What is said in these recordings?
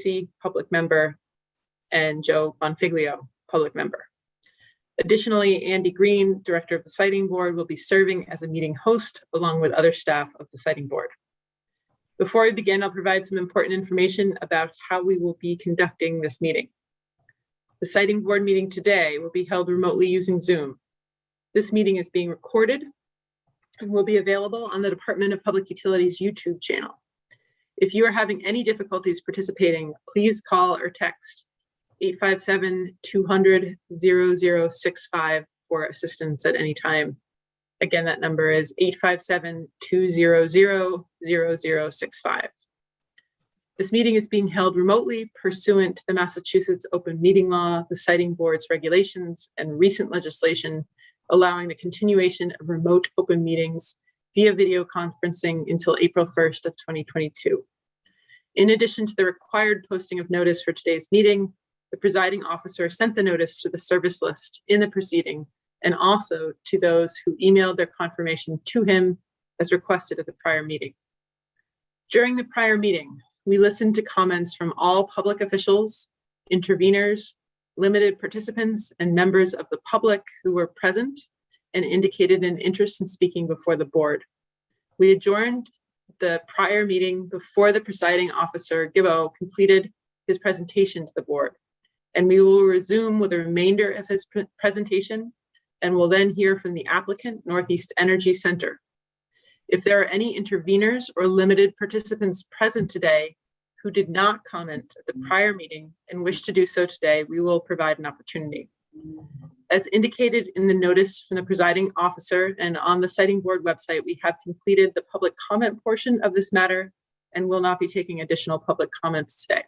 Tracy, public member, and Joe Bonfiglio, public member. Additionally, Andy Green, director of the Siting Board, will be serving as a meeting host along with other staff of the Siting Board. Before we begin, I'll provide some important information about how we will be conducting this meeting. The Siting Board meeting today will be held remotely using Zoom. This meeting is being recorded and will be available on the Department of Public Utilities YouTube channel. If you are having any difficulties participating, please call or text 857-200-0065 for assistance at any time. Again, that number is 857-200-0065. This meeting is being held remotely pursuant to the Massachusetts Open Meeting Law, the Siting Board's regulations, and recent legislation allowing the continuation of remote open meetings via video conferencing until April 1st of 2022. In addition to the required posting of notice for today's meeting, the presiding officer sent the notice to the service list in the proceeding and also to those who emailed their confirmation to him as requested at the prior meeting. During the prior meeting, we listened to comments from all public officials, interveners, limited participants, and members of the public who were present and indicated an interest in speaking before the board. We adjourned the prior meeting before the presiding officer, Gibbo, completed his presentation to the board, and we will resume with the remainder of his presentation and will then hear from the applicant, Northeast Energy Center. If there are any interveners or limited participants present today who did not comment at the prior meeting and wish to do so today, we will provide an opportunity. As indicated in the notice from the presiding officer and on the Siting Board website, we have completed the public comment portion of this matter and will not be taking additional public comments today.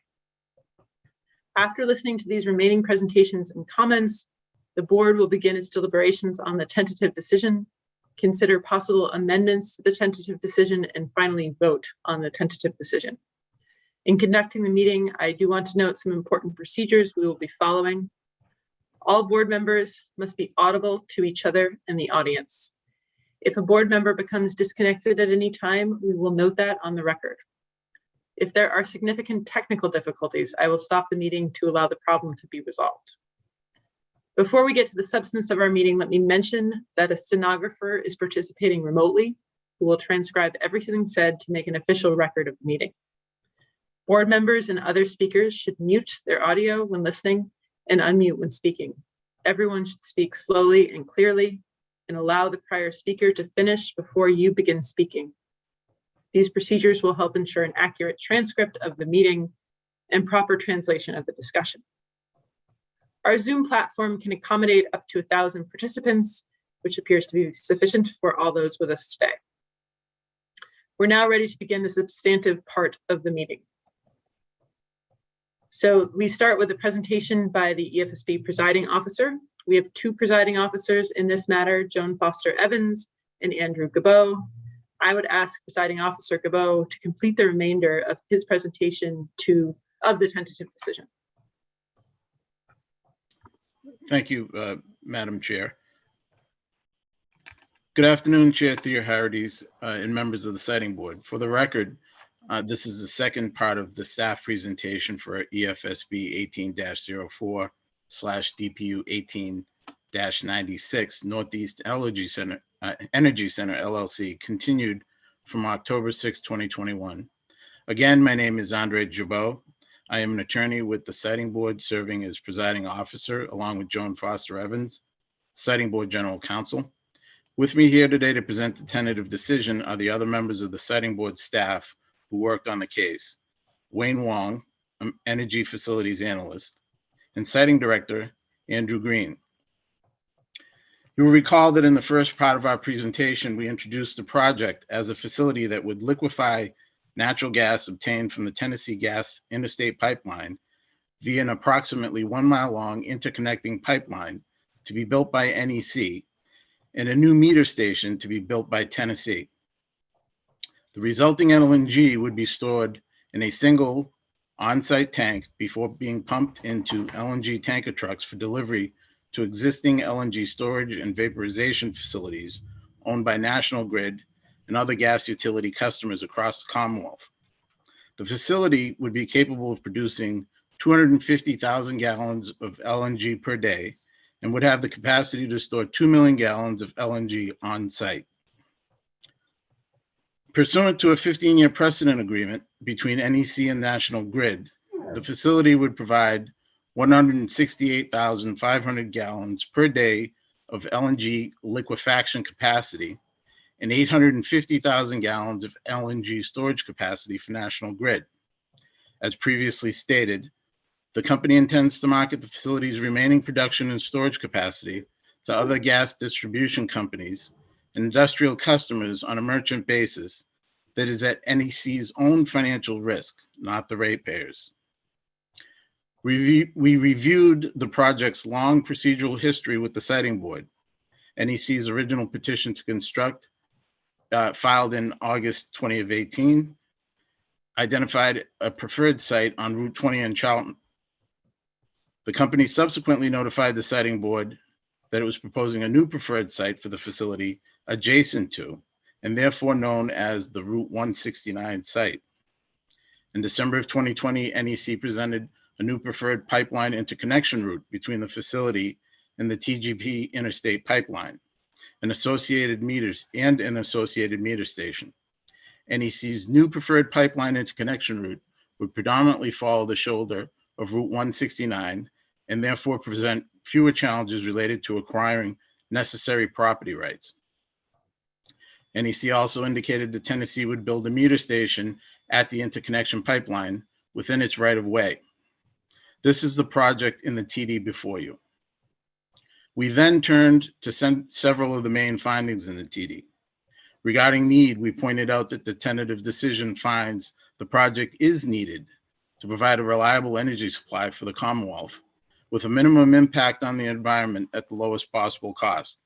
After listening to these remaining presentations and comments, the board will begin its deliberations on the tentative decision, consider possible amendments to the tentative decision, and finally vote on the tentative decision. In conducting the meeting, I do want to note some important procedures we will be following. All board members must be audible to each other and the audience. If a board member becomes disconnected at any time, we will note that on the record. If there are significant technical difficulties, I will stop the meeting to allow the problem to be resolved. Before we get to the substance of our meeting, let me mention that a stenographer is participating remotely who will transcribe everything said to make an official record of the meeting. Board members and other speakers should mute their audio when listening and unmute when speaking. Everyone should speak slowly and clearly and allow the prior speaker to finish before you begin speaking. These procedures will help ensure an accurate transcript of the meeting and proper translation of the discussion. Our Zoom platform can accommodate up to 1,000 participants, which appears to be sufficient for all those with us today. We're now ready to begin the substantive part of the meeting. So we start with a presentation by the EFSB presiding officer. We have two presiding officers in this matter, Joan Foster Evans and Andrew Gibbo. I would ask presiding officer Gibbo to complete the remainder of his presentation of the tentative decision. Thank you, Madam Chair. Good afternoon, Chair Thea Harrides and members of the Siting Board. For the record, this is the second part of the staff presentation for EFSB 18-04/DPU 18-96 Northeast Energy Center LLC, continued from October 6, 2021. Again, my name is Andre Jabot. I am an attorney with the Siting Board, serving as presiding officer, along with Joan Foster Evans, Siting Board General Counsel. With me here today to present the tentative decision are the other members of the Siting Board staff who worked on the case: Wayne Wong, Energy Facilities Analyst, and Siting Director, Andrew Green. You will recall that in the first part of our presentation, we introduced the project as a facility that would liquefy natural gas obtained from the Tennessee Gas Interstate Pipeline via an approximately 1 mile long interconnecting pipeline to be built by NEC and a new meter station to be built by Tennessee. The resulting LNG would be stored in a single on-site tank before being pumped into LNG tanker trucks for delivery to existing LNG storage and vaporization facilities owned by National Grid and other gas utility customers across the Commonwealth. The facility would be capable of producing 250,000 gallons of LNG per day and would have the capacity to store 2 million gallons of LNG on site. Pursuant to a 15-year precedent agreement between NEC and National Grid, the facility would provide 168,500 gallons per day of LNG liquefaction capacity and 850,000 gallons of LNG storage capacity for National Grid. As previously stated, the company intends to market the facility's remaining production and storage capacity to other gas distribution companies and industrial customers on a merchant basis that is at NEC's own financial risk, not the ratepayers. We reviewed the project's long procedural history with the siting board. NEC's original petition to construct, filed in August 2018, identified a preferred site on Route 20 in Charlton. The company subsequently notified the siting board that it was proposing a new preferred site for the facility adjacent to, and therefore known as the Route 169 site. In December of 2020, NEC presented a new preferred pipeline interconnection route between the facility and the TGP interstate pipeline, an associated meter station. NEC's new preferred pipeline interconnection route would predominantly follow the shoulder of Route 169 and therefore present fewer challenges related to acquiring necessary property rights. NEC also indicated that Tennessee would build a meter station at the interconnection pipeline within its right-of-way. This is the project in the TD before you. We then turned to several of the main findings in the TD. Regarding need, we pointed out that the tentative decision finds the project is needed to provide a reliable energy supply for the Commonwealth with a minimum impact on the environment at the lowest possible cost.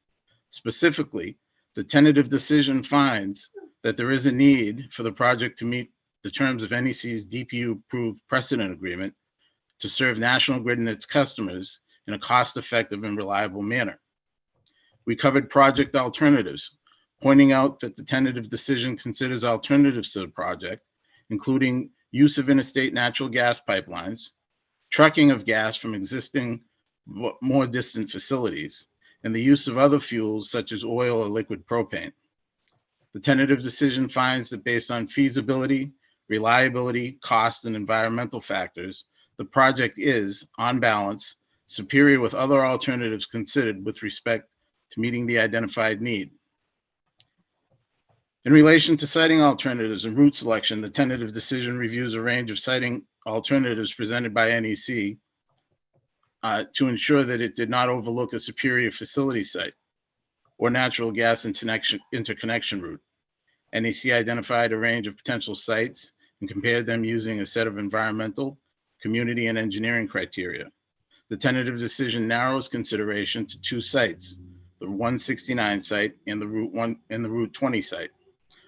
Specifically, the tentative decision finds that there is a need for the project to meet the terms of NEC's DPU-approved precedent agreement to serve National Grid and its customers in a cost-effective and reliable manner. We covered project alternatives, pointing out that the tentative decision considers alternatives to the project, including use of interstate natural gas pipelines, trucking of gas from existing more distant facilities, and the use of other fuels such as oil or liquid propane. The tentative decision finds that based on feasibility, reliability, cost, and environmental factors, the project is, on balance, superior with other alternatives considered with respect to meeting the identified need. In relation to siting alternatives and route selection, the tentative decision reviews a range of siting alternatives presented by NEC to ensure that it did not overlook a superior facility site or natural gas interconnection route. NEC identified a range of potential sites and compared them using a set of environmental, community, and engineering criteria. The tentative decision narrows consideration to two sites, the 169 site and the Route 20 site,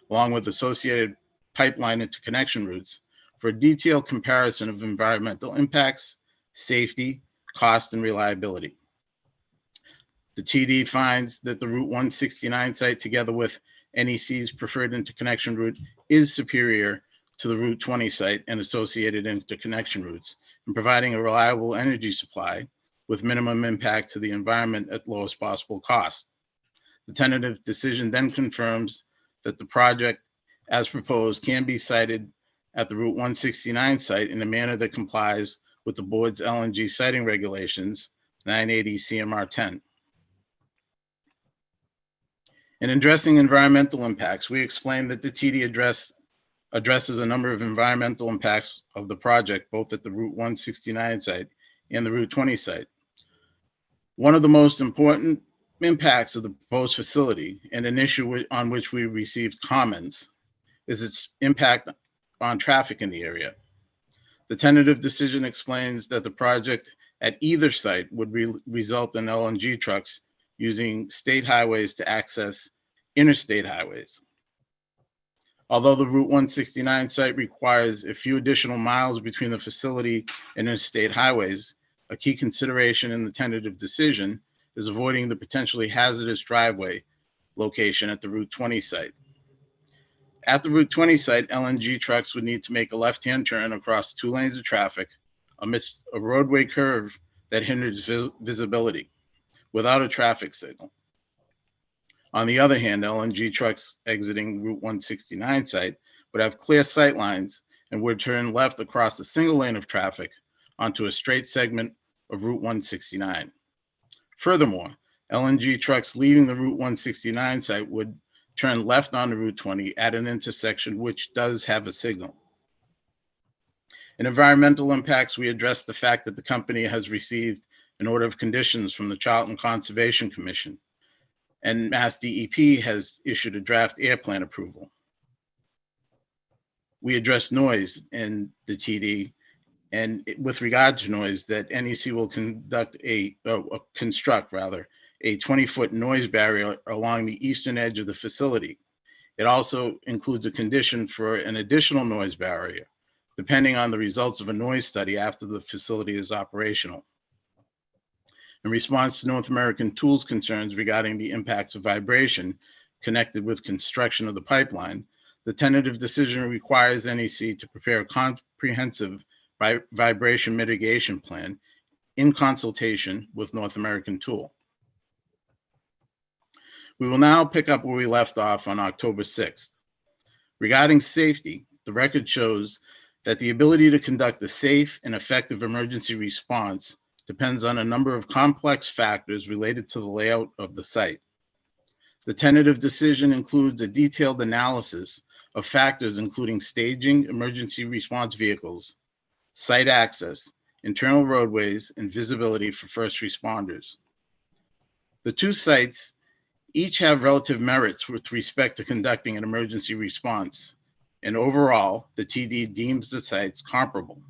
along with associated pipeline interconnection routes for a detailed comparison of environmental impacts, safety, cost, and reliability. The TD finds that the Route 169 site, together with NEC's preferred interconnection route, is superior to the Route 20 site and associated interconnection routes in providing a reliable energy supply with minimum impact to the environment at lowest possible cost. The tentative decision then confirms that the project, as proposed, can be sited at the Route 169 site in a manner that complies with the board's LNG siting regulations, 980 CMR 10. In addressing environmental impacts, we explained that the TD addresses a number of environmental impacts of the project, both at the Route 169 site and the Route 20 site. One of the most important impacts of the proposed facility, and an issue on which we received comments, is its impact on traffic in the area. The tentative decision explains that the project at either site would result in LNG trucks using state highways to access interstate highways. Although the Route 169 site requires a few additional miles between the facility and interstate highways, a key consideration in the tentative decision is avoiding the potentially hazardous driveway location at the Route 20 site. At the Route 20 site, LNG trucks would need to make a left-hand turn across 2 lanes of traffic amidst a roadway curve that hinders visibility without a traffic signal. On the other hand, LNG trucks exiting Route 169 site would have clear sight lines and would turn left across a single lane of traffic onto a straight segment of Route 169. Furthermore, LNG trucks leaving the Route 169 site would turn left onto Route 20 at an intersection which does have a signal. In environmental impacts, we addressed the fact that the company has received an order of conditions from the Charlton Conservation Commission, and Mass DEP has issued a draft air plan approval. We addressed noise in the TD, and with regard to noise, that NEC will construct a 20-foot noise barrier along the eastern edge of the facility. It also includes a condition for an additional noise barrier, depending on the results of a noise study after the facility is operational. In response to North American Tool's concerns regarding the impacts of vibration connected with construction of the pipeline, the tentative decision requires NEC to prepare a comprehensive vibration mitigation plan in consultation with North American Tool. We will now pick up where we left off on October 6th. Regarding safety, the record shows that the ability to conduct a safe and effective emergency response depends on a number of complex factors related to the layout of the site. The tentative decision includes a detailed analysis of factors including staging emergency response vehicles, site access, internal roadways, and visibility for first responders. The 2 sites each have relative merits with respect to conducting an emergency response, and overall, the TD deems the sites comparable.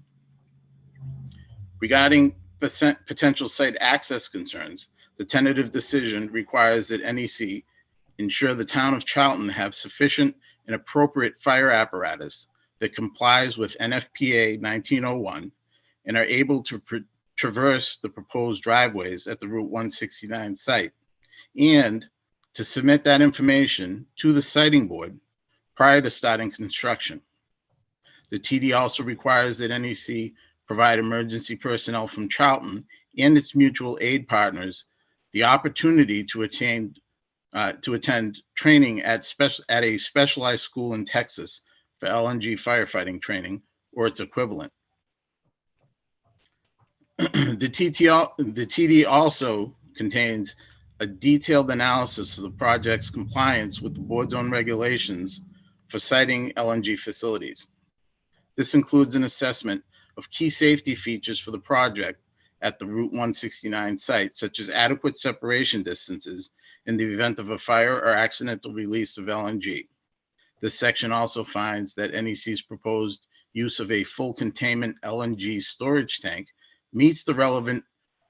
Regarding potential site access concerns, the tentative decision requires that NEC ensure the town of Charlton have sufficient and appropriate fire apparatus that complies with NFPA 1901 and are able to traverse the proposed driveways at the Route 169 site, and to submit that information to the siting board prior to starting construction. The TD also requires that NEC provide emergency personnel from Charlton and its mutual aid partners the opportunity to attend training at a specialized school in Texas for LNG firefighting training or its equivalent. The TD also contains a detailed analysis of the project's compliance with the board's own regulations for siting LNG facilities. This includes an assessment of key safety features for the project at the Route 169 site, such as adequate separation distances in the event of a fire or accidental release of LNG. This section also finds that NEC's proposed use of a full containment LNG storage tank meets the relevant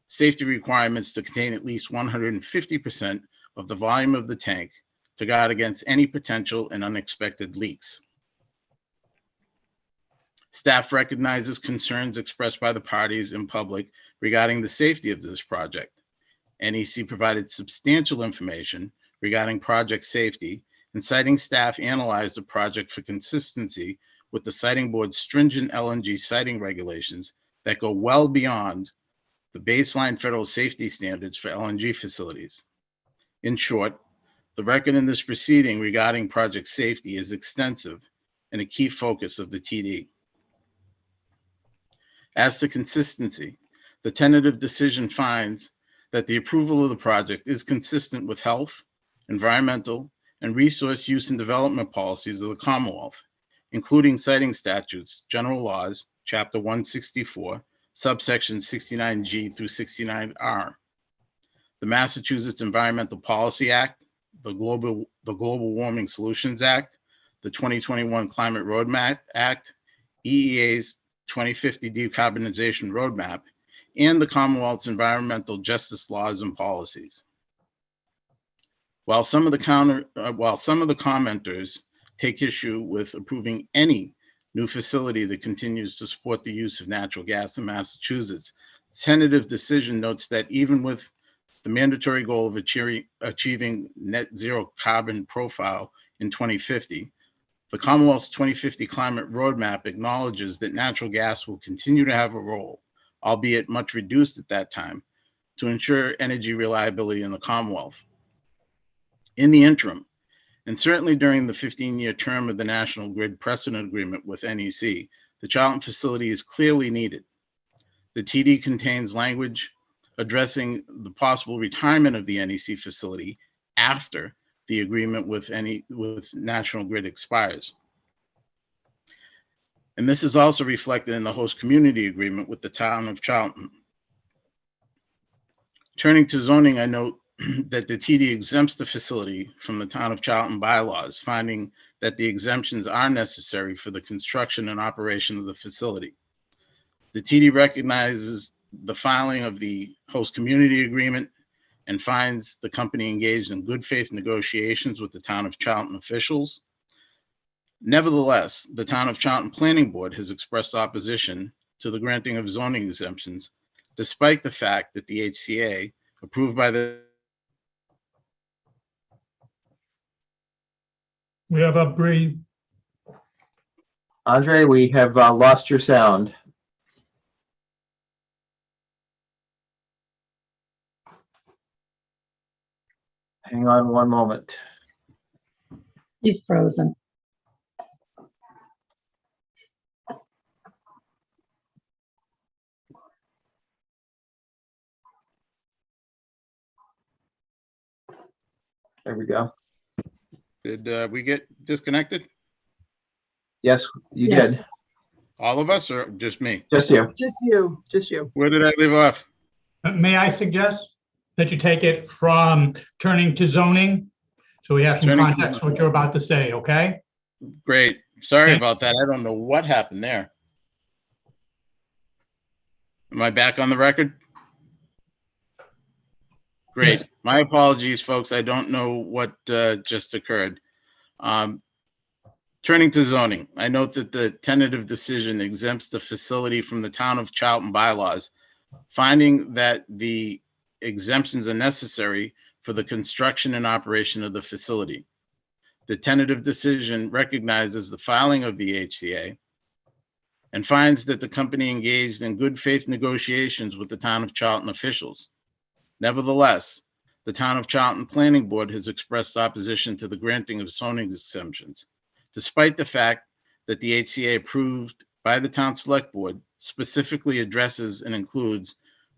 safety requirements to contain at least 150% of the volume of the tank to guard against any potential and unexpected leaks. Staff recognizes concerns expressed by the parties in public regarding the safety of this project. NEC provided substantial information regarding project safety, and siting staff analyzed the project for consistency with the siting board's stringent LNG siting regulations that go well beyond the baseline federal safety standards for LNG facilities. In short, the record in this proceeding regarding project safety is extensive and a key focus of the TD. As to consistency, the tentative decision finds that the approval of the project is consistent with health, environmental, and resource use and development policies of the Commonwealth, including siting statutes, general laws, Chapter 164, subsections 69G through 69R, the Massachusetts Environmental Policy Act, the Global Warming Solutions Act, the 2021 Climate Roadmap Act, EEA's 2050 Decarbonization Roadmap, and the Commonwealth's environmental justice laws and policies. While some of the commenters take issue with approving any new facility that continues to support the use of natural gas in Massachusetts, the tentative decision notes that even with the mandatory goal of achieving net zero carbon profile in 2050, The Commonwealth's 2050 climate roadmap acknowledges that natural gas will continue to have a role, albeit much reduced at that time, to ensure energy reliability in the Commonwealth. In the interim, and certainly during the 15-year term of the National Grid Precedent Agreement with NEC, the Charlton facility is clearly needed. The TD contains language addressing the possible retirement of the NEC facility after the agreement with National Grid expires. And this is also reflected in the host community agreement with the town of Charlton. Turning to zoning, I note that the TD exempts the facility from the town of Charlton bylaws, finding that the exemptions are necessary for the construction and operation of the facility. The TD recognizes the filing of the host community agreement and finds the company engaged in good faith negotiations with the town of Charlton officials. Nevertheless, the town of Charlton Planning Board has expressed opposition to the granting of zoning exemptions, despite the fact that the HCA approved by the We have a brief. Andre, we have lost your sound. Hang on one moment. He's frozen. There we go. Did we get disconnected? Yes, you Yes. did. All of us or just me? Just you. Just you. Where did I leave off? May I suggest that you take it from turning to zoning? So we have some Turning to context for what you're about to say, okay? Great. Sorry Okay. about that. I don't know what happened there. Am I back on the record? Great. Yes. My apologies, folks. I don't know what just occurred. Turning to zoning, I note that the tentative decision exempts the facility from the town of Charlton bylaws, finding that the exemptions are necessary for the construction and operation of the facility. The tentative decision recognizes the filing of the HCA and finds that the company engaged in good faith negotiations with the town of Charlton officials. Nevertheless, the town of Charlton Planning Board has expressed opposition to the granting of zoning exemptions, despite the fact that the HCA approved by the town select board specifically addresses and includes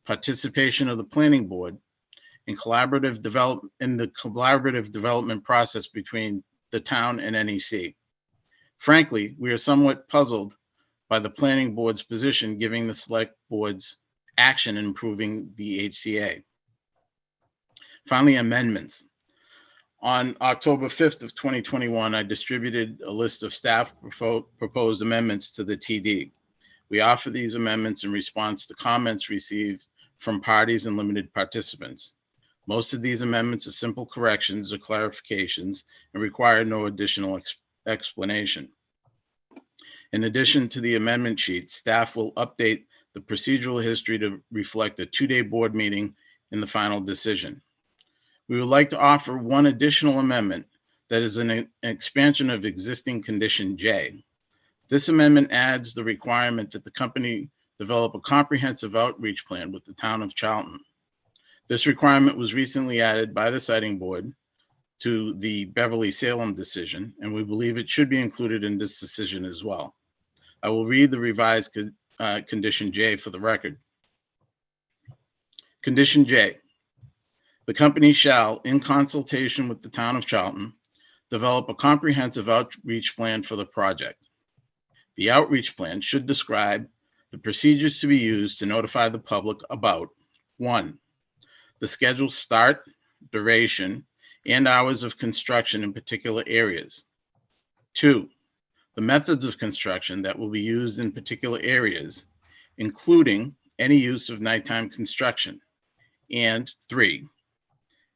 participation of the planning board in the collaborative development process between the town and NEC. Frankly, we are somewhat puzzled by the planning board's position, giving the select board's action in improving the HCA. Finally, amendments. On October 5th of 2021, I distributed a list of staff proposed amendments to the TD. We offer these amendments in response to comments received from parties and limited participants. Most of these amendments are simple corrections or clarifications and require no additional explanation. In addition to the amendment sheet, staff will update the procedural history to reflect a 2-day board meeting in the final decision. We would like to offer one additional amendment that is an expansion of existing condition J. This amendment adds the requirement that the company develop a comprehensive outreach plan with the town of Charlton. This requirement was recently added by the siting board to the Beverly-Salem decision, and we believe it should be included in this decision as well. I will read the revised condition J for the record. Condition J. The company shall, in consultation with the town of Charlton, develop a comprehensive outreach plan for the project. The outreach plan should describe the procedures to be used to notify the public about 1, the scheduled start, duration, and hours of construction in particular areas. 2, the methods of construction that will be used in particular areas, including any use of nighttime construction. And 3,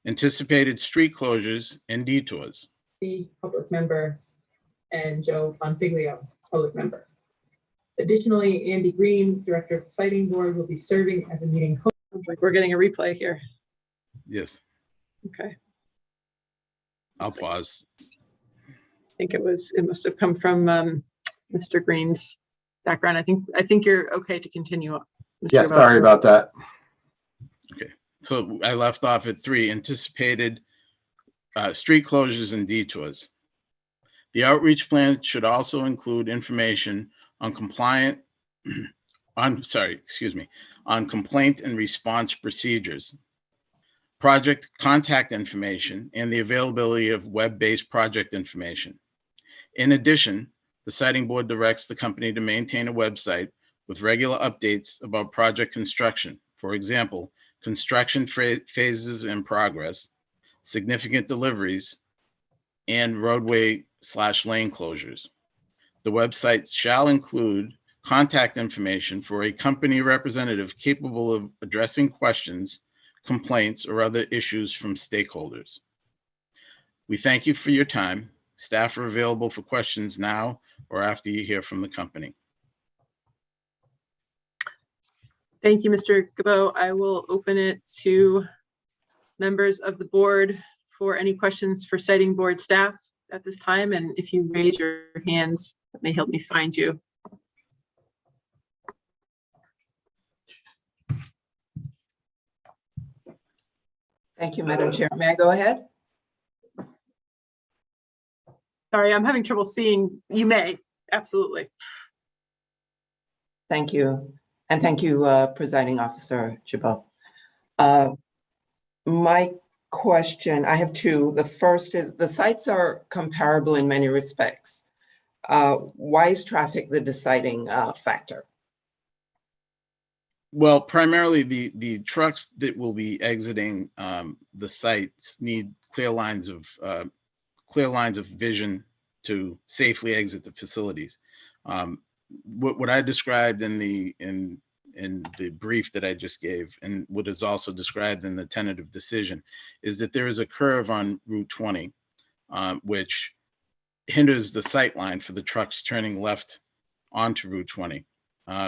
anticipated street closures and detours. The public member and Joe Bonfiglio, public member. Additionally, Andy Green, Director of the Siting Board, will be serving as a meeting host. Sounds like we're getting a replay here. Yes, Okay. I'll pause. think it must have come from Mr. Green's background. I think you're okay to continue. Mr. Yeah, Bell. sorry about that. So I left off at 3, anticipated street closures and detours. The outreach plan should also include information on complaint and response procedures, project contact information, and the availability of web-based project information. In addition, the siting board directs the company to maintain a website with regular updates about project construction. For example, construction phases in progress, significant deliveries, and roadway/lane closures. The website shall include contact information for a company representative capable of addressing questions, complaints, or other issues from stakeholders. We thank you for your time. Staff are available for questions now or after you hear from the company. Thank you, Mr. Gabo. I will open it to members of the board for any questions for siting board staff at this time. And if you raise your hands, that may help me find you. Thank you, Madam Chair. May I go ahead? Sorry, I'm having trouble seeing. You may, absolutely. Thank you. And thank you, Presiding Officer Chabot. My question, I have 2. The first is, the sites are comparable in many respects. Why is traffic the deciding factor? Well, primarily the trucks that will be exiting the sites need clear lines of vision to safely exit the facilities. What I described in the brief that I just gave, and what is also described in the tentative decision, is that there is a curve on Route 20, which hinders the sight line for the trucks turning left onto Route 20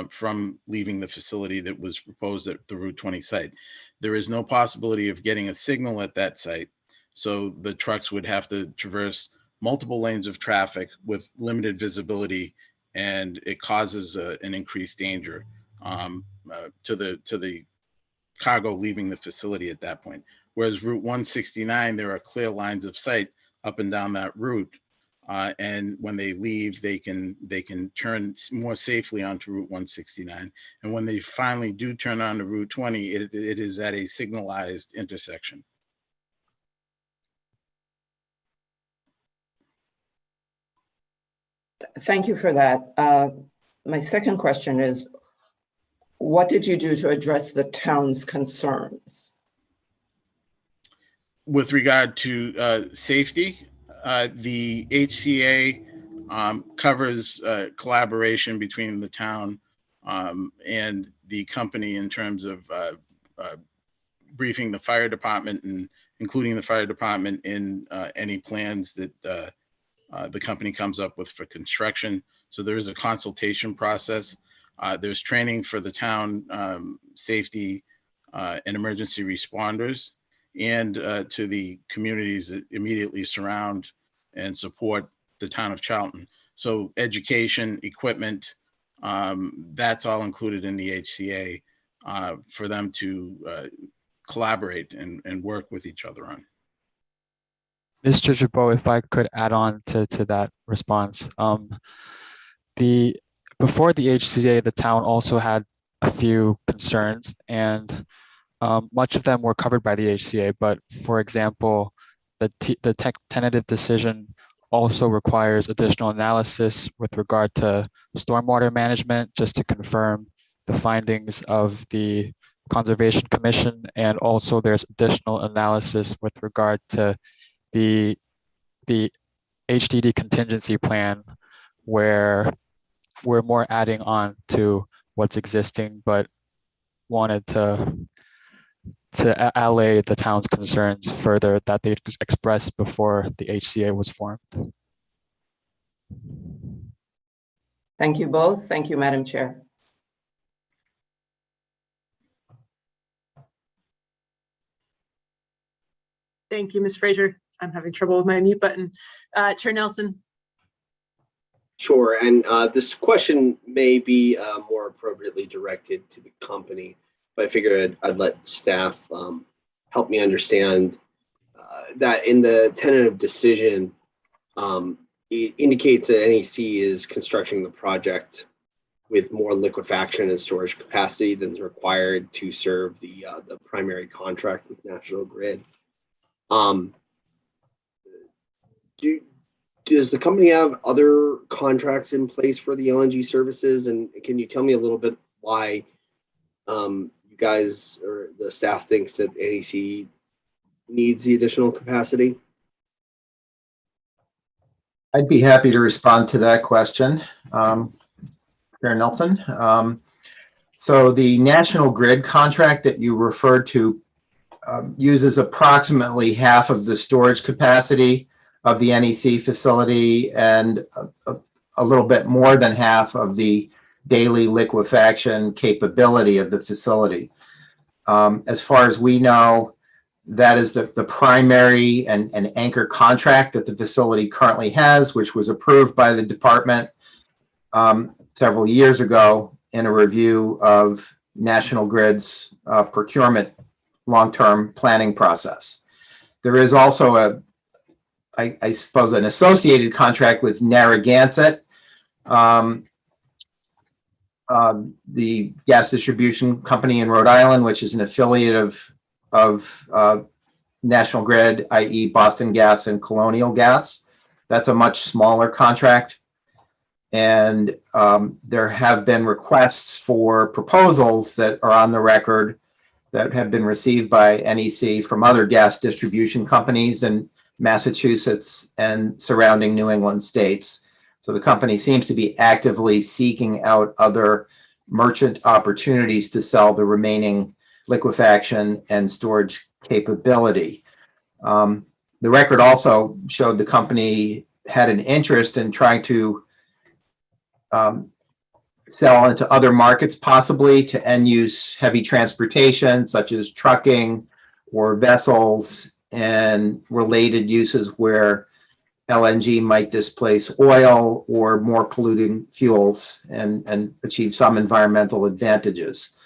from leaving the facility that was proposed at the Route 20 site. There is no possibility of getting a signal at that site, so the trucks would have to traverse multiple lanes of traffic with limited visibility, and it causes an increased danger to the cargo leaving the facility at that point. Whereas Route 169, there are clear lines of sight up and down that route, and when they leave, they can turn more safely onto Route 169. And when they finally do turn onto Route 20, it is at a signalized intersection. Thank you for that. My second question is, what did you do to address the town's concerns? With regard to safety, the HCA covers collaboration between the town and the company in terms of briefing the fire department and including the fire department in any plans that the company comes up with for construction. So there is a consultation process. There's training for the town safety and emergency responders, and to the communities that immediately surround and support the town of Charlton. So education, equipment, that's all included in the HCA for them to collaborate and work with each other on. Mr. Chabot, if I could add on to that response. Before the HCA, the town also had a few concerns, and much of them were covered by the HCA. But for example, the tentative decision also requires additional analysis with regard to stormwater management, just to confirm the findings of the Conservation Commission. And also there's additional analysis with regard to the HDD contingency plan, where we're more adding on to what's existing, but wanted to allay the town's concerns further that they expressed before the HCA was formed. Thank you both. Thank you, Madam Chair. Thank you, Ms. Fraser. I'm having trouble with my mute button. Chair Nelson. Sure, and this question may be more appropriately directed to the company, but I figured I'd let staff help me understand that in the tentative decision, it indicates that NEC is constructing the project with more liquefaction and storage capacity than is required to serve the primary contract with National Grid. Does the company have other contracts in place for the LNG services? And can you tell me a little bit why you guys or the staff thinks that NEC needs the additional capacity? I'd be happy to respond to that question, Chair Nelson. So the National Grid contract that you referred to uses approximately half of the storage capacity of the NEC facility and a little bit more than half of the daily liquefaction capability of the facility. As far as we know, that is the primary and anchor contract that the facility currently has, which was approved by the department several years ago in a review of National Grid's procurement long-term planning process. There is also I suppose, an associated contract with Narragansett, the gas distribution company in Rhode Island, which is an affiliate of National Grid, i.e. Boston Gas and Colonial Gas. That's a much smaller contract. And there have been requests for proposals that are on the record that have been received by NEC from other gas distribution companies in Massachusetts and surrounding New England states. So the company seems to be actively seeking out other merchant opportunities to sell the remaining liquefaction and storage capability. The record also showed the company had an interest in trying to sell into other markets, possibly to end-use heavy transportation, such as trucking or vessels and related uses where LNG might displace oil or more polluting fuels and achieve some environmental advantages.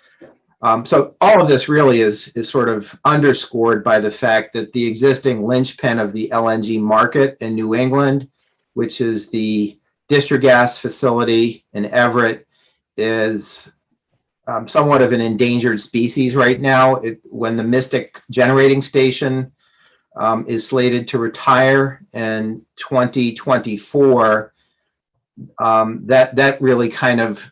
So all of this really is sort of underscored by the fact that the existing linchpin of the LNG market in New England, which is the Distrigas facility in Everett, is somewhat of an endangered species right now. When the Mystic generating station is slated to retire in 2024, that really kind of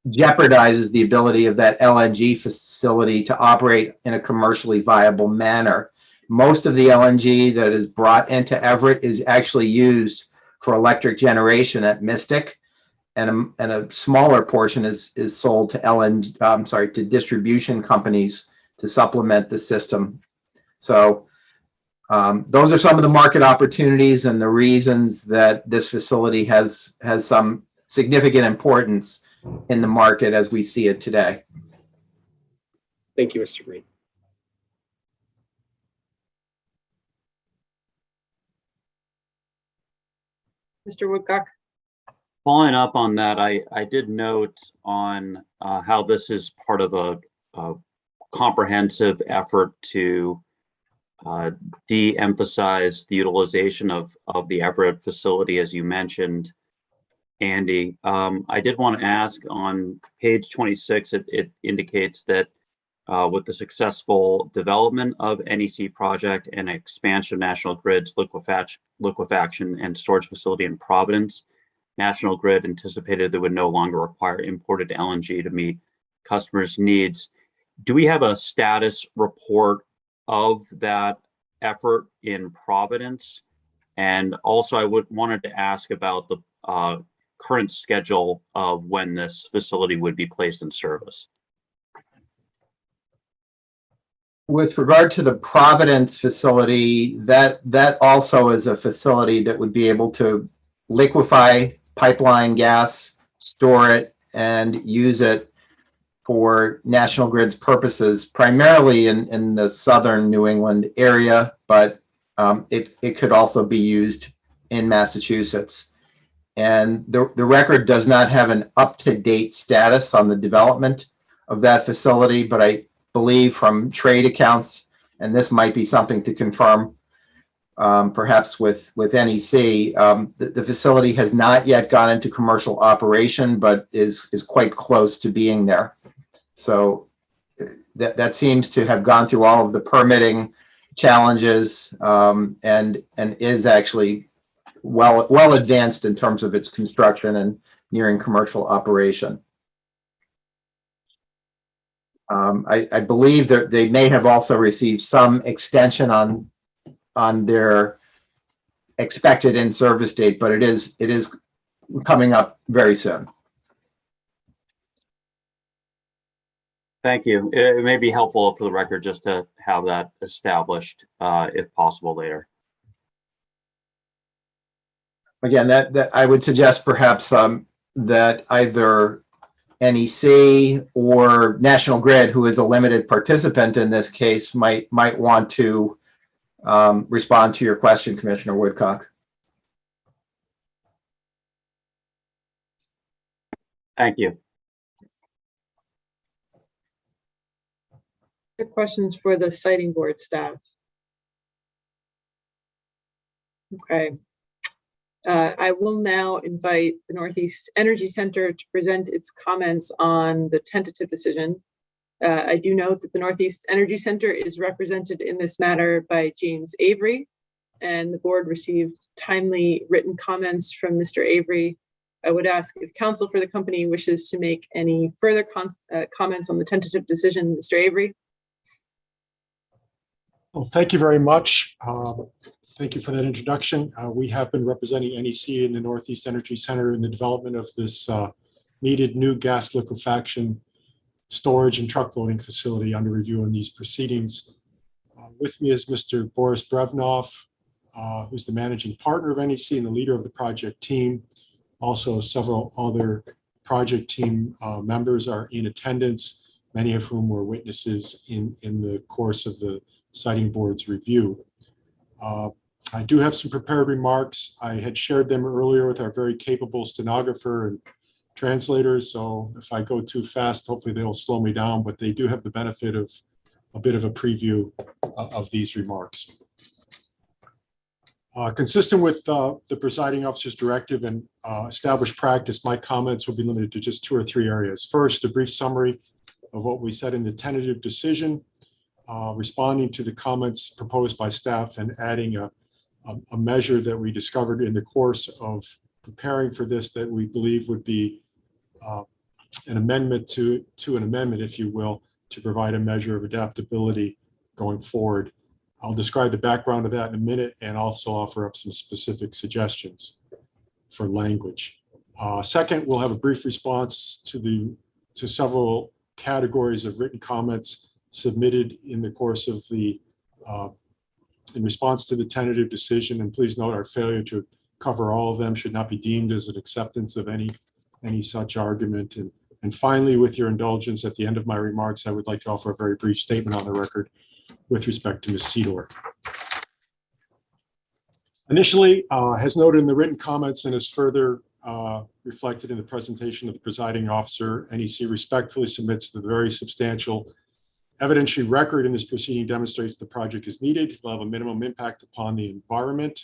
jeopardizes the ability of that LNG facility to operate in a commercially viable manner. Most of the LNG that is brought into Everett is actually used for electric generation at Mystic, and a smaller portion is sold to to distribution companies to supplement the system. So those are some of the market opportunities and the reasons that this facility has some significant importance in the market as we see it today. Thank you, Mr. Green. Mr. Woodcock? Following up on that, I did note on how this is part of a comprehensive effort to de-emphasize the utilization of the Everett facility, as you mentioned, Andy. I did want to ask on page 26, it indicates that with the successful development of NEC project and expansion of National Grid's liquefaction and storage facility in Providence, National Grid anticipated they would no longer require imported LNG to meet customers' needs. Do we have a status report of that effort in Providence? And also I wanted to ask about the current schedule of when this facility would be placed in service. With regard to the Providence facility, that also is a facility that would be able to liquefy pipeline gas, store it, and use it for National Grid's purposes, primarily in the southern New England area, but it could also be used in Massachusetts. And the record does not have an up-to-date status on the development of that facility, but I believe from trade accounts, and this might be something to confirm perhaps with NEC, the facility has not yet gone into commercial operation, but is quite close to being there. So that seems to have gone through all of the permitting challenges and is actually well advanced in terms of its construction and nearing commercial operation. I believe that they may have also received some extension on their expected in-service date, but it is coming up very soon. Thank you. It may be helpful for the record just to have that established, if possible, later. Again, that I would suggest perhaps that either NEC or National Grid, who is a limited participant in this case, might want to respond to your question, Commissioner Woodcock. Thank you. Good questions for the siting board staff. Okay. I will now invite the Northeast Energy Center to present its comments on the tentative decision. I do note that the Northeast Energy Center is represented in this matter by James Avery, and the board received timely written comments from Mr. Avery. I would ask if counsel for the company wishes to make any further comments on the tentative decision. Mr. Avery. Well, thank you very much. Thank you for that introduction. We have been representing NEC in the Northeast Energy Center in the development of this needed new gas liquefaction storage and truck loading facility under review in these proceedings. With me is Mr. Boris Brevnov, who's the managing partner of NEC and the leader of the project team. Also, several other project team members are in attendance, many of whom were witnesses in the course of the siting board's review. I do have some prepared remarks. I had shared them earlier with our very capable stenographer and translators, so if I go too fast, hopefully they'll slow me down, but they do have the benefit of a bit of a preview of these remarks. Consistent with the presiding officer's directive and established practice, my comments will be limited to just 2 or 3 areas. First, a brief summary of what we said in the tentative decision, responding to the comments proposed by staff and adding a measure that we discovered in the course of preparing for this that we believe would be an amendment to an amendment, if you will, to provide a measure of adaptability going forward. I'll describe the background of that in a minute and also offer up some specific suggestions for language. Second, we'll have a brief response to several categories of written comments submitted in the course of the in response to the tentative decision. And please note our failure to cover all of them should not be deemed as an acceptance of any such argument. And finally, with your indulgence, at the end of my remarks, I would like to offer a very brief statement on the record with respect to Ms. Sedor. Initially, as noted in the written comments and as further reflected in the presentation of the presiding officer, NEC respectfully submits the very substantial evidentiary record in this proceeding demonstrates the project is needed, will have a minimum impact upon the environment,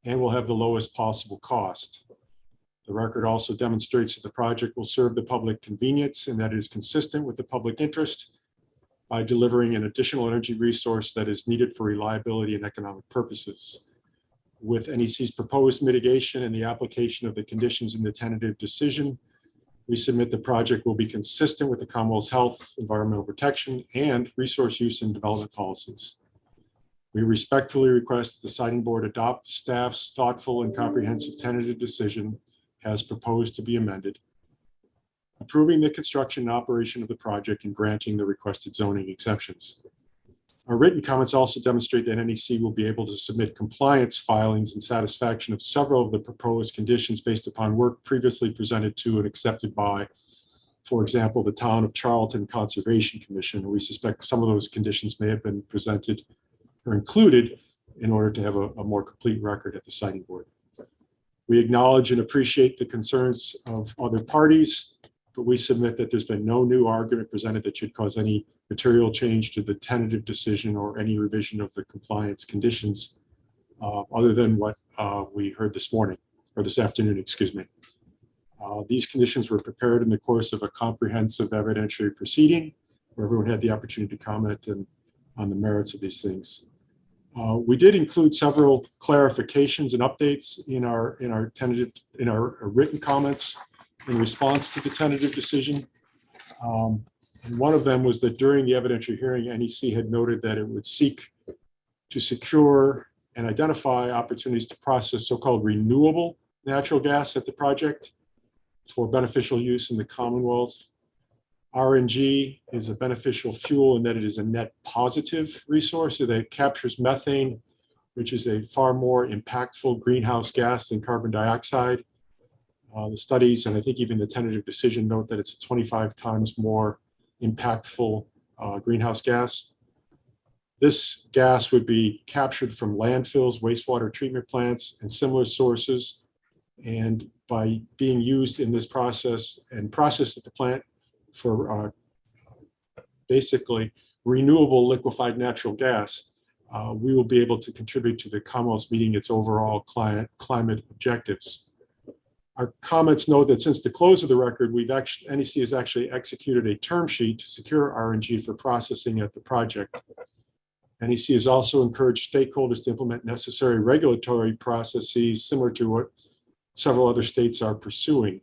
and will have the lowest possible cost. The record also demonstrates that the project will serve the public convenience and that it is consistent with the public interest by delivering an additional energy resource that is needed for reliability and economic purposes. With NEC's proposed mitigation and the application of the conditions in the tentative decision, we submit the project will be consistent with the Commonwealth's health, environmental protection, and resource use and development policies. We respectfully request that the siting board adopt staff's thoughtful and comprehensive tentative decision as proposed to be amended, approving the construction and operation of the project and granting the requested zoning exceptions. Our written comments also demonstrate that NEC will be able to submit compliance filings in satisfaction of several of the proposed conditions based upon work previously presented to and accepted by, for example, the Town of Charlton Conservation Commission. We suspect some of those conditions may have been presented or included in order to have a more complete record at the siting board. We acknowledge and appreciate the concerns of other parties, but we submit that there's been no new argument presented that should cause any material change to the tentative decision or any revision of the compliance conditions other than what we heard this morning, or this afternoon, excuse me. These conditions were prepared in the course of a comprehensive evidentiary proceeding where everyone had the opportunity to comment on the merits of these things. We did include several clarifications and updates in our written comments in response to the tentative decision. And one of them was that during the evidentiary hearing, NEC had noted that it would seek to secure and identify opportunities to process so-called renewable natural gas at the project for beneficial use in the Commonwealth. RNG is a beneficial fuel in that it is a net positive resource that captures methane, which is a far more impactful greenhouse gas than carbon dioxide. The studies, and I think even the tentative decision, note that it's a 25 times more impactful greenhouse gas. This gas would be captured from landfills, wastewater treatment plants, and similar sources. And by being used in this process and processed at the plant for basically renewable liquefied natural gas, we will be able to contribute to the Commonwealth meeting its overall climate objectives. Our comments note that since the close of the record, NEC has actually executed a term sheet to secure RNG for processing at the project. NEC has also encouraged stakeholders to implement necessary regulatory processes similar to what several other states are pursuing.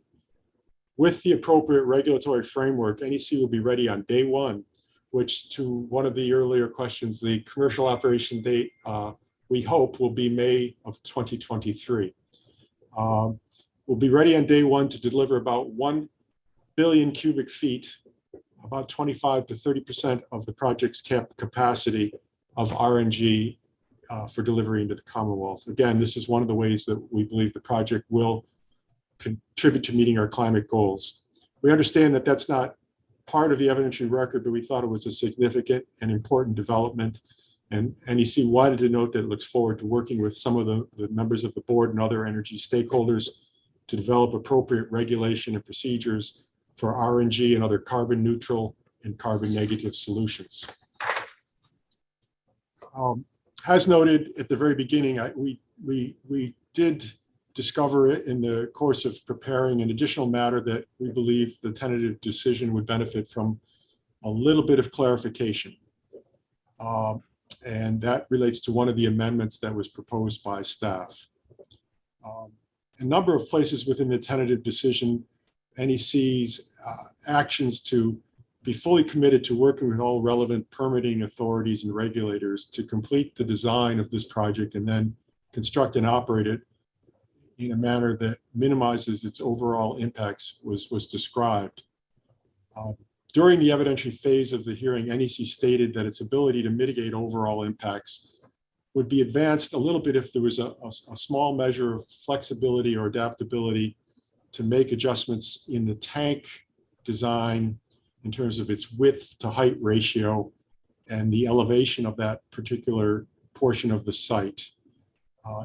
With the appropriate regulatory framework, NEC will be ready on day one, which, to one of the earlier questions, the commercial operation date, we hope, will be May of 2023. We'll be ready on day one to deliver about 1 billion cubic feet, about 25 to 30% of the project's capacity of RNG for delivery into the Commonwealth. Again, this is one of the ways that we believe the project will contribute to meeting our climate goals. We understand that that's not part of the evidentiary record, but we thought it was a significant and important development. And NEC wanted to note that it looks forward to working with some of the members of the board and other energy stakeholders to develop appropriate regulation and procedures for RNG and other carbon neutral and carbon negative solutions. As noted at the very beginning, we did discover it in the course of preparing an additional matter that we believe the tentative decision would benefit from a little bit of clarification. And that relates to one of the amendments that was proposed by staff. A number of places within the tentative decision, NEC's actions to be fully committed to working with all relevant permitting authorities and regulators to complete the design of this project and then construct and operate it in a manner that minimizes its overall impacts was described. During the evidentiary phase of the hearing, NEC stated that its ability to mitigate overall impacts would be advanced a little bit if there was a small measure of flexibility or adaptability to make adjustments in the tank design in terms of its width to height ratio and the elevation of that particular portion of the site.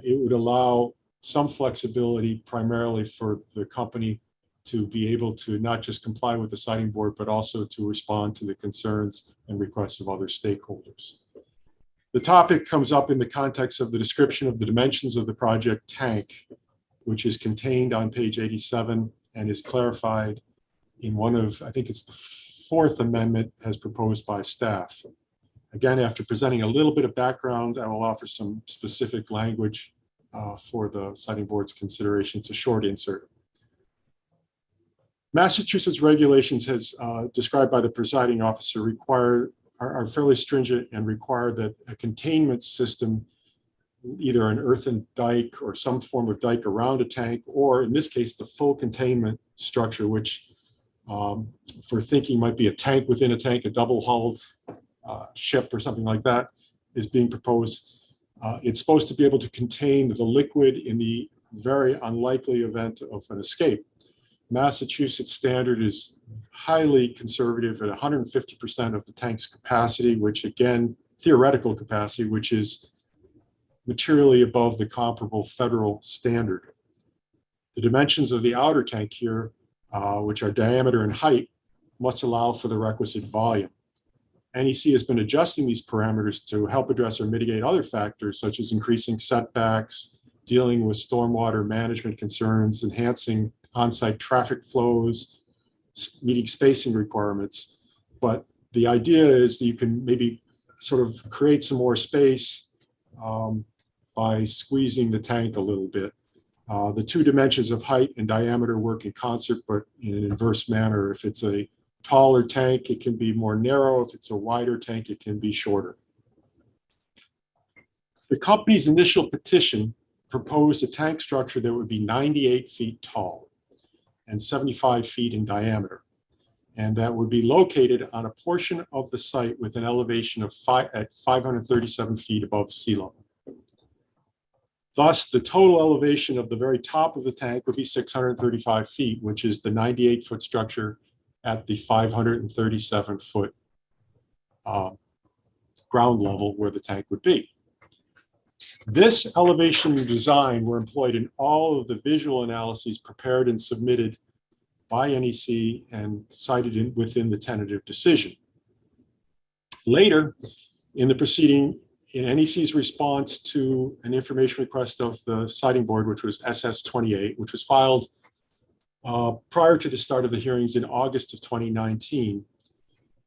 It would allow some flexibility primarily for the company to be able to not just comply with the siting board, but also to respond to the concerns and requests of other stakeholders. The topic comes up in the context of the description of the dimensions of the project tank, which is contained on page 87 and is clarified in one of, I think it's the fourth amendment as proposed by staff. Again, after presenting a little bit of background, I will offer some specific language for the siting board's consideration. It's a short insert. Massachusetts regulations, as described by the presiding officer, are fairly stringent and require that a containment system, either an earthen dike or some form of dike around a tank, or in this case, the full containment structure, which for thinking might be a tank within a tank, a double-hulled ship or something like that, is being proposed. It's supposed to be able to contain the liquid in the very unlikely event of an escape. Massachusetts standard is highly conservative at 150% of the tank's capacity, which again, theoretical capacity, which is materially above the comparable federal standard. The dimensions of the outer tank here, which are diameter and height, must allow for the requisite volume. NEC has been adjusting these parameters to help address or mitigate other factors such as increasing setbacks, dealing with stormwater management concerns, enhancing on-site traffic flows, meeting spacing requirements. But the idea is that you can maybe sort of create some more space by squeezing the tank a little bit. The two dimensions of height and diameter work in concert, but in an inverse manner. If it's a taller tank, it can be more narrow. If it's a wider tank, it can be shorter. The company's initial petition proposed a tank structure that would be 98 feet tall and 75 feet in diameter, and that would be located on a portion of the site with an elevation of 537 feet above sea level. Thus, the total elevation of the very top of the tank would be 635 feet, which is the 98-foot structure at the 537-foot ground level where the tank would be. This elevation and design were employed in all of the visual analyses prepared and submitted by NEC and cited within the tentative decision. Later in the proceeding, in NEC's response to an information request of the siting board, which was SS-28, which was filed prior to the start of the hearings in August of 2019,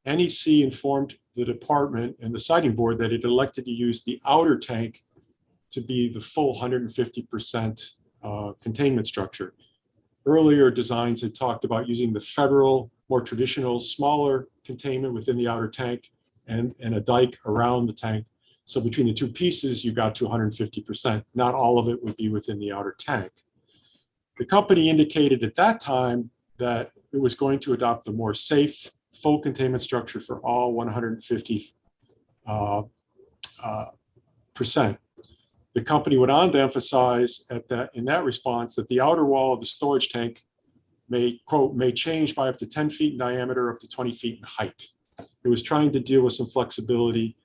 NEC informed the department and the siting board that it elected to use the outer tank to be the full 150% containment structure. Earlier designs had talked about using the federal, more traditional, smaller containment within the outer tank and a dike around the tank. So between the two pieces, you got to 150%. Not all of it would be within the outer tank. The company indicated at that time that it was going to adopt the more safe, full containment structure for all 150%. The company went on to emphasize in that response that the outer wall of the storage tank may, quote, may change by up to 10 feet in diameter, up to 20 feet in height. It was trying to deal with some flexibility.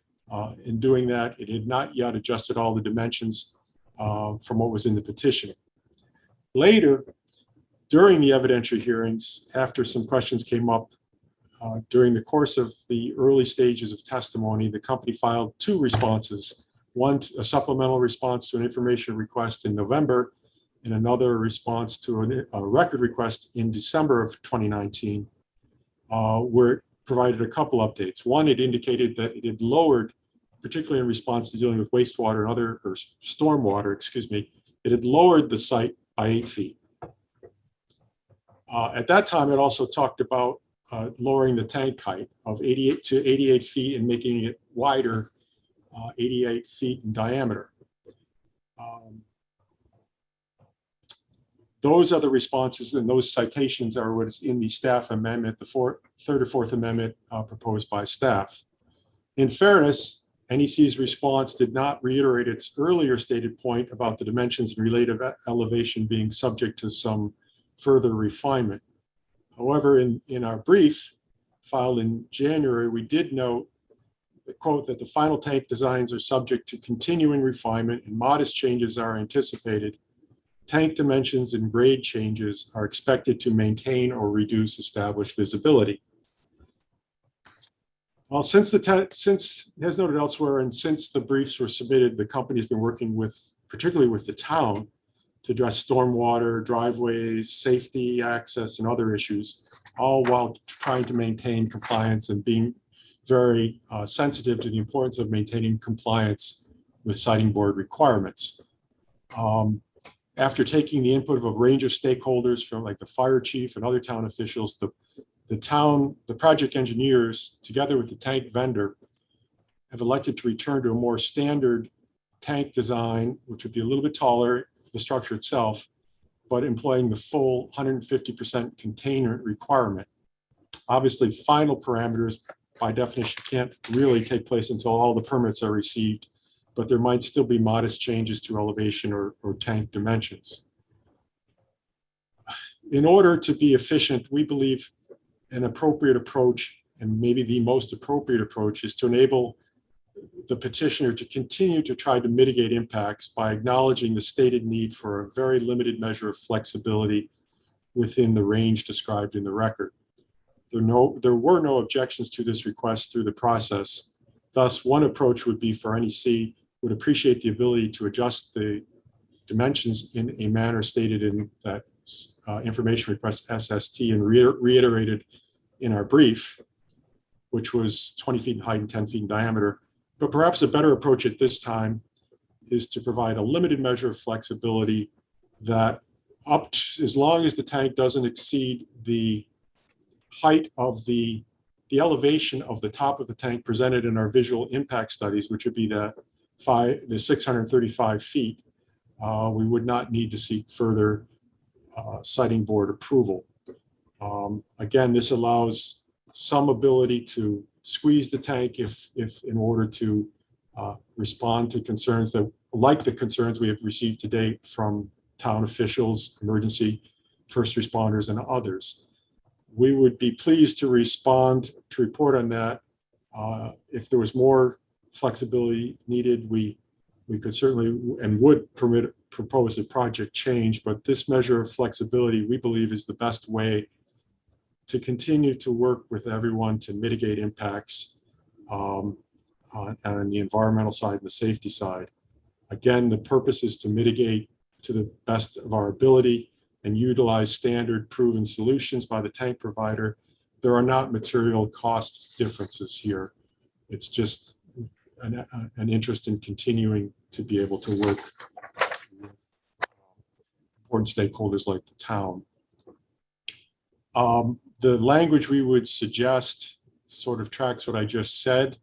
In doing that, it had not yet adjusted all the dimensions from what was in the petition. Later, during the evidentiary hearings, after some questions came up during the course of the early stages of testimony, the company filed two responses. One, a supplemental response to an information request in November, and another response to a record request in December of 2019, where it provided a couple updates. One, it indicated that it had lowered, particularly in response to dealing with wastewater and other, or stormwater, excuse me, it had lowered the site by 8 feet. At that time, it also talked about lowering the tank height of 88 to 88 feet and making it wider, 88 feet in diameter. Those are the responses, and those citations are what is in the staff amendment, the third or fourth amendment proposed by staff. In fairness, NEC's response did not reiterate its earlier stated point about the dimensions and related elevation being subject to some further refinement. However, in our brief filed in January, we did note, quote, that the final tank designs are subject to continuing refinement and modest changes are anticipated. Tank dimensions and grade changes are expected to maintain or reduce established visibility. Well, since as noted elsewhere, and since the briefs were submitted, the company has been working particularly with the town, to address stormwater, driveways, safety, access, and other issues, all while trying to maintain compliance and being very sensitive to the importance of maintaining compliance with siting board requirements. After taking the input of a range of stakeholders from like the fire chief and other town officials, the project engineers, together with the tank vendor, have elected to return to a more standard tank design, which would be a little bit taller, the structure itself, but employing the full 150% containment requirement. Obviously, final parameters by definition can't really take place until all the permits are received, but there might still be modest changes to elevation or tank dimensions. In order to be efficient, we believe an appropriate approach, and maybe the most appropriate approach, is to enable the petitioner to continue to try to mitigate impacts by acknowledging the stated need for a very limited measure of flexibility within the range described in the record. There were no objections to this request through the process. Thus, one approach would be for NEC would appreciate the ability to adjust the dimensions in a manner stated in that information request SST and reiterated in our brief, which was 20 feet in height and 10 feet in diameter. But perhaps a better approach at this time is to provide a limited measure of flexibility that as long as the tank doesn't exceed the height of the elevation of the top of the tank presented in our visual impact studies, which would be the 635 feet, we would not need to seek further siting board approval. Again, this allows some ability to squeeze the tank if in order to respond to concerns that, like the concerns we have received to date from town officials, emergency first responders, and others. We would be pleased to report on that. If there was more flexibility needed, we could certainly and would propose a project change, but this measure of flexibility, we believe, is the best way to continue to work with everyone to mitigate impacts on the environmental side and the safety side. Again, the purpose is to mitigate to the best of our ability and utilize standard proven solutions by the tank provider. There are not material cost differences here. It's just an interest in continuing to be able to work with important stakeholders like the town. The language we would suggest sort of tracks what I just said,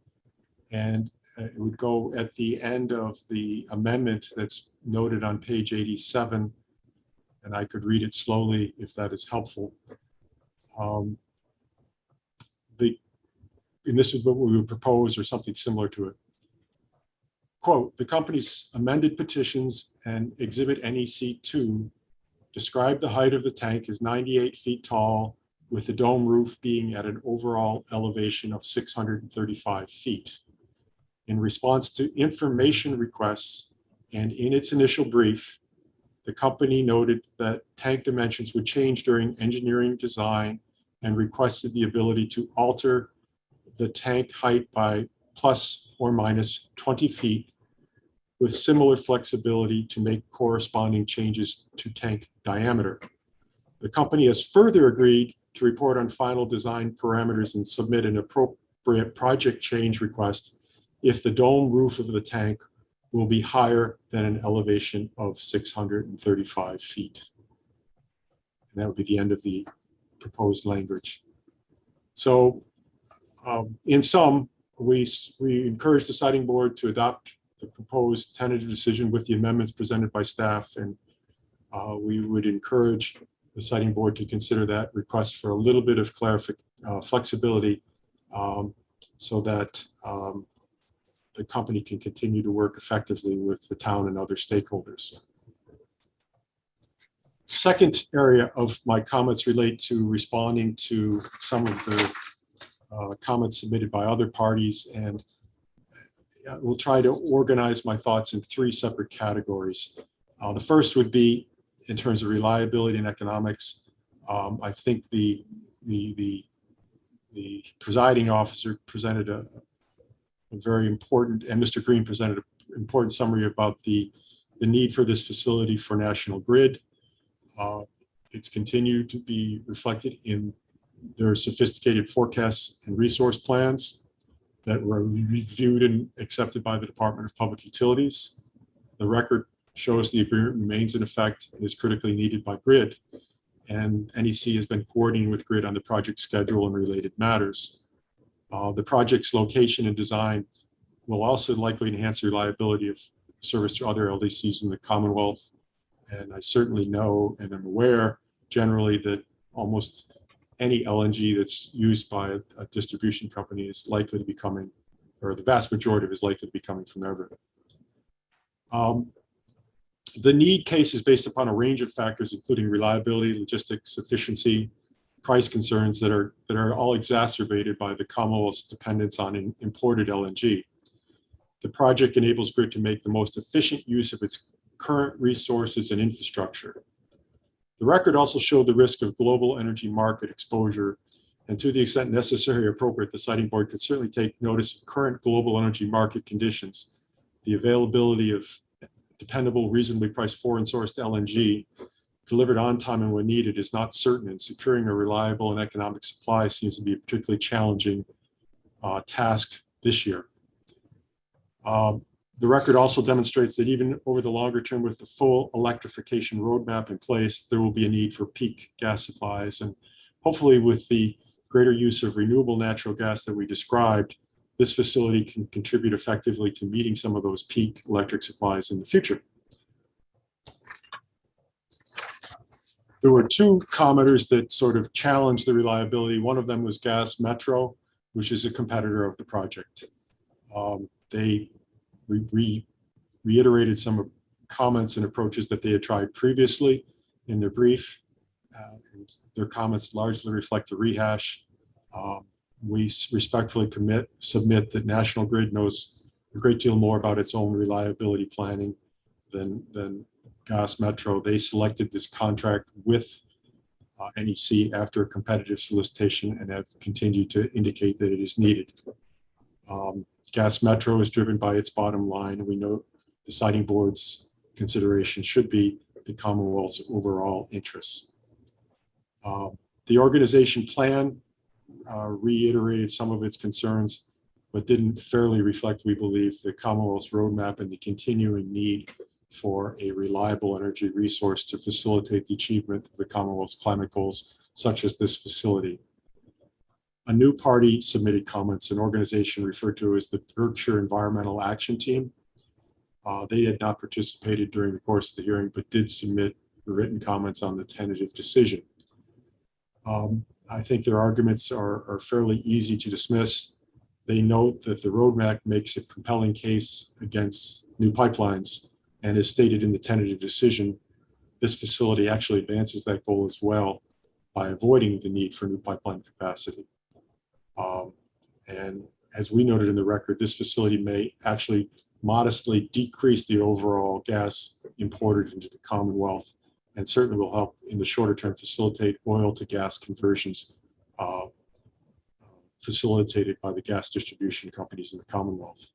and it would go at the end of the amendment that's noted on page 87, and I could read it slowly if that is helpful. And this is what we would propose, or something similar to it. Quote, the company's amended petitions and exhibit NEC 2 describe the height of the tank as 98 feet tall, with the dome roof being at an overall elevation of 635 feet. In response to information requests and in its initial brief, the company noted that tank dimensions would change during engineering design and requested the ability to alter the tank height by plus or minus 20 feet with similar flexibility to make corresponding changes to tank diameter. The company has further agreed to report on final design parameters and submit an appropriate project change request if the dome roof of the tank will be higher than an elevation of 635 feet. And that would be the end of the proposed language. So in sum, we encourage the siting board to adopt the proposed tentative decision with the amendments presented by staff, and we would encourage the siting board to consider that request for a little bit of flexibility so that the company can continue to work effectively with the town and other stakeholders. Second area of my comments relate to responding to some of the comments submitted by other parties, and we'll try to organize my thoughts in three separate categories. The first would be in terms of reliability and economics. I think the presiding officer presented a very important, and Mr. Green presented an important summary about the need for this facility for National Grid. It's continued to be reflected in their sophisticated forecasts and resource plans that were reviewed and accepted by the Department of Public Utilities. The record shows the agreement remains in effect and is critically needed by Grid, and NEC has been coordinating with Grid on the project schedule and related matters. The project's location and design will also likely enhance the reliability of service to other LDCs in the Commonwealth. And I certainly know and am aware generally that almost any LNG that's used by a distribution company is likely to be coming, or the vast majority of it is likely to be coming from Everett. The need case is based upon a range of factors, including reliability, logistics, efficiency, price concerns that are all exacerbated by the Commonwealth's dependence on imported LNG. The project enables grid to make the most efficient use of its current resources and infrastructure. The record also showed the risk of global energy market exposure, and to the extent necessary or appropriate, the siting board could certainly take notice of current global energy market conditions. The availability of dependable, reasonably priced foreign sourced LNG delivered on time and when needed is not certain, and securing a reliable and economic supply seems to be a particularly challenging task this year. The record also demonstrates that even over the longer term, with the full electrification roadmap in place, there will be a need for peak gas supplies. And hopefully with the greater use of renewable natural gas that we described, this facility can contribute effectively to meeting some of those peak electric supplies in the future. There were two commenters that sort of challenged the reliability. One of them was Gas Metro, which is a competitor of the project. They reiterated some comments and approaches that they had tried previously in their brief. And their comments largely reflect a rehash. We respectfully submit that National Grid knows a great deal more about its own reliability planning than Gas Metro. They selected this contract with NEC after a competitive solicitation and have continued to indicate that it is needed. Gas Metro is driven by its bottom line, and we know the siting board's consideration should be the Commonwealth's overall interests. The organization plan reiterated some of its concerns, but didn't fairly reflect, we believe, the Commonwealth's roadmap and the continuing need for a reliable energy resource to facilitate the achievement of the Commonwealth's climate goals, such as this facility. A new party submitted comments, an organization referred to as the Berkshire Environmental Action Team. They had not participated during the course of the hearing, but did submit written comments on the tentative decision. I think their arguments are fairly easy to dismiss. They note that the roadmap makes a compelling case against new pipelines, and as stated in the tentative decision, this facility actually advances that goal as well by avoiding the need for new pipeline capacity. And as we noted in the record, this facility may actually modestly decrease the overall gas imported into the Commonwealth, and certainly will help in the shorter term facilitate oil to gas conversions facilitated by the gas distribution companies in the Commonwealth.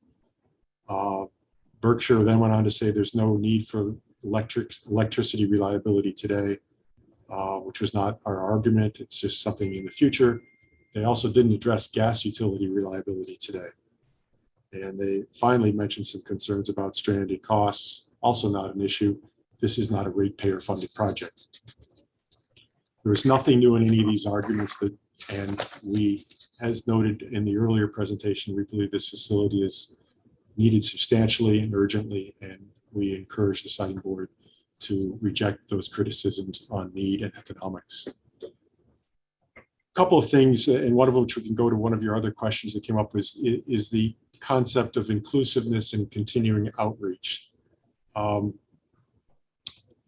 Berkshire then went on to say there's no need for electricity reliability today, which was not our argument. It's just something in the future. They also didn't address gas utility reliability today. And they finally mentioned some concerns about stranded costs, also not an issue. This is not a ratepayer funded project. There is nothing new in any of these arguments and we, as noted in the earlier presentation, we believe this facility is needed substantially and urgently, and we encourage the siting board to reject those criticisms on need and economics. A couple of things, and one of which we can go to one of your other questions that came up is the concept of inclusiveness and continuing outreach.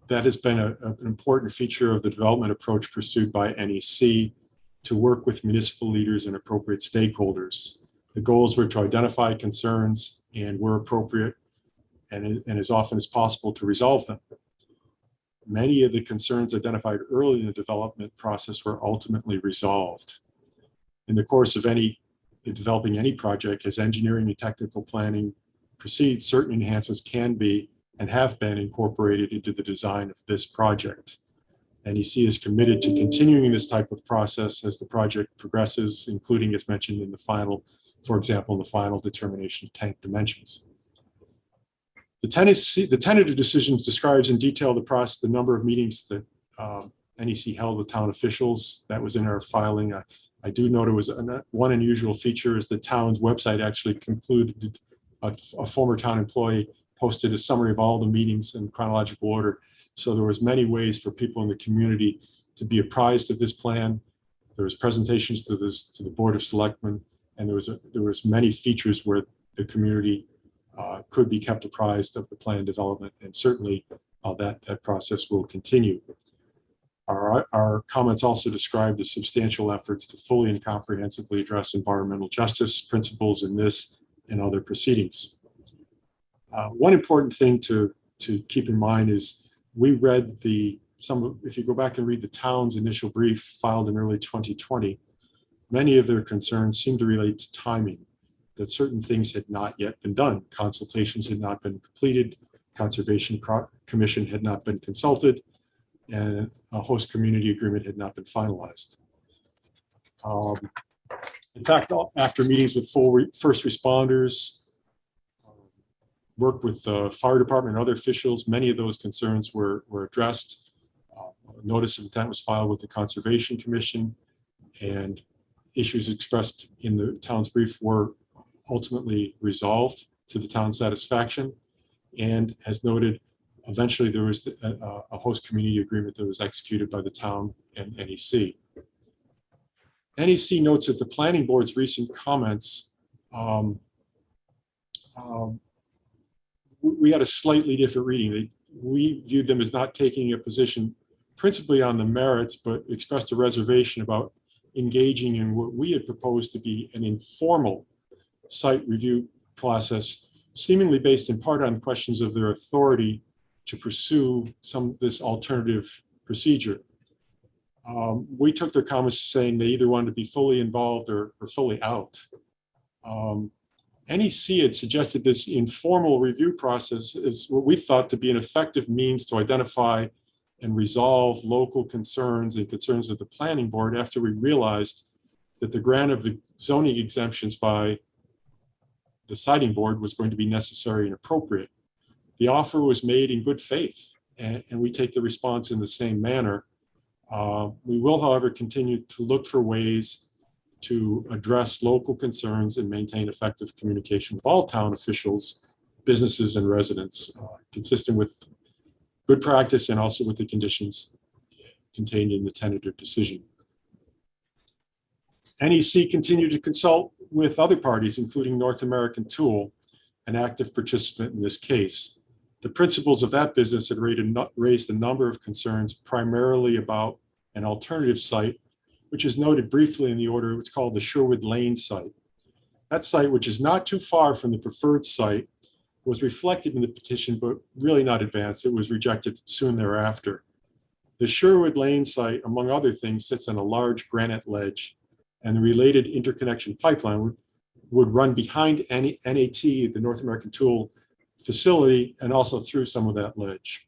That has been an important feature of the development approach pursued by NEC to work with municipal leaders and appropriate stakeholders. The goals were to identify concerns and, where appropriate, and as often as possible, to resolve them. Many of the concerns identified early in the development process were ultimately resolved. In the course of developing any project, as engineering and technical planning proceeds, certain enhancements can be and have been incorporated into the design of this project. NEC is committed to continuing this type of process as the project progresses, including, as mentioned in the final, for example, in the final determination of tank dimensions. The tentative decision describes in detail the process, the number of meetings that NEC held with town officials. That was in our filing. I do note it was one unusual feature is the town's website actually concluded, a former town employee posted a summary of all the meetings in chronological order. So there was many ways for people in the community to be apprised of this plan. There was presentations to the Board of Selectmen, and there was many features where the community could be kept apprised of the plan development, and certainly that process will continue. Our comments also describe the substantial efforts to fully and comprehensively address environmental justice principles in this and other proceedings. One important thing to keep in mind is we read if you go back and read the town's initial brief filed in early 2020, many of their concerns seem to relate to timing, that certain things had not yet been done. Consultations had not been completed, Conservation Commission had not been consulted, and a host community agreement had not been finalized. In fact, after meetings with first responders, worked with the fire department and other officials, many of those concerns were addressed. A notice of intent was filed with the Conservation Commission, and issues expressed in the town's brief were ultimately resolved to the town's satisfaction. And as noted, eventually there was a host community agreement that was executed by the town and NEC. NEC notes that the planning board's recent comments, we had a slightly different reading. We viewed them as not taking a position principally on the merits, but expressed a reservation about engaging in what we had proposed to be an informal site review process, seemingly based in part on questions of their authority to pursue this alternative procedure. We took their comments saying they either wanted to be fully involved or fully out. NEC had suggested this informal review process is what we thought to be an effective means to identify and resolve local concerns and concerns of the planning board after we realized that the grant of the zoning exemptions by the siting board was going to be necessary and appropriate. The offer was made in good faith, and we take the response in the same manner. We will, however, continue to look for ways to address local concerns and maintain effective communication with all town officials, businesses, and residents, consistent with good practice and also with the conditions contained in the tentative decision. NEC continued to consult with other parties, including North American Tool, an active participant in this case. The principals of that business had raised a number of concerns, primarily about an alternative site, which is noted briefly in the order. It's called the Sherwood Lane site. That site, which is not too far from the preferred site, was reflected in the petition, but really not advanced. It was rejected soon thereafter. The Sherwood Lane site, among other things, sits on a large granite ledge, and the related interconnection pipeline would run behind NAT, the North American Tool facility, and also through some of that ledge.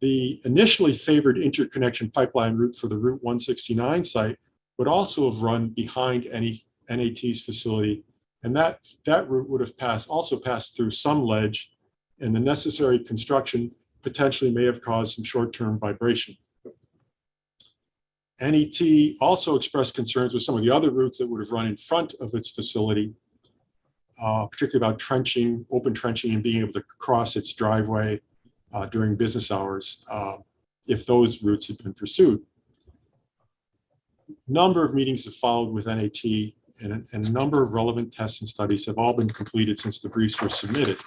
The initially favored interconnection pipeline route for the Route 169 site would also have run behind NAT's facility, and that route would have also passed through some ledge, and the necessary construction potentially may have caused some short-term vibration. NET also expressed concerns with some of the other routes that would have run in front of its facility, particularly about trenching, open trenching, and being able to cross its driveway during business hours if those routes had been pursued. A number of meetings have followed with NAT, and a number of relevant tests and studies have all been completed since the briefs were submitted.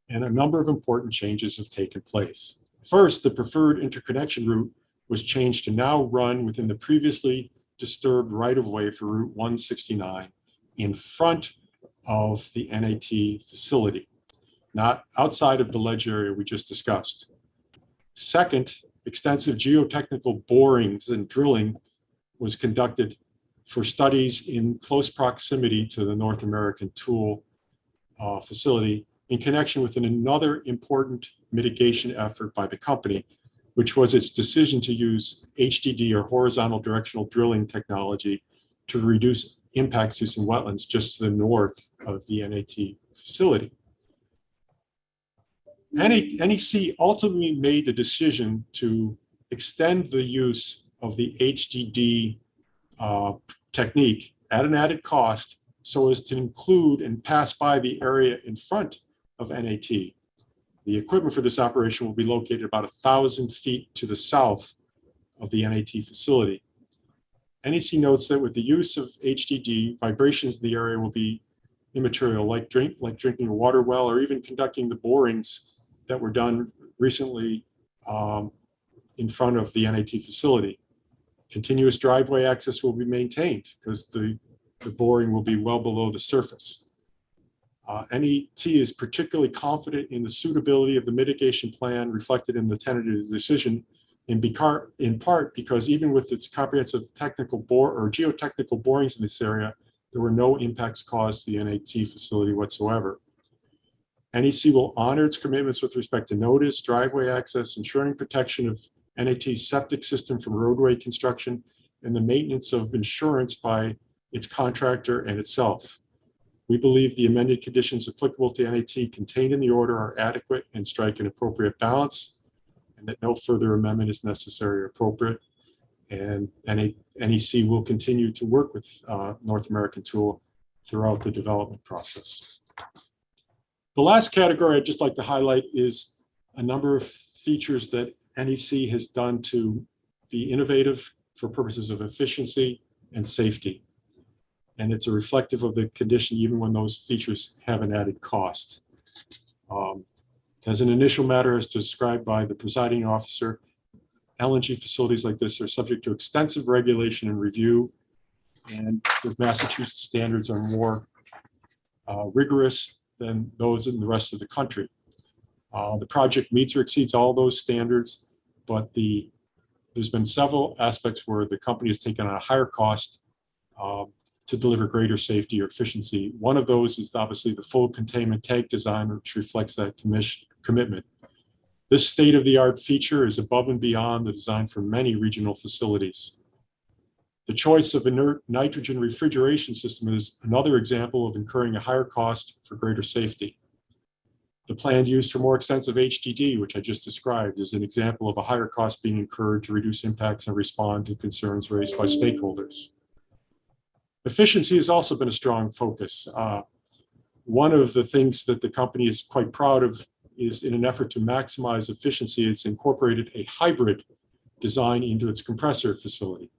And a number of important changes have taken place. First, the preferred interconnection route was changed to now run within the previously disturbed right-of-way for Route 169 in front of the NAT facility, not outside of the ledge area we just discussed. Second, extensive geotechnical borings and drilling was conducted for studies in close proximity to the North American Tool facility in connection with another important mitigation effort by the company, which was its decision to use HDD, or horizontal directional drilling technology, to reduce impacts to some wetlands just to the north of the NAT facility. NEC ultimately made the decision to extend the use of the HDD technique at an added cost so as to include and pass by the area in front of NAT. The equipment for this operation will be located about 1,000 feet to the south of the NAT facility. NEC notes that with the use of HDD, vibrations in the area will be immaterial, like drinking a water well, or even conducting the borings that were done recently in front of the NAT facility. Continuous driveway access will be maintained because the boring will be well below the surface. NET is particularly confident in the suitability of the mitigation plan reflected in the tentative decision, in part because even with its comprehensive technical geotechnical borings in this area, there were no impacts caused to the NET facility whatsoever. NEC will honor its commitments with respect to notice, driveway access, ensuring protection of NET's septic system from roadway construction, and the maintenance of insurance by its contractor and itself. We believe the amended conditions applicable to NET contained in the order are adequate and strike an appropriate balance, and that no further amendment is necessary or appropriate. And NEC will continue to work with North American Tool throughout the development process. The last category I'd just like to highlight is a number of features that NEC has done to be innovative for purposes of efficiency and safety. And it's a reflective of the condition even when those features have an added cost. As an initial matter, as described by the presiding officer, LNG facilities like this are subject to extensive regulation and review, and the Massachusetts standards are more rigorous than those in the rest of the country. The project meets or exceeds all those standards, but there's been several aspects where the company has taken on a higher cost to deliver greater safety or efficiency. One of those is obviously the full containment tank design, which reflects that commitment. This state-of-the-art feature is above and beyond the design for many regional facilities. The choice of inert nitrogen refrigeration system is another example of incurring a higher cost for greater safety. The planned use for more extensive HDD, which I just described, is an example of a higher cost being incurred to reduce impacts and respond to concerns raised by stakeholders. Efficiency has also been a strong focus. One of the things that the company is quite proud of is, in an effort to maximize efficiency, it's incorporated a hybrid design into its compressor facility.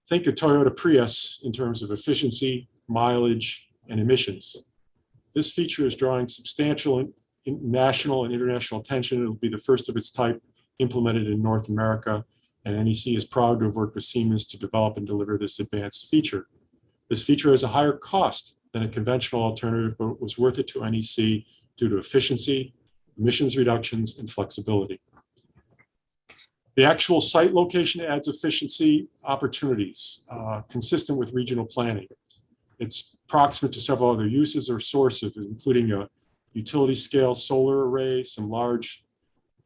Think of Toyota Prius in terms of efficiency, mileage, and emissions. This feature is drawing substantial national and international attention. It'll be the first of its type implemented in North America, and NEC is proud to have worked with Siemens to develop and deliver this advanced feature. This feature has a higher cost than a conventional alternative, but was worth it to NEC due to efficiency, emissions reductions, and flexibility. The actual site location adds efficiency opportunities consistent with regional planning. It's proximate to several other uses or sources, including a utility scale solar array, some large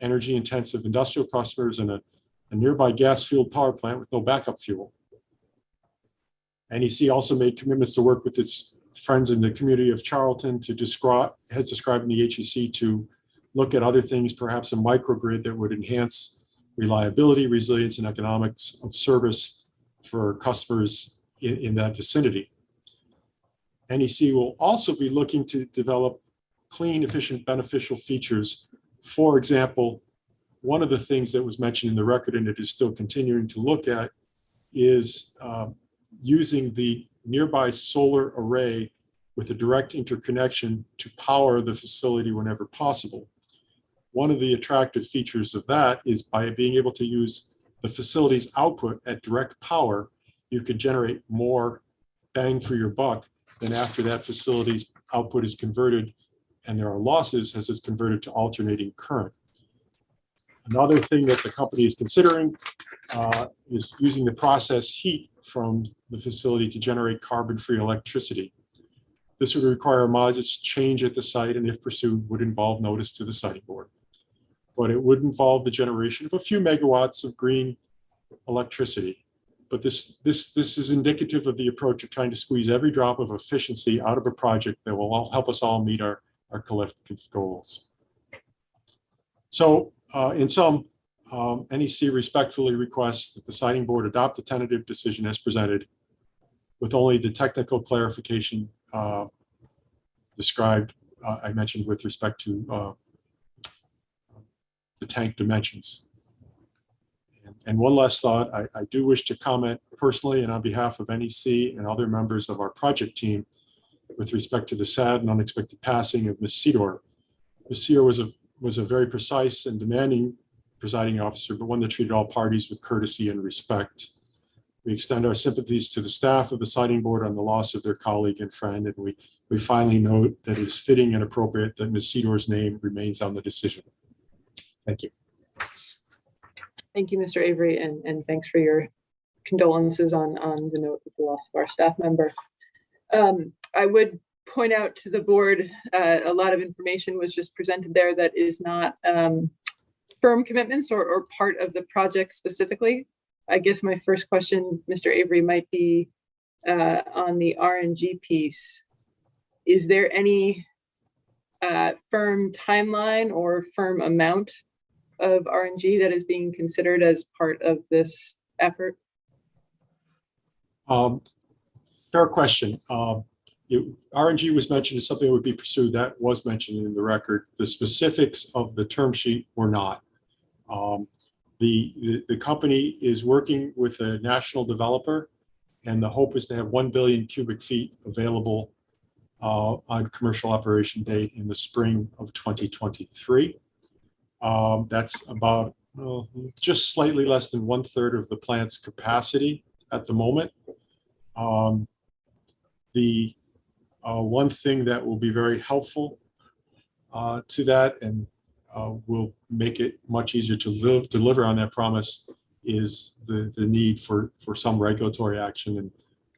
energy intensive industrial customers, and a nearby gas fueled power plant with no backup fuel. NEC also made commitments to work with its friends in the community of Charlton has described in the HEC to look at other things, perhaps a microgrid that would enhance reliability, resilience, and economics of service for customers in that vicinity. NEC will also be looking to develop clean, efficient, beneficial features. For example, one of the things that was mentioned in the record, and it is still continuing to look at, is using the nearby solar array with a direct interconnection to power the facility whenever possible. One of the attractive features of that is by being able to use the facility's output at direct power, you could generate more bang for your buck than after that facility's output is converted and there are losses as it's converted to alternating current. Another thing that the company is considering is using the process heat from the facility to generate carbon-free electricity. This would require a modest change at the site, and if pursued, would involve notice to the siting board. But it would involve the generation of a few megawatts of green electricity. But this is indicative of the approach of trying to squeeze every drop of efficiency out of a project that will help us all meet our collective goals. So in sum, NEC respectfully requests that the siting board adopt the tentative decision as presented, with only the technical clarification described, I mentioned with respect to the tank dimensions. And one last thought, I do wish to comment personally and on behalf of NEC and other members of our project team with respect to the sad and unexpected passing of Ms. Sedor. Ms. Sedor was a very precise and demanding presiding officer, but one that treated all parties with courtesy and respect. We extend our sympathies to the staff of the siting board on the loss of their colleague and friend, and we we finally note that it's fitting and appropriate that Ms. Sedor's name remains on the decision. Thank you. Thank you, Mr. Avery, and thanks for your condolences on the note of the loss of our staff member. I would point out to the board, a lot of information was just presented there that is not firm commitments or part of the project specifically. I guess my first question, Mr. Avery, might be on the RNG piece. Is there any firm timeline or firm amount of RNG that is being considered as part of this effort? Fair question. RNG was mentioned as something that would be pursued. That was mentioned in the record. The specifics of the term sheet were not. The company is working with a national developer, and the hope is to have 1 billion cubic feet available on commercial operation date in the spring of 2023. That's about just slightly less than 1/3 of the plant's capacity at the moment. The one thing that will be very helpful to that and will make it much easier to deliver on that promise is the need for some regulatory action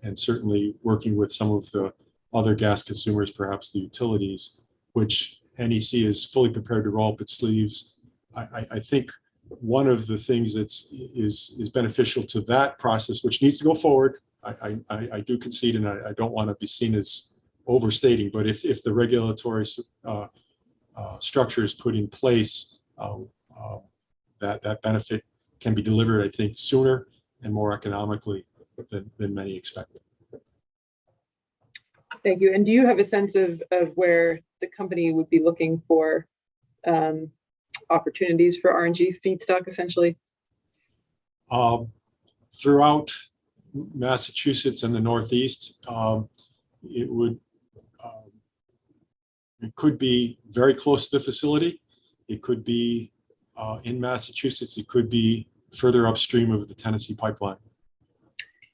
and certainly working with some of the other gas consumers, perhaps the utilities, which NEC is fully prepared to roll up its sleeves. I think one of the things that's is beneficial to that process, which needs to go forward, I do concede, and I don't want to be seen as overstating, but if the regulatory structure is put in place, that benefit can be delivered, I think, sooner and more economically than many expect. Thank you. And do you have a sense of where the company would be looking for opportunities for RNG feedstock, essentially? Throughout Massachusetts and the Northeast, it could be very close to the facility. It could be in Massachusetts. It could be further upstream of the Tennessee pipeline.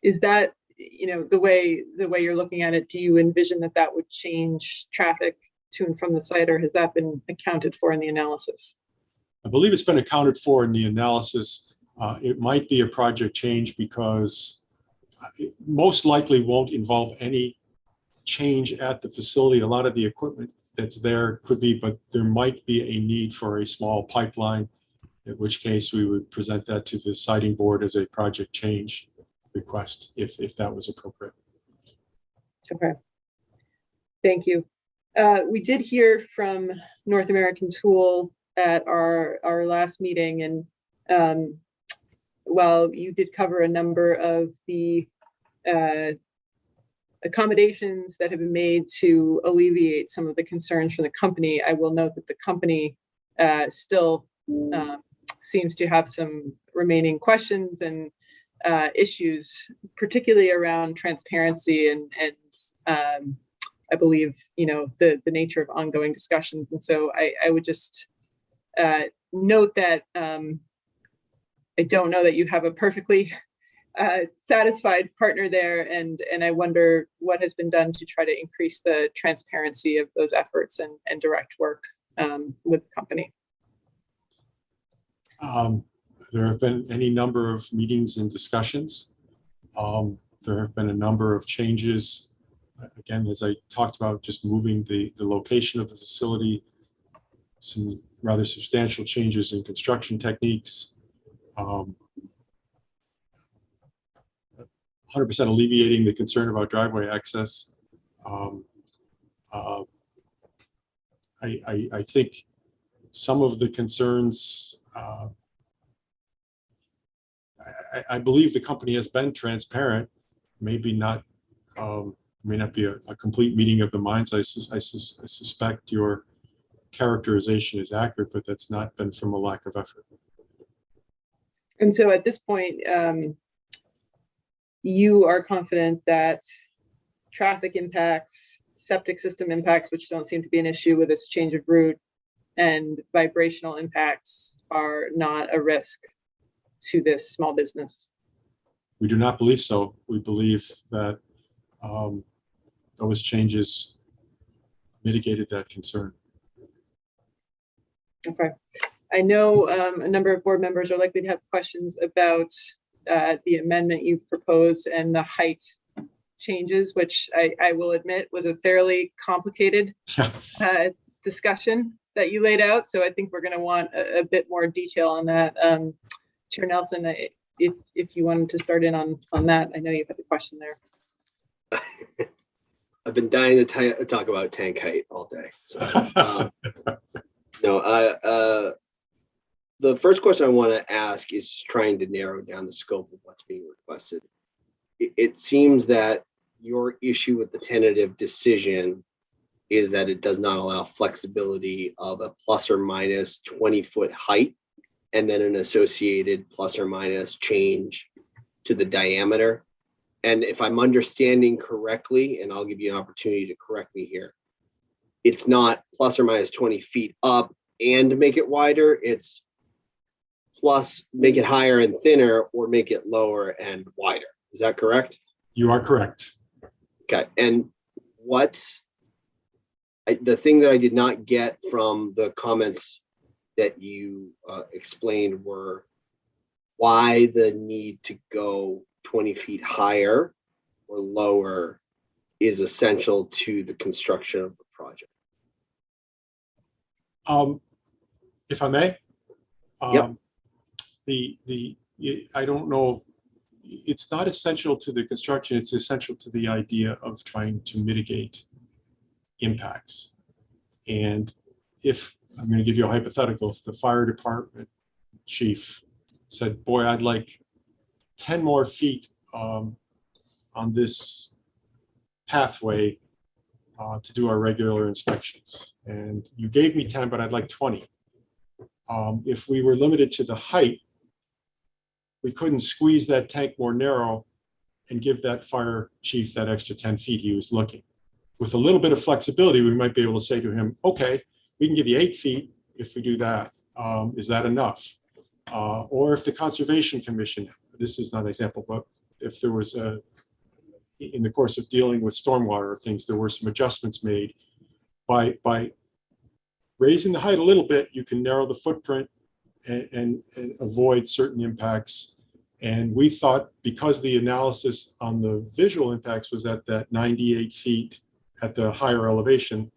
Is that, the way you're looking at it, do you envision that would change traffic to and from the site, or has that been accounted for in the analysis? I believe it's been accounted for in the analysis. It might be a project change because it most likely won't involve any change at the facility. A lot of the equipment that's there could be, but there might be a need for a small pipeline, in which case we would present that to the siting board as a project change request if that was appropriate. Okay. Thank you. We did hear from North American Tool at our last meeting, and while you did cover a number of the accommodations that have been made to alleviate some of the concerns from the company, I will note that the company still seems to have some remaining questions and issues, particularly around transparency and I believe, the nature of ongoing discussions. And so I would just note that I don't know that you have a perfectly satisfied partner there, and I wonder what has been done to try to increase the transparency of those efforts and direct work with the company. There have been any number of meetings and discussions. There have been a number of changes. Again, as I talked about, just moving the location of the facility, some rather substantial changes in construction techniques, 100% alleviating the concern about driveway access. I think some of the concerns, I believe the company has been transparent, maybe not, may not be a complete meeting of the minds. I suspect your characterization is accurate, but that's not been from a lack of effort. And so at this point, you are confident that traffic impacts, septic system impacts, which don't seem to be an issue with this change of route, and vibrational impacts are not a risk to this small business? We do not believe so. We believe that those changes mitigated that concern. Okay. I know a number of board members are likely to have questions about the amendment you've proposed and the height changes, which I will admit was a fairly complicated discussion that you laid out. So I think we're going to want a bit more detail on that. Chair Nelson, if you wanted to start in on that, I know you've had a question there. I've been dying to talk about tank height all day. So, the first question I want to ask is trying to narrow down the scope of what's being requested. It seems that your issue with the tentative decision is that it does not allow flexibility of a plus or minus 20-foot height and then an associated plus or minus change to the diameter. And if I'm understanding correctly, and I'll give you an opportunity to correct me here, it's not plus or minus 20 feet up and make it wider, it's plus make it higher and thinner or make it lower and wider. Is that correct? You are correct. Okay, and the thing that I did not get from the comments that you explained were why the need to go 20 feet higher or lower is essential to the construction of the project. If I may, Yep. I don't know, it's not essential to the construction, it's essential to the idea of trying to mitigate impacts. And if, I'm going to give you a hypothetical, if the fire department chief said, boy, I'd like 10 more feet on this pathway to do our regular inspections, and you gave me 10, but I'd like 20. If we were limited to the height, we couldn't squeeze that tank more narrow and give that fire chief that extra 10 feet he was looking. With a little bit of flexibility, we might be able to say to him, okay, we can give you 8 feet if we do that. Is that enough? Or if the Conservation Commission, this is not an example, but if there was in the course of dealing with stormwater things, there were some adjustments made. By raising the height a little bit, you can narrow the footprint and avoid certain impacts. And we thought, because the analysis on the visual impacts was at that 98 feet at the higher elevation,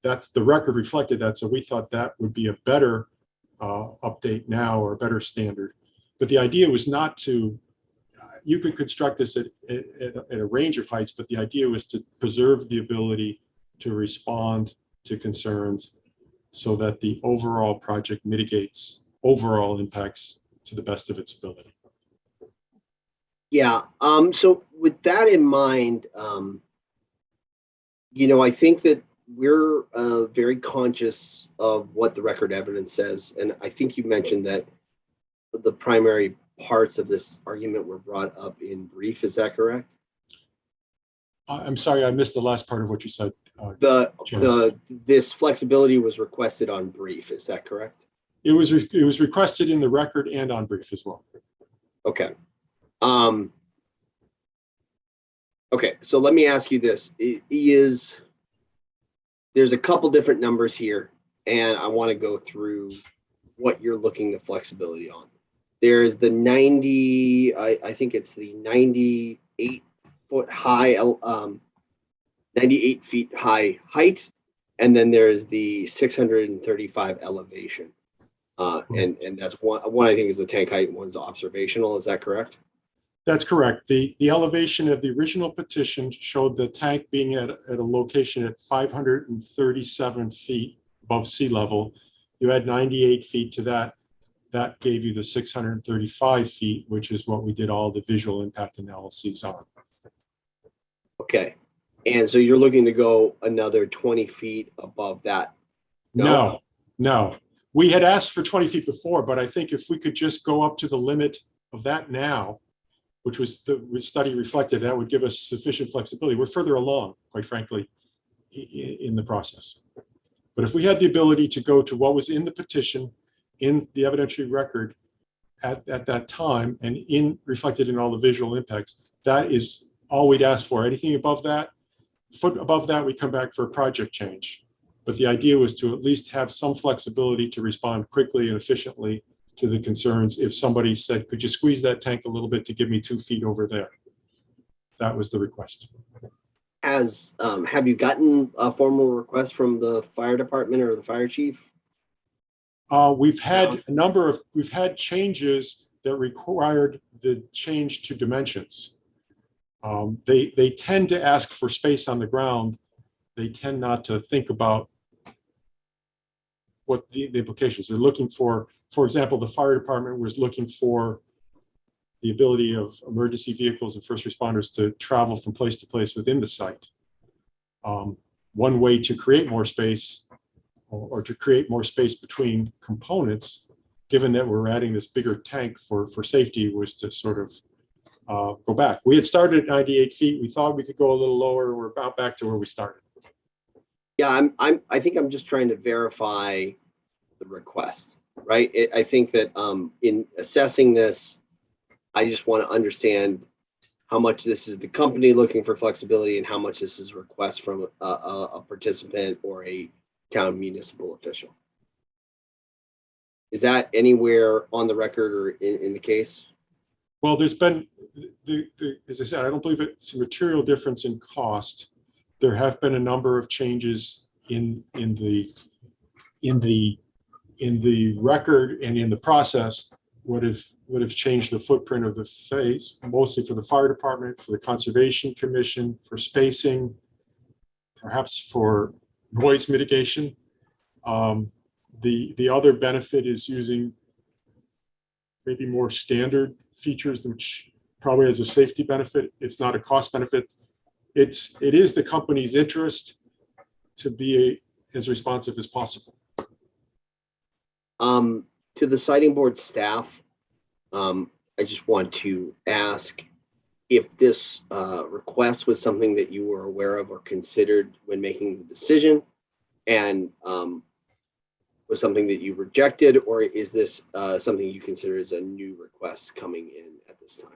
that's the record reflected that. So we thought that would be a better update now, or a better standard. But the idea was not to, you could construct this at a range of heights, but the idea was to preserve the ability to respond to concerns so that the overall project mitigates overall impacts to the best of its ability. Yeah, so with that in mind, I think that we're very conscious of what the record evidence says. And I think you mentioned that the primary parts of this argument were brought up in brief. Is that correct? I'm sorry, I missed the last part of what you said. This flexibility was requested on brief. Is that correct? It was requested in the record and on brief as well. Okay. Okay, so let me ask you this. There's a couple different numbers here, and I want to go through what you're looking the flexibility on. There's the 90, I think it's the 98 foot high, 98 feet high height, and then there's the 635 elevation. And that's one I think is the tank height, and one's observational. Is that correct? That's correct. The elevation of the original petition showed the tank being at a location at 537 feet above sea level. You add 98 feet to that. That gave you the 635 feet, which is what we did all the visual impact analyses on. Okay. And so you're looking to go another 20 feet above that? No. We had asked for 20 feet before, but I think if we could just go up to the limit of that now, which was the study reflected, that would give us sufficient flexibility. We're further along, quite frankly, in the process. But if we had the ability to go to what was in the petition, in the evidentiary record at that time, and reflected in all the visual impacts, that is all we'd ask for. Anything above that, foot above that, we come back for a project change. But the idea was to at least have some flexibility to respond quickly and efficiently to the concerns. If somebody said, could you squeeze that tank a little bit to give me 2 feet over there? That was the request. Have you gotten a formal request from the fire department or the fire chief? We've had changes that required the change to dimensions. They tend to ask for space on the ground. They tend not to think about what the implications. They're looking for example, the fire department was looking for the ability of emergency vehicles and first responders to travel from place to place within the site. One way to create more space or to create more space between components, given that we're adding this bigger tank for safety, was to sort of go back. We had started at 98 feet. We thought we could go a little lower. We're about back to where we started. Yeah, I think I'm just trying to verify the request, right? I think that in assessing this, I just want to understand how much this is the company looking for flexibility and how much this is a request from a participant or a town municipal official. Is that anywhere on the record or in the case? Well, there's been, as I said, I don't believe it's a material difference in cost. There have been a number of changes in the record and in the process would have changed the footprint of the phase, mostly for the fire department, for the conservation commission, for spacing, perhaps for noise mitigation. The other benefit is using maybe more standard features, which probably has a safety benefit. It's not a cost benefit. It is the company's interest to be as responsive as possible. To the siting board staff, I just want to ask if this request was something that you were aware of or considered when making the decision, and was something that you rejected, or is this something you consider as a new request coming in at this time?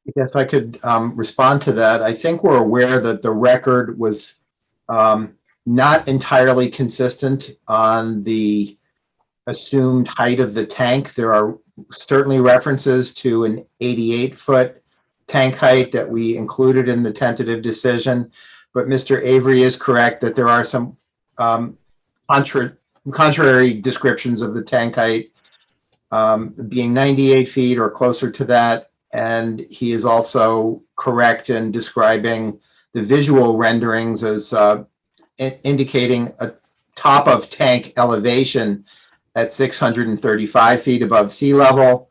I guess I could respond to that. I think we're aware that the record was not entirely consistent on the assumed height of the tank. There are certainly references to an 88-foot tank height that we included in the tentative decision, but Mr. Avery is correct that there are some contrary descriptions of the tank height being 98 feet or closer to that. And he is also correct in describing the visual renderings as indicating a top of tank elevation at 635 feet above sea level.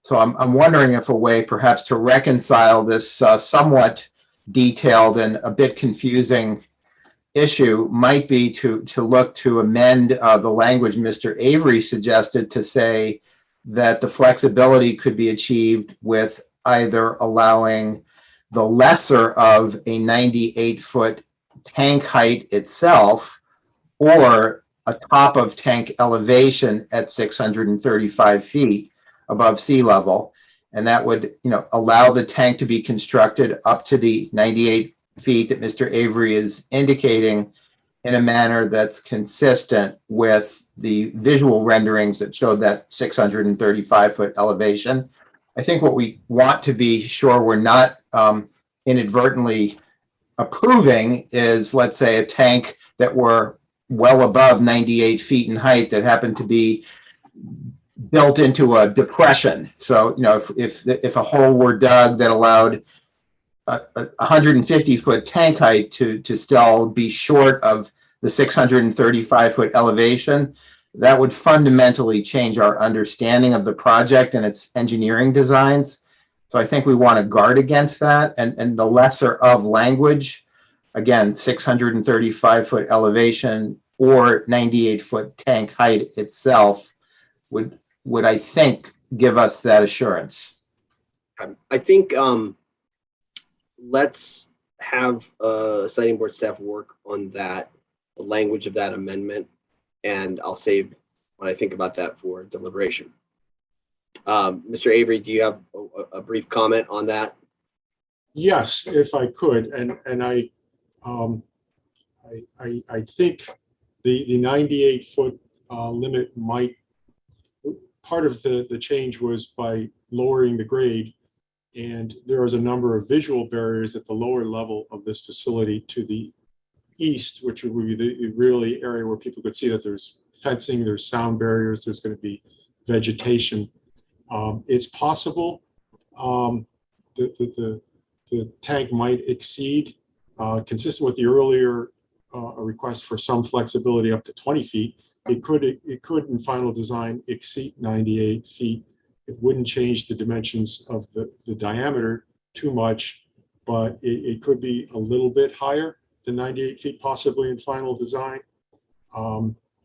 So I'm wondering if a way perhaps to reconcile this somewhat detailed and a bit confusing issue might be to look to amend the language Mr. Avery suggested to say that the flexibility could be achieved with either allowing the lesser of a 98-foot tank height itself or a top of tank elevation at 635 feet above sea level. And that would, allow the tank to be constructed up to the 98 feet that Mr. Avery is indicating in a manner that's consistent with the visual renderings that showed that 635-foot elevation. I think what we want to be sure we're not inadvertently approving is, let's say, a tank that were well above 98 feet in height that happened to be built into a depression. So, if a hole were dug that allowed a 150-foot tank height to still be short of the 635-foot elevation, that would fundamentally change our understanding of the project and its engineering designs. So I think we want to guard against that, and the lesser of language, again, 635-foot elevation or 98-foot tank height itself would I think give us that assurance. I think let's have siting board staff work on that, the language of that amendment, and I'll save what I think about that for deliberation. Mr. Avery, do you have a brief comment on that? Yes, if I could, and I think the 98-foot limit might, part of the change was by lowering the grade, and there is a number of visual barriers at the lower level of this facility to the east, which would be the really area where people could see that there's fencing, there's sound barriers, there's going to be vegetation. It's possible the tank might exceed, consistent with the earlier request for some flexibility up to 20 feet. It could in final design exceed 98 feet. It wouldn't change the dimensions of the diameter too much, but it could be a little bit higher than 98 feet, possibly in final design.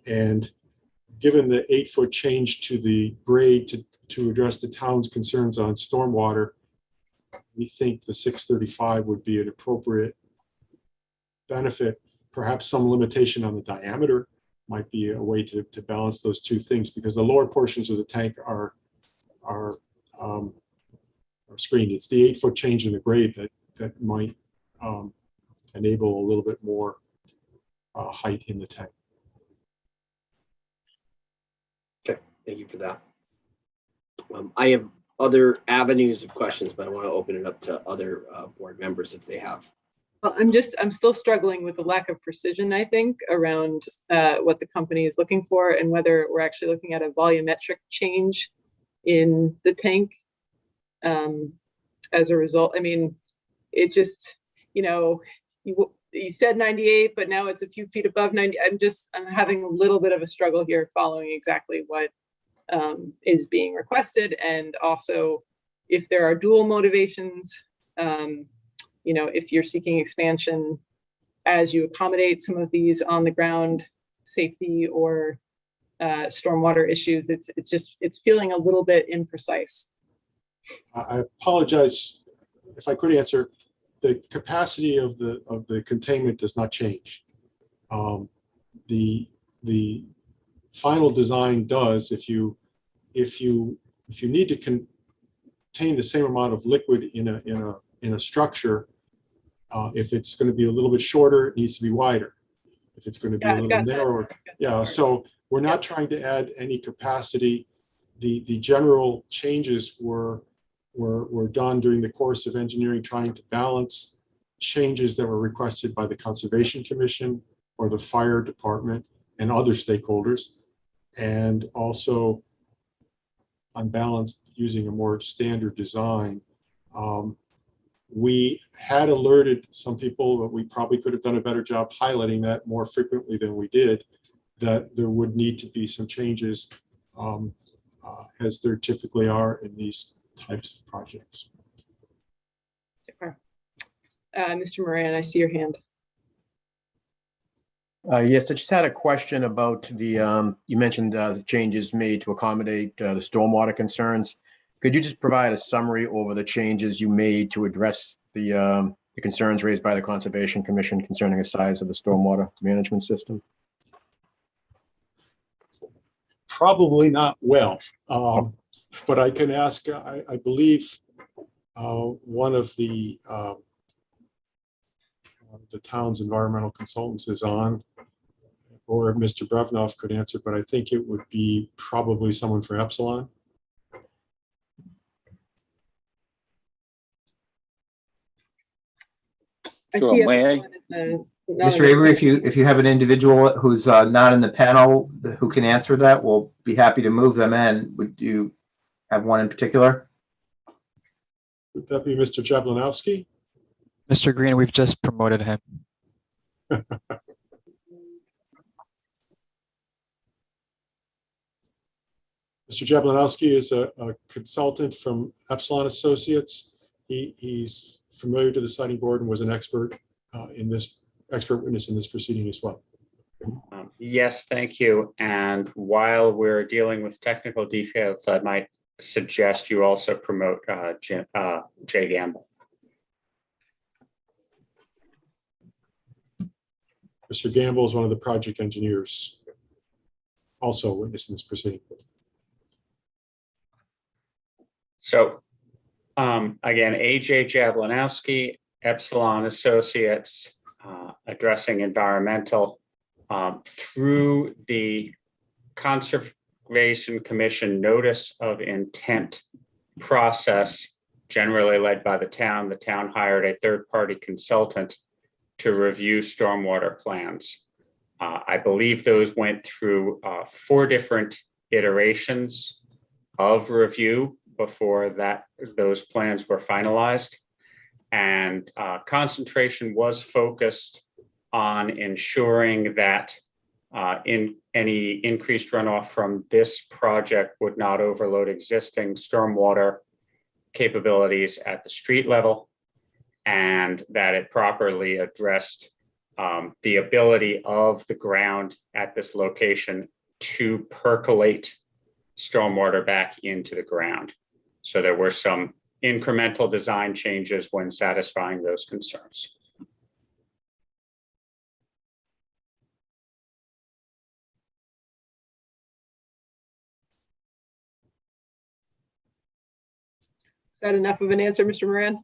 And given the 8-foot change to the grade to address the town's concerns on stormwater, we think the 635 would be an appropriate benefit. Perhaps some limitation on the diameter might be a way to balance those two things, because the lower portions of the tank are screened. It's the 8-foot change in the grade that might enable a little bit more height in the tank. Okay, thank you for that. I have other avenues of questions, but I want to open it up to other board members if they have. Well, I'm still struggling with the lack of precision, I think, around what the company is looking for and whether we're actually looking at a volumetric change in the tank as a result. I mean, it just, you said 98, but now it's a few feet above 90. I'm having a little bit of a struggle here following exactly what is being requested. And also if there are dual motivations, if you're seeking expansion as you accommodate some of these on the ground safety or stormwater issues, it's feeling a little bit imprecise. I apologize if I could answer. The capacity of the containment does not change. The final design does. If you need to contain the same amount of liquid in a structure, if it's going to be a little bit shorter, it needs to be wider. If it's going to be a little narrower, yeah. So we're not trying to add any capacity. The general changes were done during the course of engineering, trying to balance changes that were requested by the Conservation Commission or the fire department and other stakeholders, and also on balance using a more standard design. We had alerted some people, but we probably could have done a better job highlighting that more frequently than we did, that there would need to be some changes as there typically are in these types of projects. Mr. Moran, I see your hand. Yes, I just had a question about the, you mentioned the changes made to accommodate the stormwater concerns. Could you just provide a summary over the changes you made to address the concerns raised by the Conservation Commission concerning the size of the stormwater management system? Probably not well, but I can ask, I believe one of the town's environmental consultants is on, or Mr. Brevnoff could answer, but I think it would be probably someone from Epsilon. Sure, may I? Mr. Avery, if you have an individual who's not in the panel who can answer that, we'll be happy to move them in. Would you have one in particular? Would that be Mr. Jablanowski? Mr. Green, we've just promoted him. Mr. Jablanowski is a consultant from Epsilon Associates. He's familiar to the siting board and was an expert expert witness in this proceeding as well. Yes, thank you. And while we're dealing with technical details, I might suggest you also promote Jay Gamble. Mr. Gamble is one of the project engineers, also a witness in this proceeding. So Again, AJ Jablanowski, Epsilon Associates, addressing environmental through the Conservation Commission notice of intent process, generally led by the town. The town hired a third-party consultant to review stormwater plans. I believe those went through 4 different iterations of review before those plans were finalized. And concentration was focused on ensuring that in any increased runoff from this project would not overload existing stormwater capabilities at the street level, and that it properly addressed the ability of the ground at this location to percolate stormwater back into the ground. So there were some incremental design changes when satisfying those concerns. Is that enough of an answer, Mr. Moran?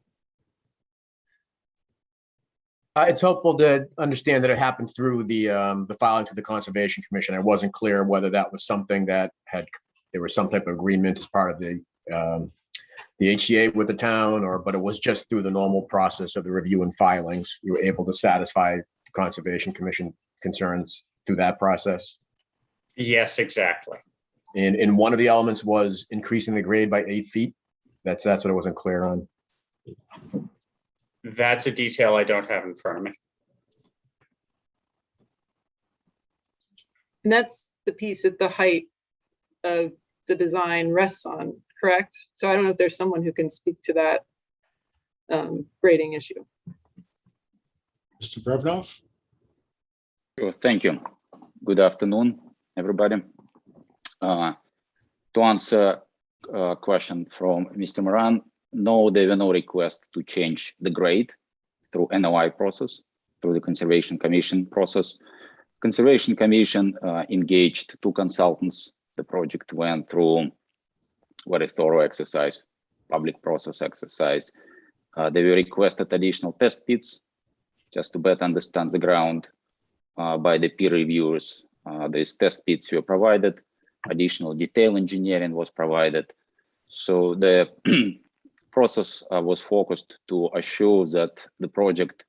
It's helpful to understand that it happened through the filing to the Conservation Commission. I wasn't clear whether that was something that there was some type of agreement as part of the HCA with the town, but it was just through the normal process of the review and filings. You were able to satisfy the Conservation Commission concerns through that process. Yes, exactly. And one of the elements was increasing the grade by 8 feet. That's what I wasn't clear on. That's a detail I don't have in front of me. And that's the piece at the height of the design rests on, correct? So I don't know if there's someone who can speak to that grading issue. Mr. Brevnov? Sure, thank you. Good afternoon, everybody. To answer a question from Mr. Moran, no, there were no requests to change the grade through NOI process, through the Conservation Commission process. Conservation Commission engaged 2 consultants. The project went through very thorough exercise, public process exercise. They were requested additional test pits just to better understand the ground by the peer reviewers. These test pits were provided, additional detail engineering was provided. So the process was focused to assure that the project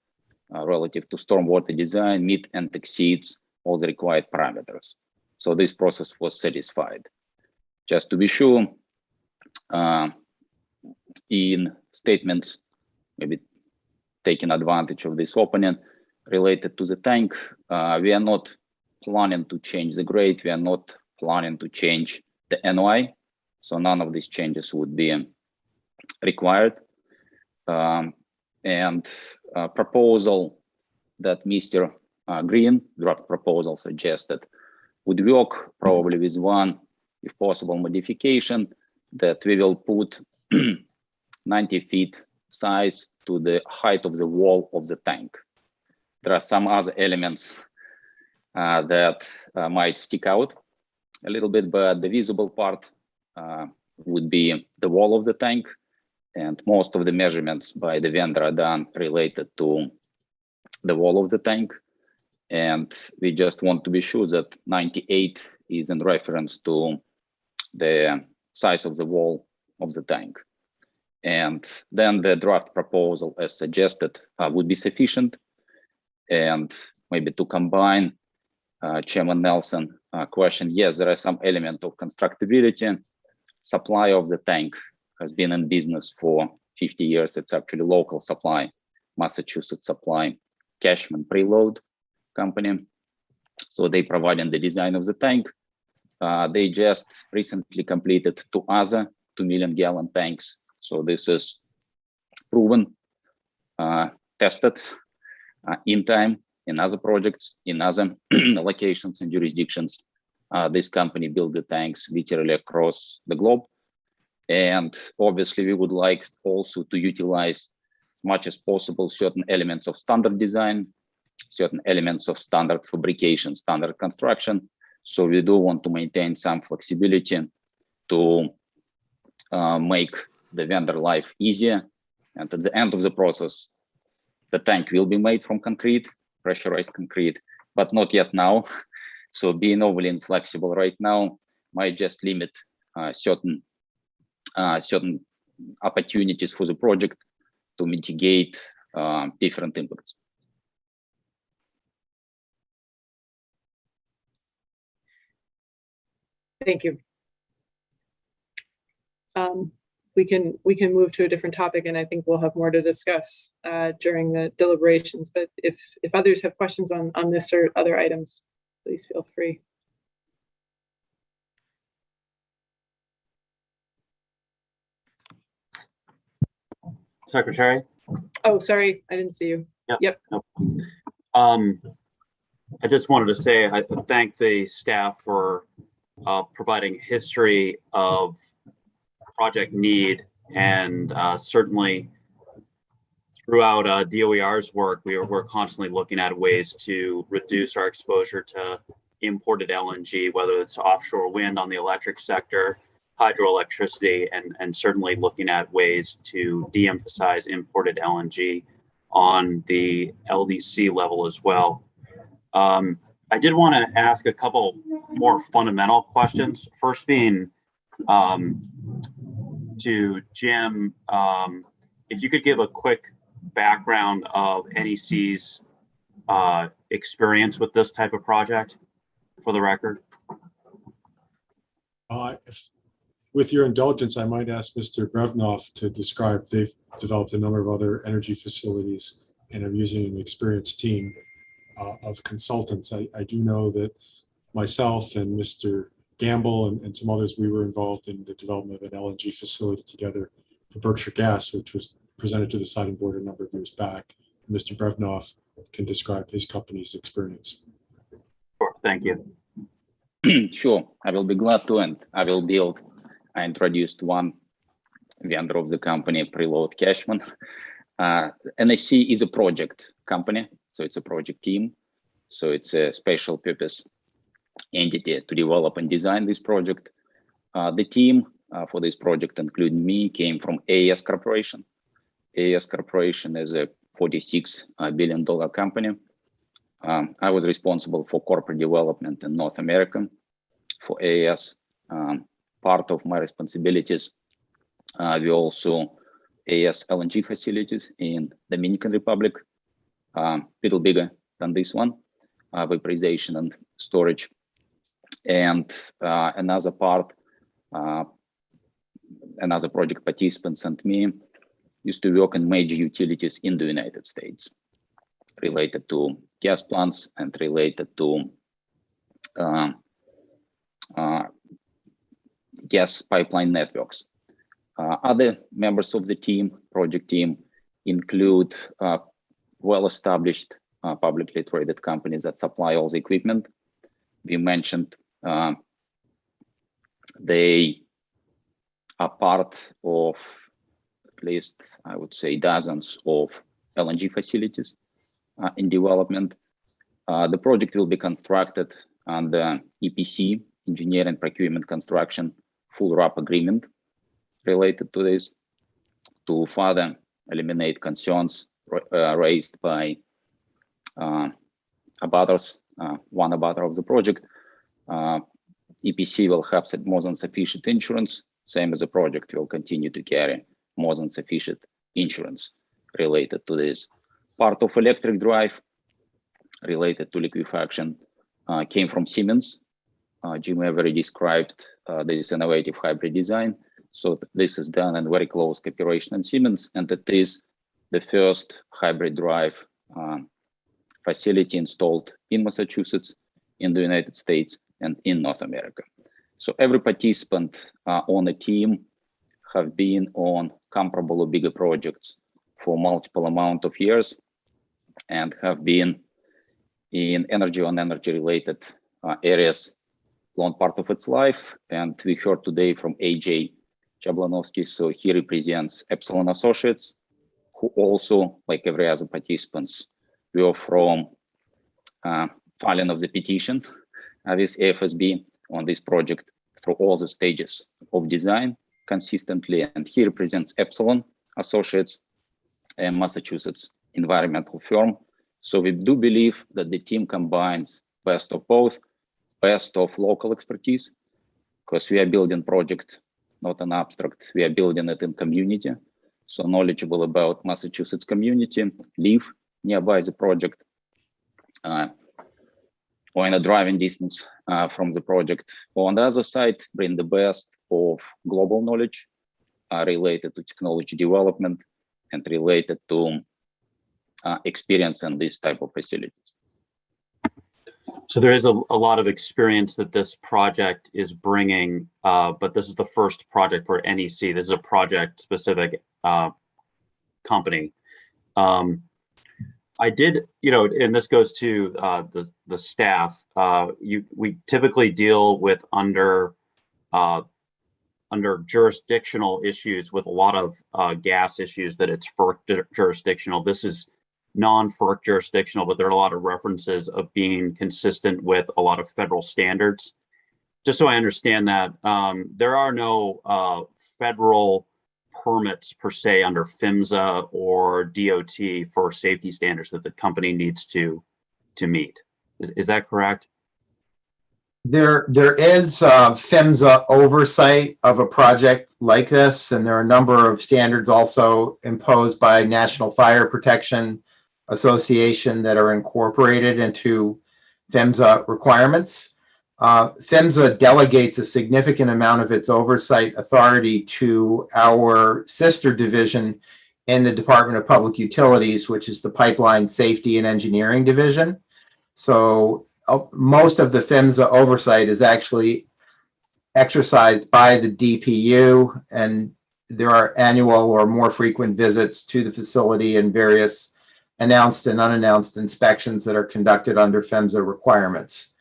relative to stormwater design meet and exceeds all the required parameters. So this process was satisfied. Just to be sure, in statements, maybe taking advantage of this opening related to the tank, we are not planning to change the grade. We are not planning to change the NOI. So none of these changes would be required. And proposal that Mr. Green, draft proposal suggested, would work probably with one, if possible, modification that we will put 90 feet size to the height of the wall of the tank. There are some other elements that might stick out a little bit, but the visible part would be the wall of the tank, and most of the measurements by the vendor are done related to the wall of the tank. And we just want to be sure that 98 is in reference to the size of the wall of the tank. And then the draft proposal as suggested would be sufficient. And maybe to combine Chairman Nelson question, yes, there are some element of constructability. Supply of the tank has been in business for 50 years. It's actually local supply, Massachusetts supply, Cashman Preload company. So they provided the design of the tank. They just recently completed 2 other 2 million gallon tanks. So this is proven, tested in time in other projects, in other locations and jurisdictions. This company built the tanks literally across the globe. And obviously we would like also to utilize as much as possible certain elements of standard design, certain elements of standard fabrication, standard construction. So we do want to maintain some flexibility to make the vendor life easier. And at the end of the process, the tank will be made from concrete, pressurized concrete, but not yet now. So being overly inflexible right now might just limit certain opportunities for the project to mitigate different impacts. Thank you. We can move to a different topic, and I think we'll have more to discuss during the deliberations. But if others have questions on this or other items, please feel free. Secretary? Oh, sorry, I didn't see you. Yep. No. I just wanted to say I thank the staff for providing history of project need, and certainly throughout DOER's work, we're constantly looking at ways to reduce our exposure to imported LNG, whether it's offshore wind on the electric sector, hydroelectricity, and certainly looking at ways to de-emphasize imported LNG on the LDC level as well. I did want to ask a couple more fundamental questions. First being to Jim, if you could give a quick background of NEC's experience with this type of project for the record. With your indulgence, I might ask Mr. Brevnoff to describe. They've developed a number of other energy facilities and are using an experienced team of consultants. I do know that myself and Mr. Gamble and some others, we were involved in the development of an LNG facility together for Berkshire Gas, which was presented to the siting board a number of years back. Mr. Brevnoff can describe his company's experience. Sure, thank you. Sure, I will be glad to, and I will build. I introduced one vendor of the company, Preload Cashman. NEC is a project company, so it's a project team. So it's a special purpose entity to develop and design this project. The team for this project, including me, came from AES Corporation. AES Corporation is a $46 billion company. I was responsible for corporate development in North America for AES. Part of my responsibilities were also AES LNG facilities in Dominican Republic, a little bigger than this one, vaporization and storage. And another part, another project participants and me used to work in major utilities in the United States related to gas plants and related to gas pipeline networks. Other members of the team, project team, include well-established publicly traded companies that supply all the equipment. We mentioned they are part of at least, I would say, dozens of LNG facilities in development. The project will be constructed under EPC, engineering, procurement, construction, full wrap agreement related to this to further eliminate concerns raised by abutters, one abutter of the project. EPC will have more than sufficient insurance, same as the project will continue to carry more than sufficient insurance related to this. Part of electric drive related to liquefaction came from Siemens. Jim already described this innovative hybrid design. So this is done in very close cooperation in Siemens, and it is the first hybrid drive facility installed in Massachusetts, in the United States, and in North America. So every participant on the team have been on comparable or bigger projects for multiple amount of years and have been in energy and energy related areas long part of its life. And we heard today from AJ Jablanovsky, so he represents Epsilon Associates, who also, like every other participants, were from filing of the petition with Efsb on this project through all the stages of design, consistently, and he represents Epsilon Associates, a Massachusetts environmental firm. So we do believe that the team combines best of both, best of local expertise, because we are building project, not an abstract, we are building it in community. So knowledgeable about Massachusetts community, live nearby the project, or in a driving distance from the project. Or on the other side, bring the best of global knowledge related to technology development and related to experience in this type of facilities. So there is a lot of experience that this project is bringing, but this is the first project for NEC. This is a project-specific company. I did, and this goes to the staff. We typically deal with under jurisdictional issues with a lot of gas issues that it's FERC jurisdictional. This is non-FERC jurisdictional, but there are a lot of references of being consistent with a lot of federal standards. Just so I understand that, there are no federal permits per se under PHMSA or DOT for safety standards that the company needs to meet. Is that correct? There is PHMSA oversight of a project like this, and there are a number of standards also imposed by National Fire Protection Association that are incorporated into PHMSA requirements. PHMSA delegates a significant amount of its oversight authority to our sister division in the Department of Public Utilities, which is the Pipeline Safety and Engineering Division. So most of the PHMSA oversight is actually exercised by the DPU, and there are annual or more frequent visits to the facility and various announced and unannounced inspections that are conducted under PHMSA requirements.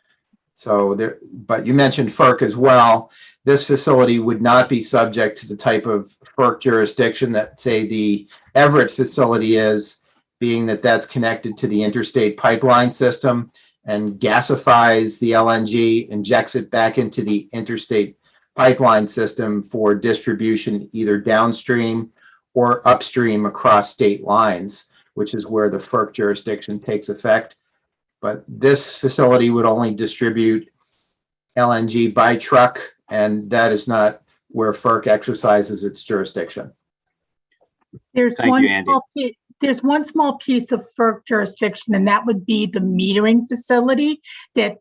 So there, but you mentioned FERC as well. This facility would not be subject to the type of FERC jurisdiction that, say, the Everett facility is, being that that's connected to the interstate pipeline system and gasifies the LNG, injects it back into the interstate pipeline system for distribution either downstream or upstream across state lines, which is where the FERC jurisdiction takes effect. But this facility would only distribute LNG by truck, and that is not where FERC exercises its jurisdiction. There's Thank one you, Andy. small piece. There's one small piece of FERC jurisdiction, and that would be the metering facility that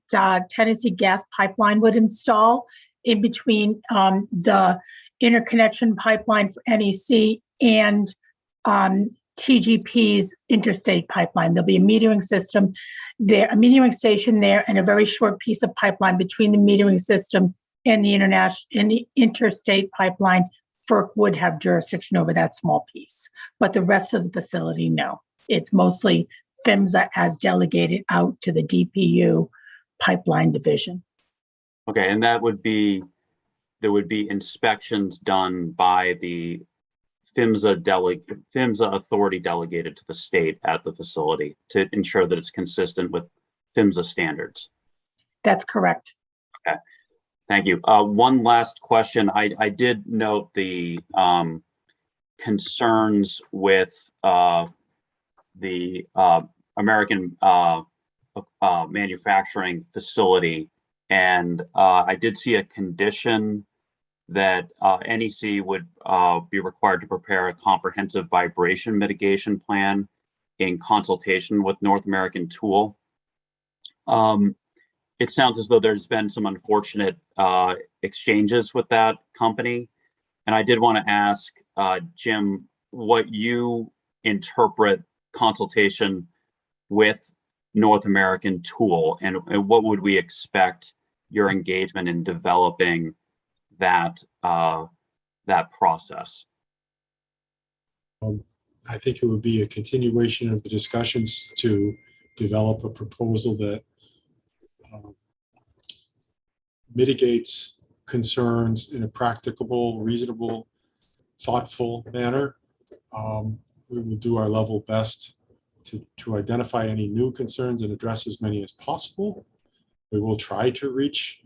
Tennessee Gas Pipeline would install in between the interconnection pipeline for NEC and TGP's interstate pipeline. There'll be a metering system there, a metering station there, and a very short piece of pipeline between the metering system and the interstate pipeline. FERC would have jurisdiction over that small piece, but the rest of the facility, no. It's mostly PHMSA as delegated out to the DPU pipeline division. Okay, and there would be inspections done by the PHMSA authority delegated to the state at the facility to ensure that it's consistent with PHMSA standards. That's correct. Okay, thank you. One last question. I did note the concerns with the American manufacturing facility, and I did see a condition that NEC would be required to prepare a comprehensive vibration mitigation plan in consultation with North American Tool. It sounds as though there's been some unfortunate exchanges with that company. And I did want to ask Jim, what you interpret consultation with North American Tool, and what would we expect your engagement in developing that process? I think it would be a continuation of the discussions to develop a proposal that mitigates concerns in a practicable, reasonable, thoughtful manner. We will do our level best to identify any new concerns and address as many as possible. We will try to reach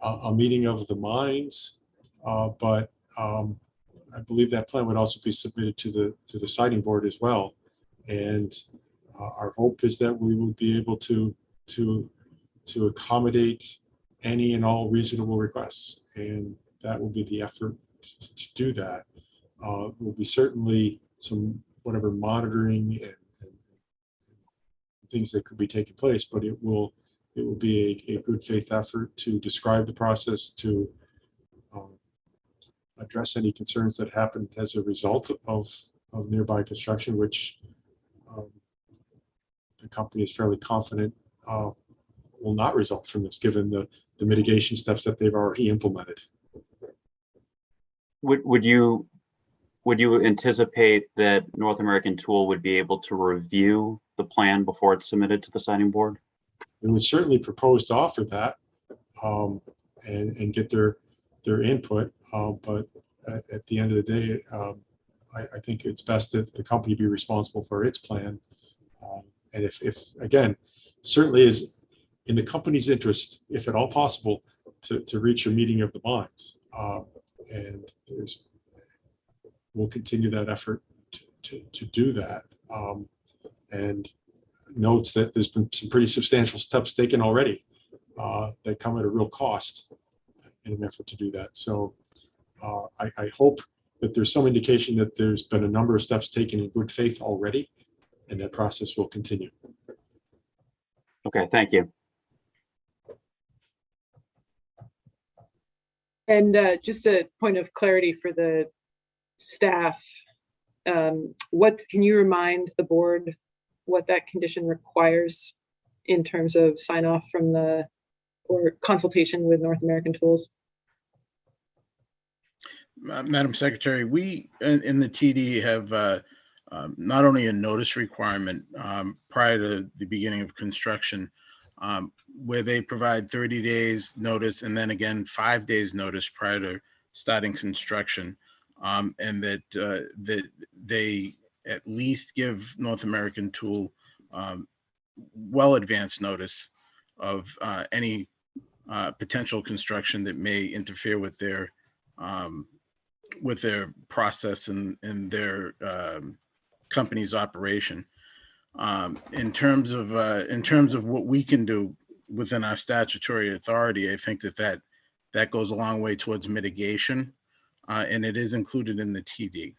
a meeting of the minds, but I believe that plan would also be submitted to the siting board as well. And our hope is that we will be able to accommodate any and all reasonable requests, and that will be the effort to do that. Will be certainly some whatever monitoring and things that could be taking place, but it will be a good faith effort to describe the process, to address any concerns that happened as a result of nearby construction, which the company is fairly confident will not result from this, given the mitigation steps that they've already implemented. Would you anticipate that North American Tool would be able to review the plan before it's submitted to the siting board? It was certainly proposed to offer that and get their input, but at the end of the day, I think it's best that the company be responsible for its plan. And if again, certainly is in the company's interest, if at all possible, to reach a meeting of the minds. And we'll continue that effort to do that. And notes that there's been some pretty substantial steps taken already that come at a real cost in an effort to do that. So I hope that there's some indication that there's been a number of steps taken in good faith already, and that process will continue. Okay, thank you. And just a point of clarity for the staff, can you remind the board what that condition requires in terms of sign off from or consultation with North American Tools? Madam Secretary, we in the TD have not only a notice requirement prior to the beginning of construction, where they provide 30 days notice and then again 5 days notice prior to starting construction, and that they at least give North American Tool well advanced notice of any potential construction that may interfere with their process and their company's operation. In terms of what we can do within our statutory authority, I think that goes a long way towards mitigation, and it is included in the TD.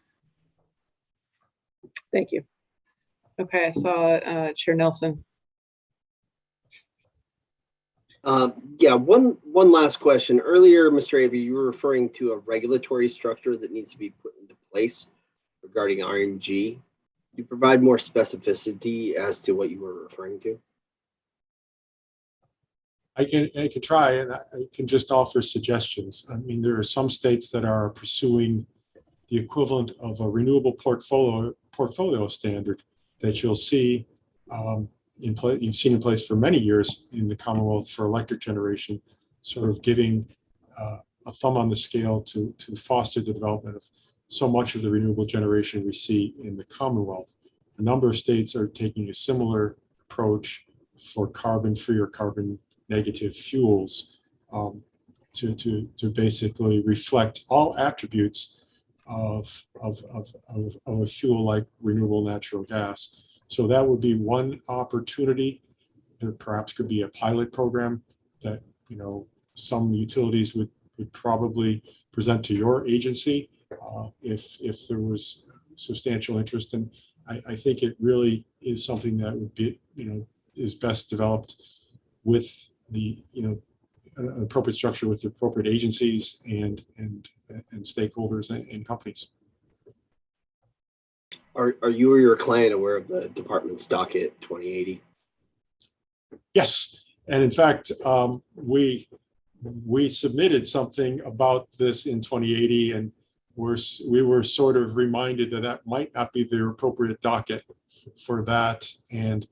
Thank you. Okay, I saw Chair Nelson. Yeah, one last question. Earlier, Mr. Avery, you were referring to a regulatory structure that needs to be put into place regarding RNG. Could you provide more specificity as to what you were referring to? I can try, and I can just offer suggestions. I mean, there are some states that are pursuing the equivalent of a renewable portfolio standard that you'll see you've seen in place for many years in the Commonwealth for electric generation, sort of giving a thumb on the scale to foster the development of so much of the renewable generation we see in the Commonwealth. A number of states are taking a similar approach for carbon-free or carbon-negative fuels to basically reflect all attributes of a fuel like renewable natural gas. So that would be one opportunity. There perhaps could be a pilot program that, you know, some utilities would probably present to your agency if there was substantial interest. And I think it really is something that would be, you know, is best developed with the, you know, an appropriate structure with the appropriate agencies and stakeholders and companies. Are you or your client aware of the department's docket 2080? Yes, and in fact, we submitted something about this in 2080, and we were sort of reminded that might not be the appropriate docket for that, and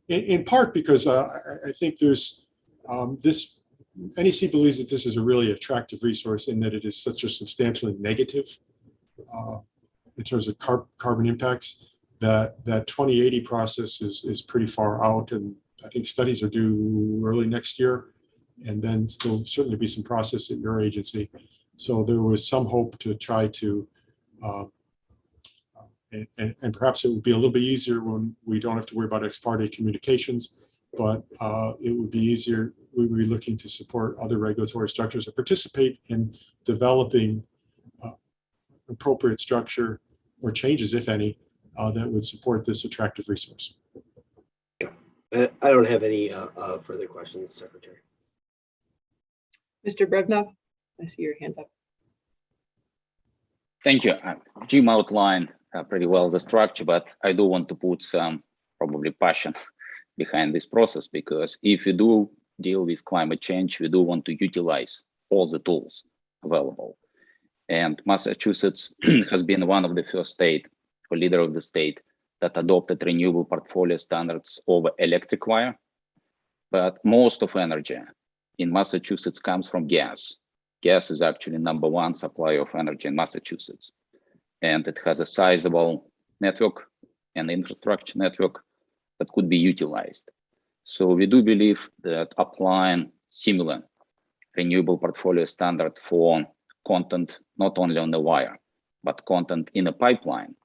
in part because I think there's this NEC believes that this is a really attractive resource in that it is such a substantially negative in terms of carbon impacts, that 2080 process is pretty far out, and I think studies are due early next year, and then still certainly be some process at your agency. So there was some hope to try to, and perhaps it would be a little bit easier when we don't have to worry about ex parte communications, but it would be easier. We would be looking to support other regulatory structures that participate in developing appropriate structure or changes, if any, that would support this attractive resource. I don't have any further questions, Secretary. Mr. Brevnov, I see your hand up. Thank you. Jim outlined pretty well the structure, but I do want to put some probably passion behind this process, because if we do deal with climate change, we do want to utilize all the tools available. And Massachusetts has been one of the first state, or leader of the state, that adopted renewable portfolio standards over electric wire. But most of energy in Massachusetts comes from gas. Gas is actually #1 supplier of energy in Massachusetts. And it has a sizable network and infrastructure network that could be utilized. So we do believe that applying similar renewable portfolio standard for content, not only on the wire, but content in a pipeline,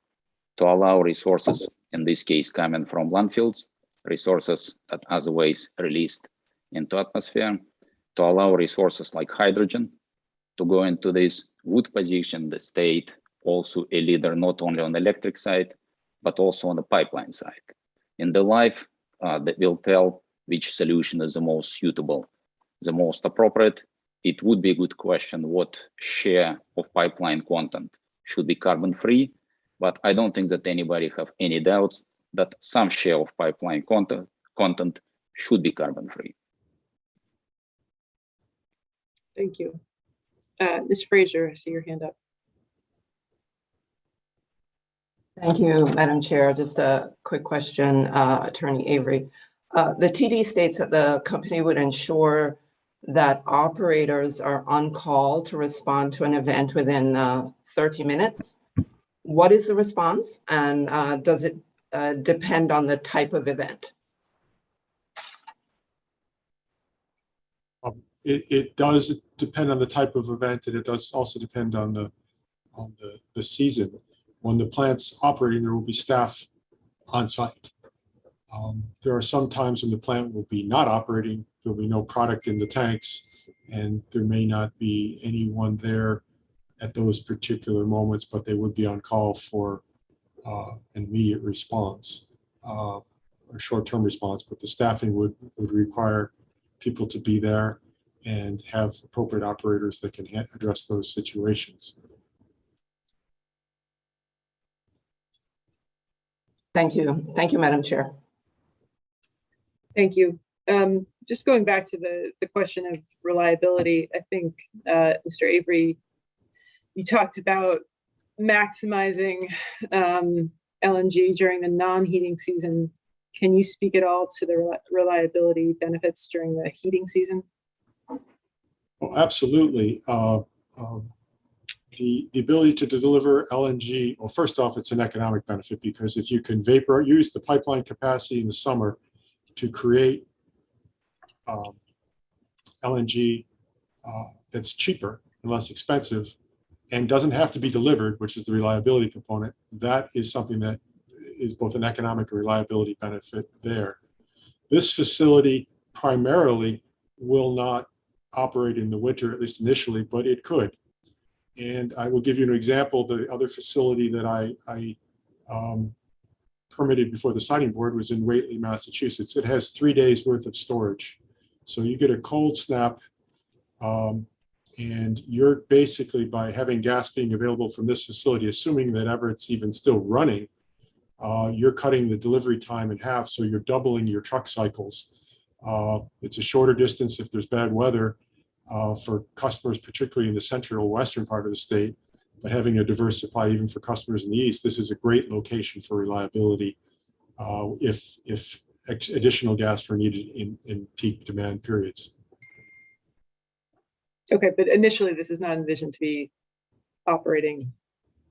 to allow resources, in this case coming from landfills, resources that otherwise released into atmosphere, to allow resources like hydrogen to go into this, would position the state also a leader not only on the electric side, but also on the pipeline side. In the life that will tell which solution is the most suitable, the most appropriate. It would be a good question what share of pipeline content should be carbon-free, but I don't think that anybody have any doubts that some share of pipeline content should be carbon-free. Thank you. Ms. Fraser, I see your hand up. Thank you, Madam Chair. Just a quick question, Attorney Avery. The TD states that the company would ensure that operators are on call to respond to an event within 30 minutes. What is the response, and does it depend on the type of event? It does depend on the type of event, and it does also depend on the season. When the plant's operating, there will be staff on site. There are some times when the plant will be not operating, there will be no product in the tanks, and there may not be anyone there at those particular moments, but they would be on call for an immediate response, a short-term response, but the staffing would require people to be there and have appropriate operators that can address those situations. Thank you. Thank you, Madam Chair. Thank you. Just going back to the question of reliability, I think, Mr. Avery, you talked about maximizing LNG during the non-heating season. Can you speak at all to the reliability benefits during the heating season? Oh, absolutely. The ability to deliver LNG, well, first off, it's an economic benefit, because if you can use the pipeline capacity in the summer to create LNG that's cheaper and less expensive and doesn't have to be delivered, which is the reliability component, that is something that is both an economic and reliability benefit there. This facility primarily will not operate in the winter, at least initially, but it could. And I will give you an example. The other facility that I permitted before the siting board was in Whately, Massachusetts. It has 3 days worth of storage. So you get a cold snap, and you're basically, by having gas being available from this facility, assuming that ever it's even still running, you're cutting the delivery time in half. So you're doubling your truck cycles. It's a shorter distance if there's bad weather for customers, particularly in the central western part of the state, but having a diverse supply even for customers in the east, this is a great location for reliability if additional gas were needed in peak demand periods. Okay, but initially this is not envisioned to be operating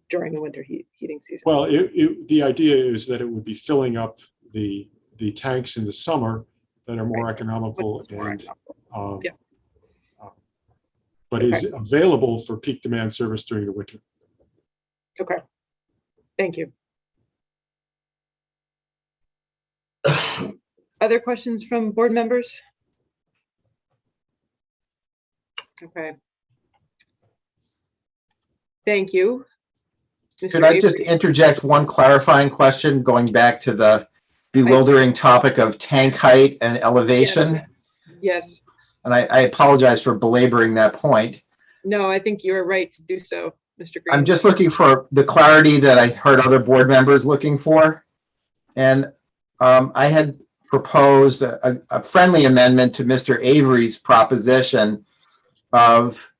during the winter heating season. Well, the idea is that it would be filling up the tanks in the summer that are more economical, and but is available for peak demand service during the winter. Okay. Thank you. Other questions from board members? Okay. Thank you. Could I just interject one clarifying question going back to the bewildering topic of tank height and elevation? Yes. And I apologize for belaboring that point. No, I think you're right to do so, Mr. Green. I'm just looking for the clarity that I heard other board members looking for. And I had proposed a friendly amendment to Mr. Avery's proposition of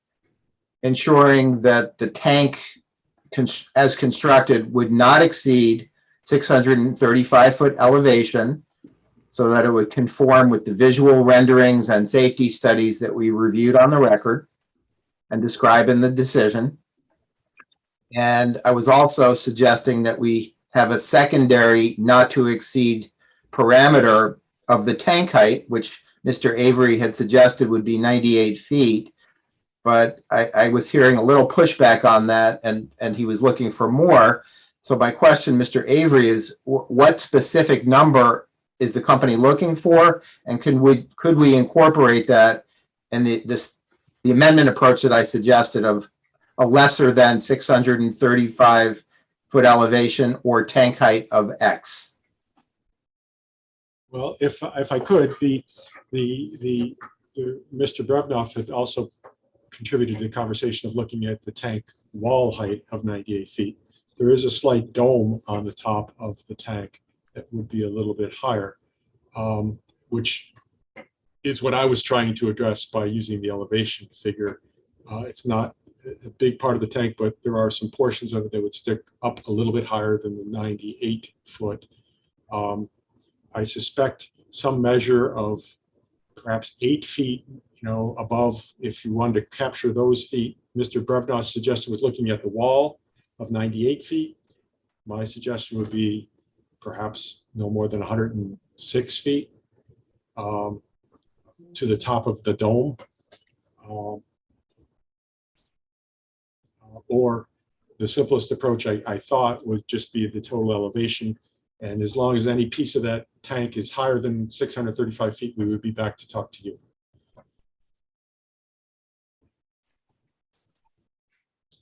ensuring that the tank as constructed would not exceed 635-foot elevation, so that it would conform with the visual renderings and safety studies that we reviewed on the record and describe in the decision. And I was also suggesting that we have a secondary not to exceed parameter of the tank height, which Mr. Avery had suggested would be 98 feet. But I was hearing a little pushback on that, and he was looking for more. So my question, Mr. Avery, is what specific number is the company looking for? And could we incorporate that in the amendment approach that I suggested of a lesser than 635-foot elevation or tank height of X? Well, if I could, Mr. Brevnoff had also contributed to the conversation of looking at the tank wall height of 98 feet. There is a slight dome on the top of the tank that would be a little bit higher, which is what I was trying to address by using the elevation figure. It's not a big part of the tank, but there are some portions of it that would stick up a little bit higher than the 98 foot. I suspect some measure of perhaps 8 feet, above, if you wanted to capture those feet. Mr. Brevnoff's suggestion was looking at the wall of 98 feet. My suggestion would be perhaps no more than 106 feet to the top of the dome. Or the simplest approach I thought would just be the total elevation. And as long as any piece of that tank is higher than 635 feet, we would be back to talk to you.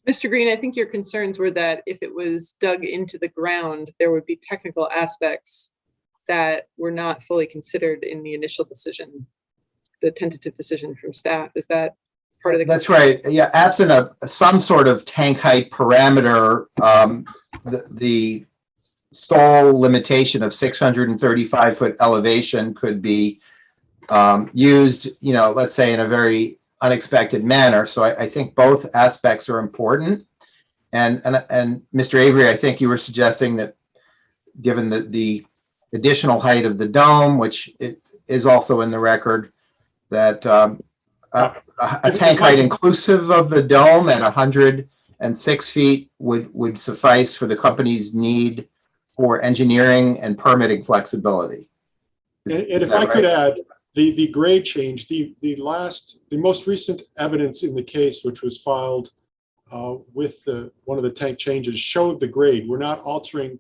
Mr. Green, I think your concerns were that if it was dug into the ground, there would be technical aspects that were not fully considered in the initial decision, the tentative decision from staff. Is that part of the That's right. Yeah, absent some sort of tank height parameter, the sole limitation of 635-foot elevation could be used, let's say in a very unexpected manner. So I think both aspects are important. And Mr. Avery, I think you were suggesting that given the additional height of the dome, which is also in the record, that a tank height inclusive of the dome at 106 feet would suffice for the company's need for engineering and permitting flexibility. And if I could add, the grade change, the most recent evidence in the case, which was filed with one of the tank changes, showed the grade. We're not altering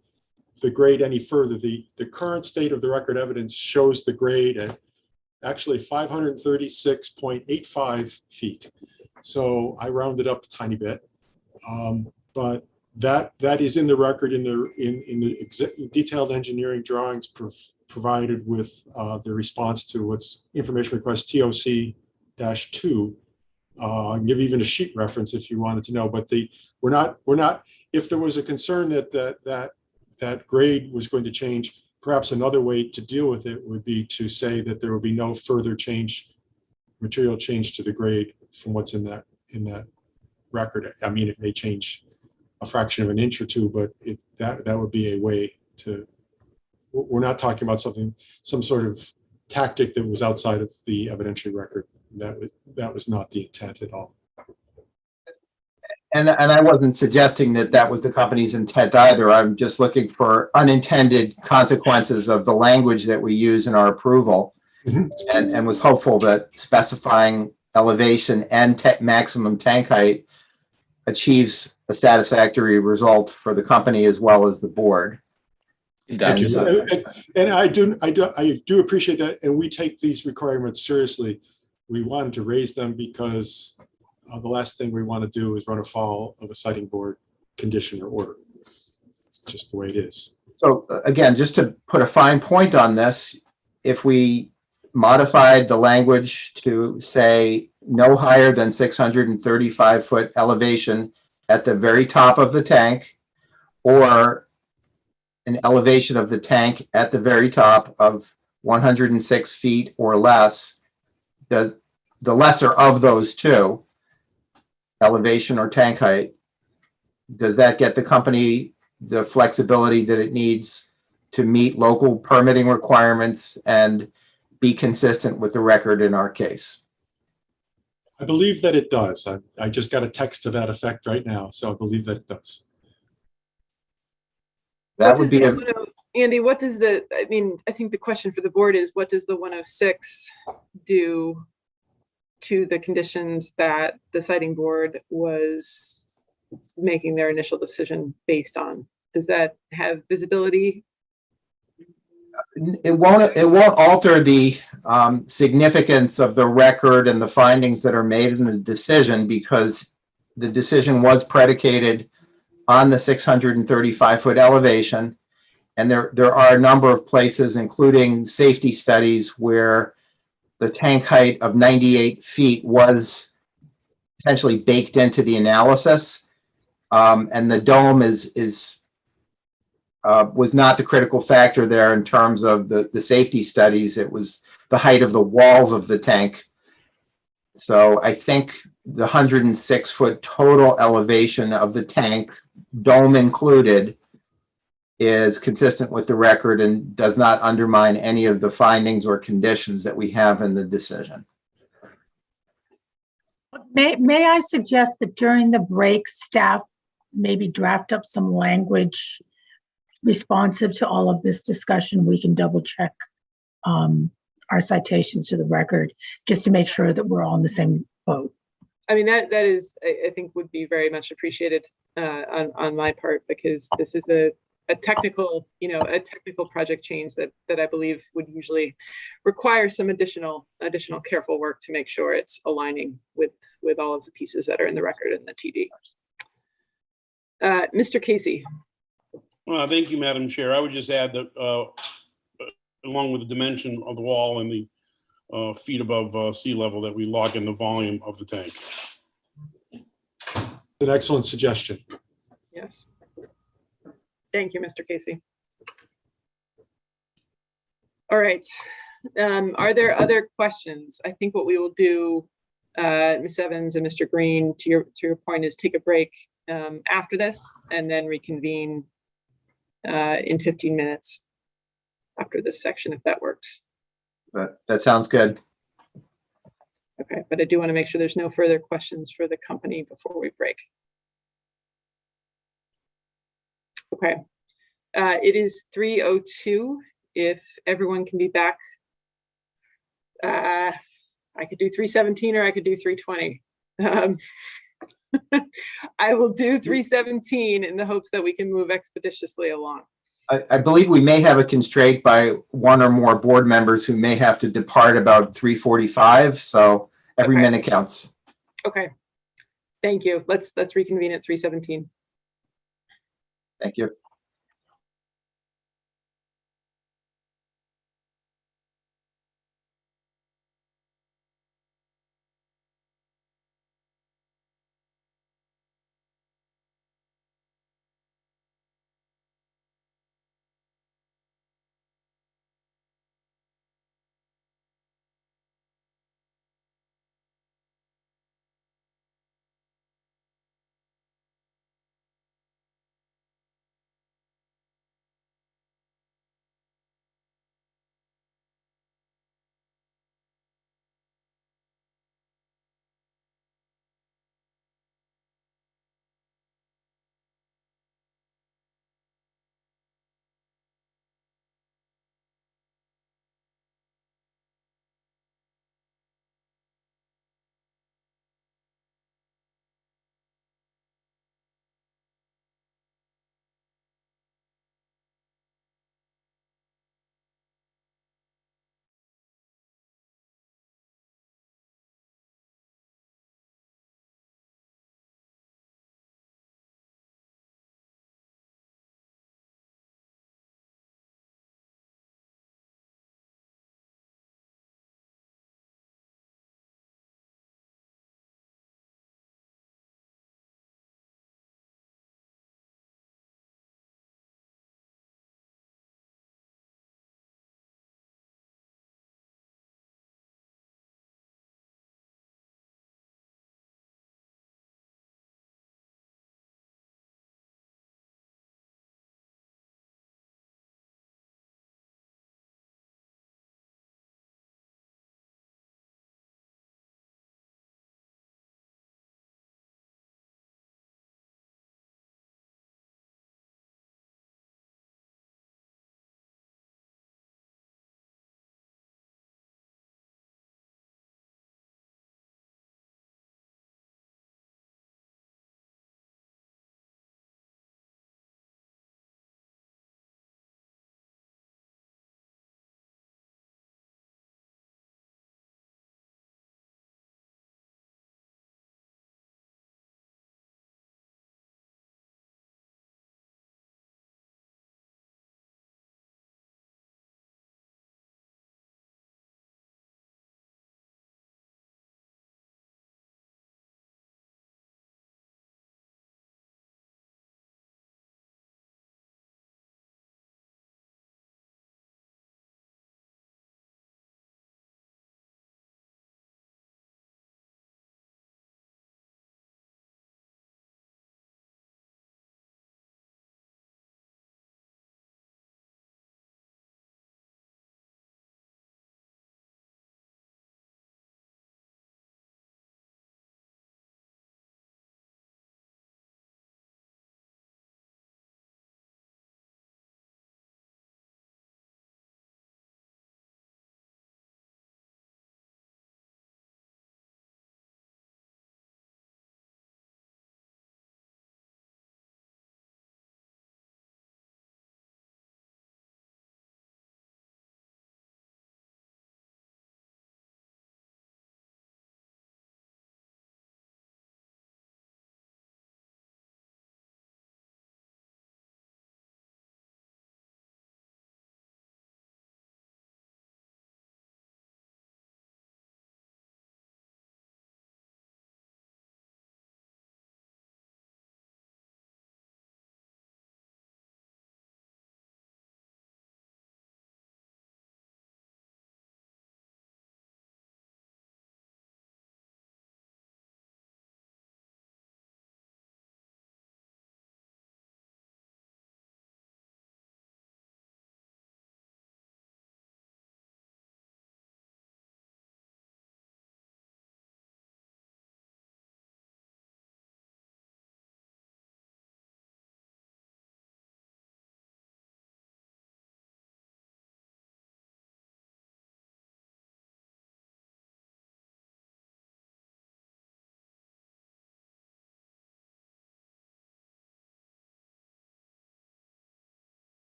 the grade any further. The current state of the record evidence shows the grade at actually 536.85 feet. So I rounded up a tiny bit, but that is in the record in the detailed engineering drawings provided with the response to what's information request TOC-2. I'll give even a sheet reference if you wanted to know, but we're not, if there was a concern that grade was going to change, perhaps another way to deal with it would be to say that there will be no further material change to the grade from what's in that record. I mean, it may change a fraction of an inch or two, but that would be a way to, we're not talking about some sort of tactic that was outside of the evidentiary record. That was not the intent at all. And I wasn't suggesting that was the company's intent either. I'm just looking for unintended consequences of the language that we use in our approval, and was hopeful that specifying elevation and maximum tank height achieves a satisfactory result for the company as well as the board. Thank And you. And I do appreciate that, and we take these requirements seriously. We wanted to raise them because the last thing we want to do is run afoul of a siting board condition or order. It's just the way it is. So again, just to put a fine point on this, if we modified the language to say no higher than 635-foot elevation at the very top of the tank, or an elevation of the tank at the very top of 106 feet or less, the lesser of those two, elevation or tank height, does that get the company the flexibility that it needs to meet local permitting requirements and be consistent with the record in our case? I believe that it does. I just got a text to that effect right now, so I believe that it does. That would be Andy, what does I think the question for the board is, what does the 106 do to the conditions that the siting board was making their initial decision based on? Does that have visibility? It won't alter the significance of the record and the findings that are made in the decision, because the decision was predicated on the 635-foot elevation. And there are a number of places, including safety studies, where the tank height of 98 feet was essentially baked into the analysis. And the dome was not the critical factor there in terms of the safety studies. It was the height of the walls of the tank. So I think the 106-foot total elevation of the tank, dome included, is consistent with the record and does not undermine any of the findings or conditions that we have in the decision. May I suggest that during the break, staff maybe draft up some language responsive to all of this discussion? We can double check our citations to the record just to make sure that we're all in the same boat. I mean, that is, I think, would be very much appreciated on my part, because this is a technical, a technical project change that I believe would usually require some additional careful work to make sure it's aligning with all of the pieces that are in the record and the TD. Mr. Casey. Well, thank you, Madam Chair. I would just add that along with the dimension of the wall and the feet above sea level, that we log in the volume of the tank. An excellent suggestion. Yes. Thank you, Mr. Casey. All right. Are there other questions? I think what we will do, Ms. Evans and Mr. Green, to your point, is take a break after this and then reconvene in 15 minutes after this section, if that works. That sounds good. Okay, but I do want to make sure there's no further questions for the company before we break. Okay, it is 3:02. If everyone can be back, I could do 3:17 or I could do 3:20. I will do 3:17 in the hopes that we can move expeditiously along. I believe we may have a constraint by one or more board members who may have to depart about 3:45. So every minute counts. Okay, thank you. Let's reconvene at 3:17. Thank you.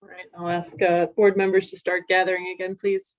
All right, I'll ask board members to start gathering again, please.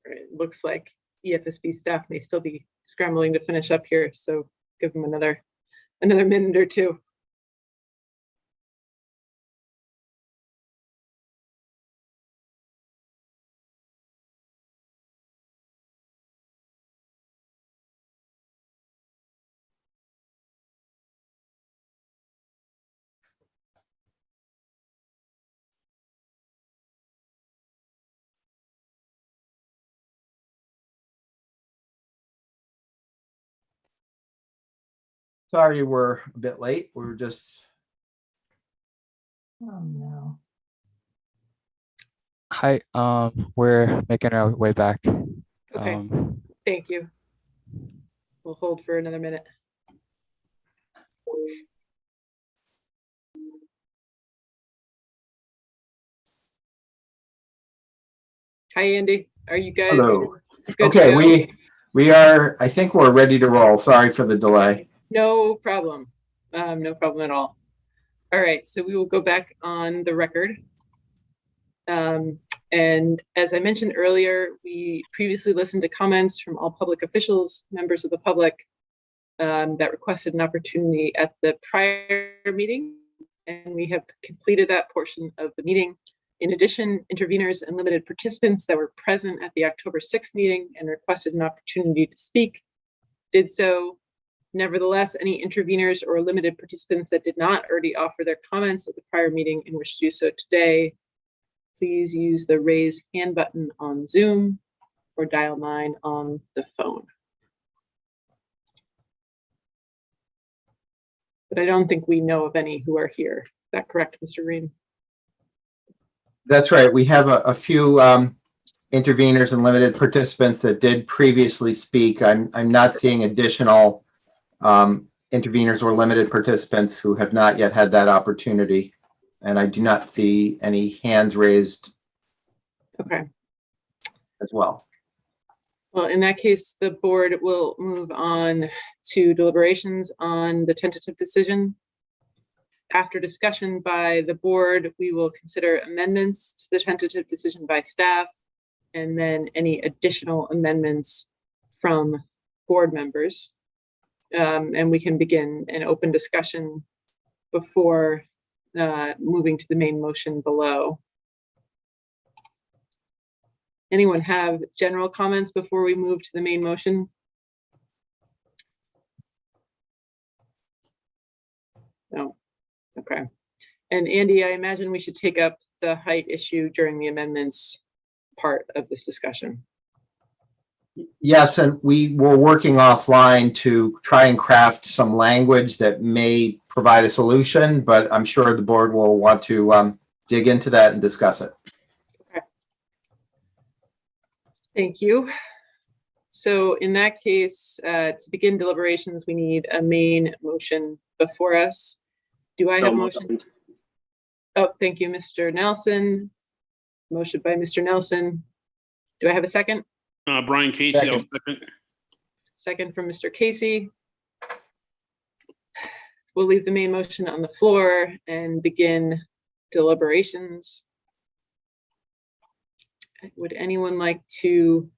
It looks like EFSB staff may still be scrambling to finish up here, so give them another minute or two. Sorry, we're a bit late. We're just. Oh, no. Hi, we're making our way back. Okay, thank you. We'll hold for another minute. Hi, Andy. Are you guys? Hello. Good to Okay, go? we are, I think we're ready to roll. Sorry for the delay. No problem. No problem at all. All right, so we will go back on the record. And as I mentioned earlier, we previously listened to comments from all public officials, members of the public that requested an opportunity at the prior meeting, and we have completed that portion of the meeting. In addition, interveners and limited participants that were present at the October 6th meeting and requested an opportunity to speak did so. Nevertheless, any interveners or limited participants that did not already offer their comments at the prior meeting and wish to do so today, please use the raise hand button on Zoom or dial 9 on the phone. But I don't think we know of any who are here. Is that correct, Mr. Green? That's right. We have a few interveners and limited participants that did previously speak. I'm not seeing additional interveners or limited participants who have not yet had that opportunity. And I do not see any hands raised. Okay. As well. Well, in that case, the board will move on to deliberations on the tentative decision. After discussion by the board, we will consider amendments to the tentative decision by staff, and then any additional amendments from board members. And we can begin an open discussion before moving to the main motion below. Anyone have general comments before we move to the main motion? No. Okay. And Andy, I imagine we should take up the height issue during the amendments part of this discussion. Yes, and we were working offline to try and craft some language that may provide a solution, but I'm sure the board will want to dig into that and discuss it. Okay. Thank you. So in that case, to begin deliberations, we need a main motion before us. Do I have a motion? Oh, thank you, Mr. Nelson. Motion by Mr. Nelson. Do I have a second? Brian Casey, Second. Second from Mr. Casey. We'll leave the main motion on the floor and begin deliberations. Would anyone like to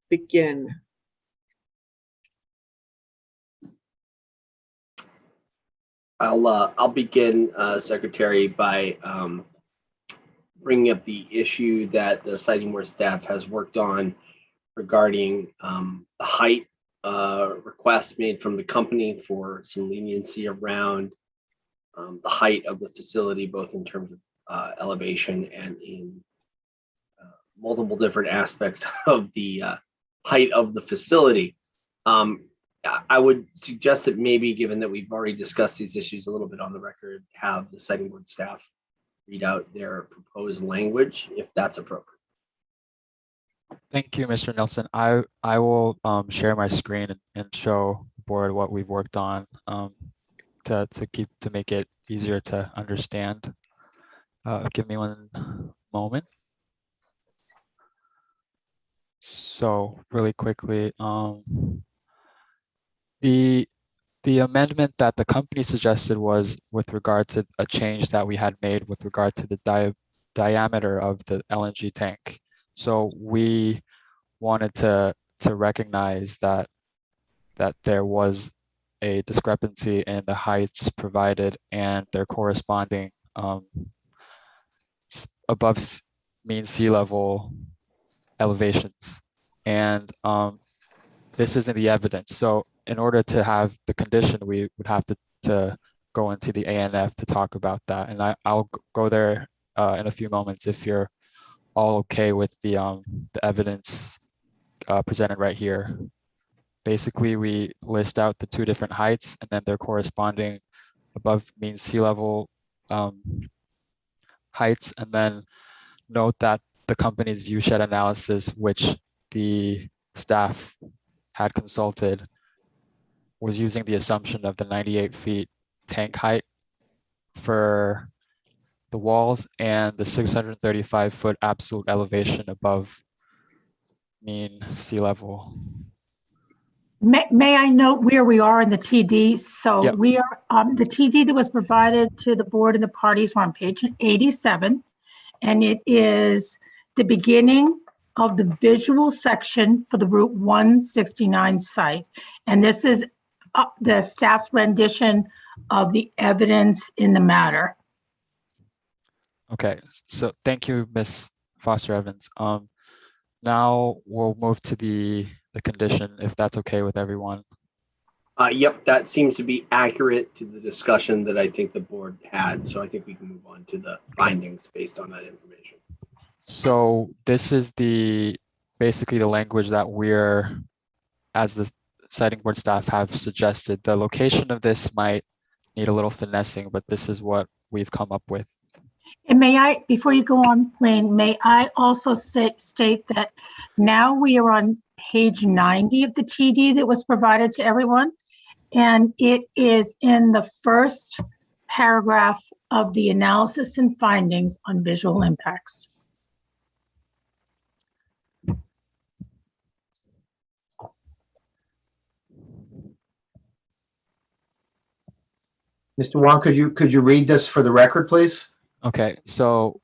begin? I'll begin, Secretary, by bringing up the issue that the Siting Board staff has worked on regarding the height request made from the company for some leniency around the height of the facility, both in terms of elevation and in multiple different aspects of the height of the facility. I would suggest that maybe, given that we've already discussed these issues a little bit on the record, have the siting board staff read out their proposed language, if that's appropriate. Thank you, Mr. Nelson. I will share my screen and show the board what we've worked on to make it easier to understand. Give me one moment. So really quickly, the amendment that the company suggested was with regard to a change that we had made with regard to the diameter of the LNG tank. So we wanted to recognize that there was a discrepancy in the heights provided and their corresponding above mean sea level elevations. And this isn't the evidence. So in order to have the condition, we would have to go into the ANF to talk about that. And I'll go there in a few moments if you're all okay with the evidence presented right here. Basically, we list out the two different heights and then their corresponding above mean sea level heights, and then note that the company's viewshed analysis, which the staff had consulted, was using the assumption of the 98 feet tank height for the walls and the 635 foot absolute elevation above mean sea level. May I note where we are in the TD? So Yep. we are, the TD that was provided to the board and the parties were on page 87. And it is the beginning of the visual section for the Route 169 site. And this is the staff's rendition of the evidence in the matter. Okay, so thank you, Ms. Foster Evans. Now we'll move to the condition, if that's okay with everyone. Yep, that seems to be accurate to the discussion that I think the board had. So I think we can move on to the findings based on that information. So this is basically the language that we're, as the siting board staff have suggested. The location of this might need a little finessing, but this is what we've come up with. And may I, before you go on, Wayne, may I also state that now we are on page 90 of the TD that was provided to everyone. And it is in the first paragraph of the analysis and findings on visual impacts. Mr. Wong, could you read this for the record, please? Okay, so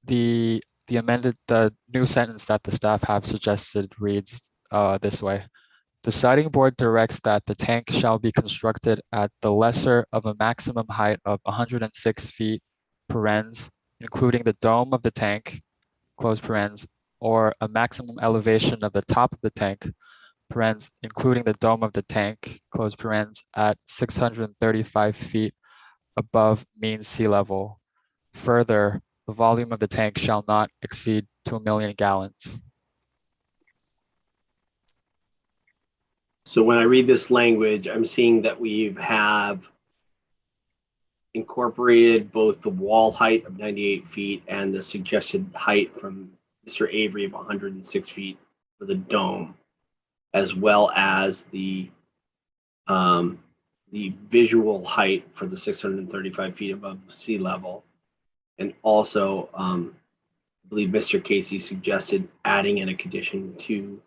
the new sentence that the staff have suggested reads this way. The siting board directs that the tank shall be constructed at the lesser of a maximum height of 106 feet, parens, including the dome of the tank, close parens, or a maximum elevation of the top of the tank, parens, including the dome of the tank, close parens, at 635 feet above mean sea level. Further, the volume of the tank shall not exceed 2 million gallons. So when I read this language, I'm seeing that we have incorporated both the wall height of 98 feet and the suggested height from Mr. Avery of 106 feet for the dome, as well as the visual height for the 635 feet above sea level. And also, I believe Mr. Casey suggested adding in a condition to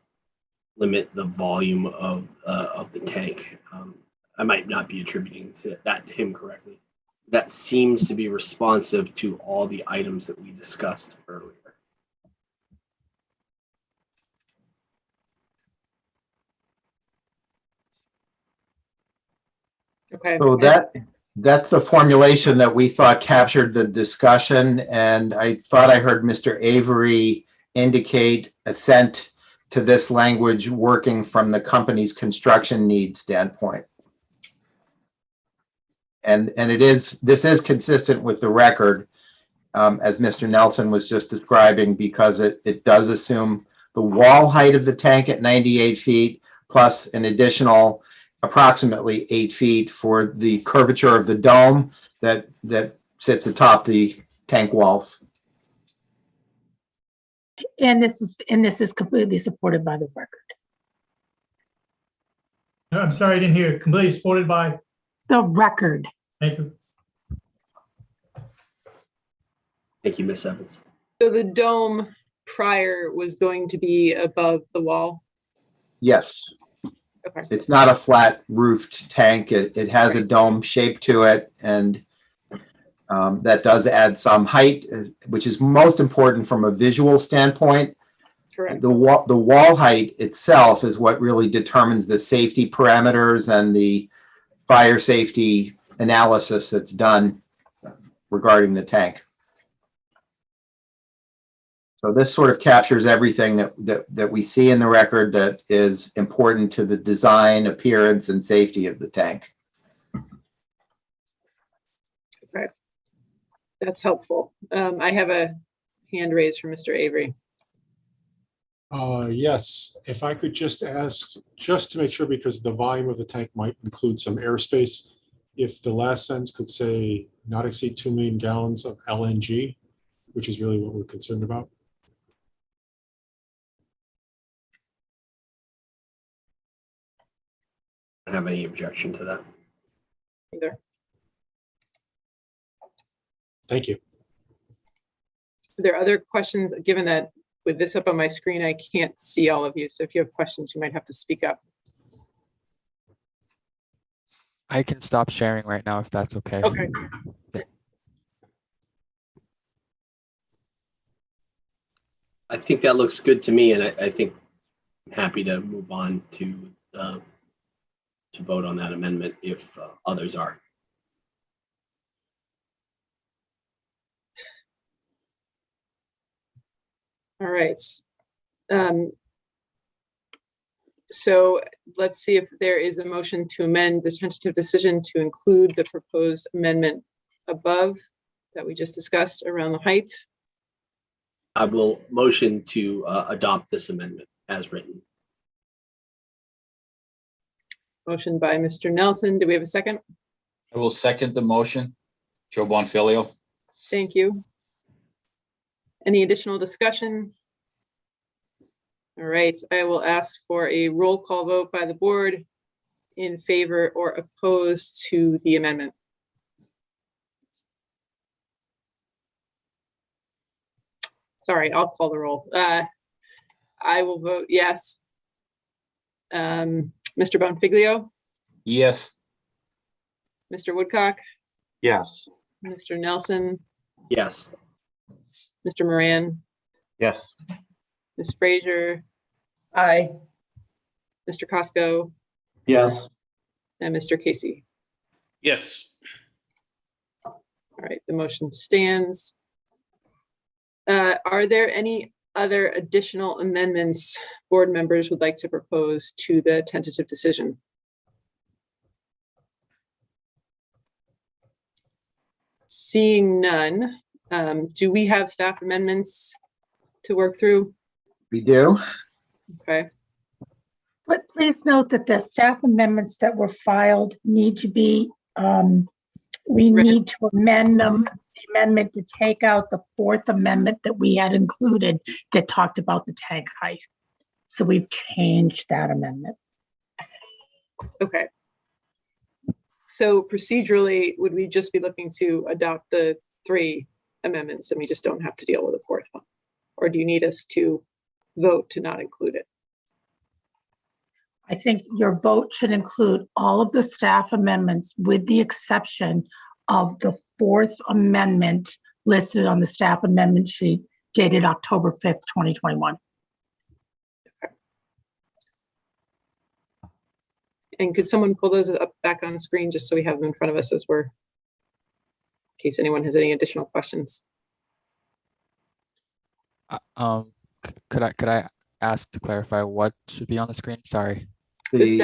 limit the volume of the tank. I might not be attributing that to him correctly. That seems to be responsive to all the items that we discussed earlier. Okay. So that's the formulation that we thought captured the discussion. And I thought I heard Mr. Avery indicate assent to this language working from the company's construction needs standpoint. And this is consistent with the record, as Mr. Nelson was just describing, because it does assume the wall height of the tank at 98 feet, plus an additional approximately 8 feet for the curvature of the dome that sits atop the tank walls. And this is completely supported by the record. I'm sorry, I didn't hear. Completely supported by? The record. Thank you. Thank you, Ms. Evans. So the dome prior was going to be above the wall? Yes. Okay. It's not a flat roofed tank. It has a dome shape to it, and that does add some height, which is most important from a visual standpoint. Correct. The wall height itself is what really determines the safety parameters and the fire safety analysis that's done regarding the tank. So this sort of captures everything that we see in the record that is important to the design, appearance, and safety of the tank. Okay. That's helpful. I have a hand raised from Mr. Avery. Yes, if I could just ask, just to make sure, because the volume of the tank might include some airspace, if the last sentence could say not exceed 2 million gallons of LNG, which is really what we're concerned about. I don't have any objection to that. Either. Thank you. Are there other questions, given that with this up on my screen, I can't see all of you. So if you have questions, you might have to speak up. I can stop sharing right now if that's okay. Okay. I think that looks good to me, and I think I'm happy to move on to vote on that amendment if others are. All right. So let's see if there is a motion to amend the tentative decision to include the proposed amendment above that we just discussed around the heights. I will motion to adopt this amendment as written. Motion by Mr. Nelson. Do we have a second? I will second the motion. Joe Bonfiglio. Thank you. Any additional discussion? All right, I will ask for a roll call vote by the board in favor or opposed to the amendment. Sorry, I'll call the roll. I will vote yes. Mr. Bonfiglio, Yes. Mr. Woodcock, Yes. Mr. Nelson, Yes. Mr. Moran, Yes. Ms. Frazier, Aye. Mr. Costco, Yes. and Mr. Casey. Yes. All right, the motion stands. Are there any other additional amendments board members would like to propose to the tentative decision? Seeing none, do we have staff amendments to work through? We do. Okay. But please note that the staff amendments that were filed need to be, we need to amend them, the amendment to take out the fourth amendment that we had included that talked about the tank height. So we've changed that amendment. Okay. So procedurally, would we just be looking to adopt the 3 amendments and we just don't have to deal with the 4th one? Or do you need us to vote to not include it? I think your vote should include all of the staff amendments with the exception of the 4th amendment listed on the staff amendment sheet dated October 5th, 2021. Okay. And could someone pull those up back on screen just so we have them in front of us as we're, in case anyone has any additional questions? Could I ask to clarify what should be on the screen? Sorry. The list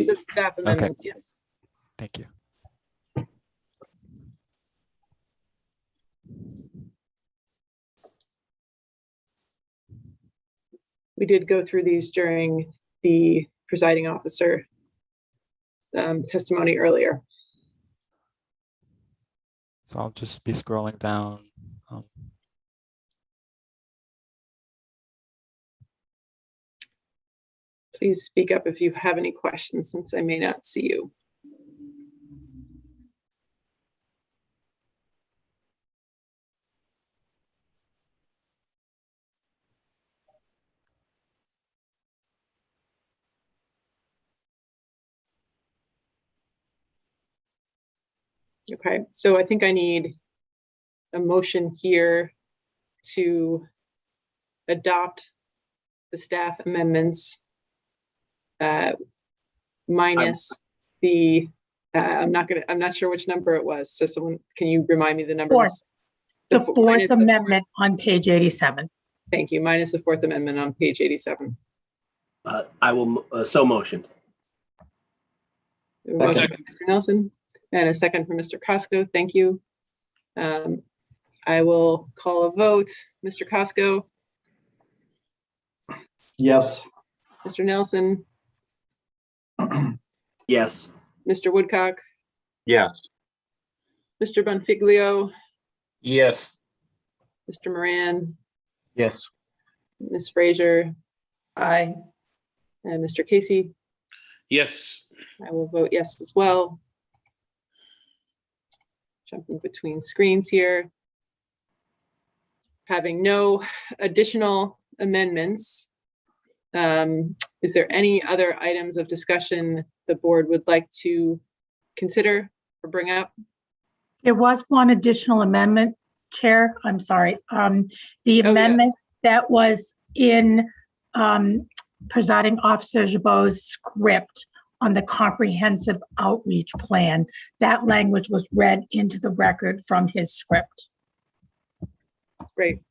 of staff amendments, Okay. yes. Thank you. We did go through these during the presiding officer testimony earlier. So I'll just be scrolling down. Please speak up if you have any questions, since I may not see you. Okay, so I think I need a motion here to adopt the staff amendments minus the, I'm not sure which number it was. So someone, can you remind me the number? The fourth amendment on page 87. Thank you. Minus the fourth amendment on page 87. I will, so motion. A motion by Mr. Nelson and a second from Mr. Costco. Thank you. I will call a vote. Mr. Costco? Yes. Mr. Nelson? Yes. Mr. Woodcock? Yes. Mr. Bonfiglio? Yes. Mr. Moran? Yes. Ms. Frazier? Aye. And Mr. Casey? Yes. I will vote yes as well. Jumping between screens here. Having no additional amendments, is there any other items of discussion the board would like to consider or bring up? There was one additional amendment, Chair. I'm sorry. The amendment that was in Presiding Officer Jabot's script on the comprehensive outreach plan. That language was read into the record from his script. Great.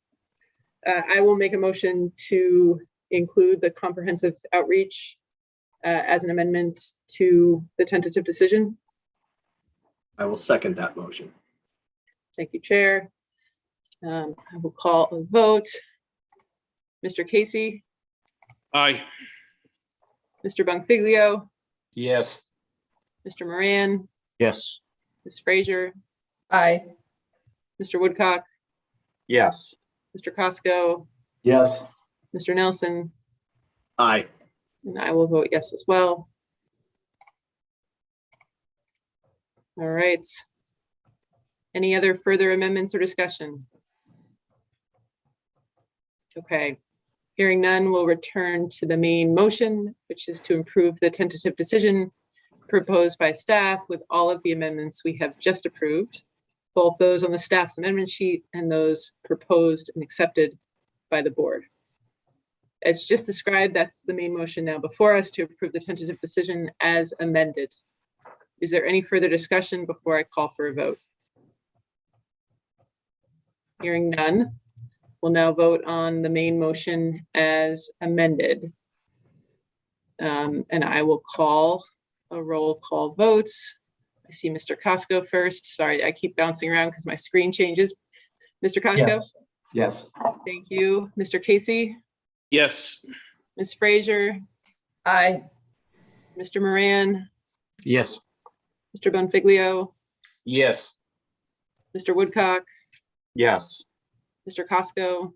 I will make a motion to include the comprehensive outreach as an amendment to the tentative decision. I will second that motion. Thank you, Chair. I will call a vote. Mr. Casey? Aye. Mr. Bonfiglio? Yes. Mr. Moran? Yes. Ms. Frazier? Aye. Mr. Woodcock? Yes. Mr. Costco? Yes. Mr. Nelson? Aye. And I will vote yes as well. All right. Any other further amendments or discussion? Okay. Hearing none, we'll return to the main motion, which is to approve the tentative decision proposed by staff with all of the amendments we have just approved, both those on the staff's amendment sheet and those proposed and accepted by the board. As just described, that's the main motion now before us to approve the tentative decision as amended. Is there any further discussion before I call for a vote? Hearing none, we'll now vote on the main motion as amended. And I will call a roll call vote. I see Mr. Costco first. Sorry, I keep bouncing around because my screen changes. Mr. Costco? Yes. Yes. Thank you. Mr. Casey? Yes. Ms. Frazier? Aye. Mr. Moran? Yes. Mr. Bonfiglio? Yes. Mr. Woodcock? Yes. Mr. Costco?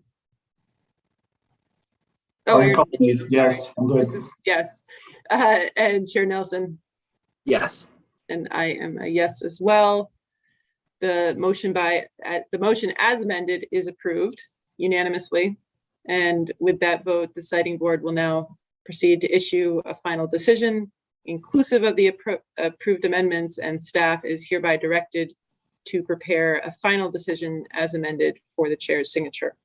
Oh, you're- yes, I'm good. Yes. And Chair Nelson? Yes. And I am a yes as well. The motion as amended is approved unanimously. And with that vote, the citing board will now proceed to issue a final decision inclusive of the approved amendments, and staff is hereby directed to prepare a final decision as amended for the chair's signature.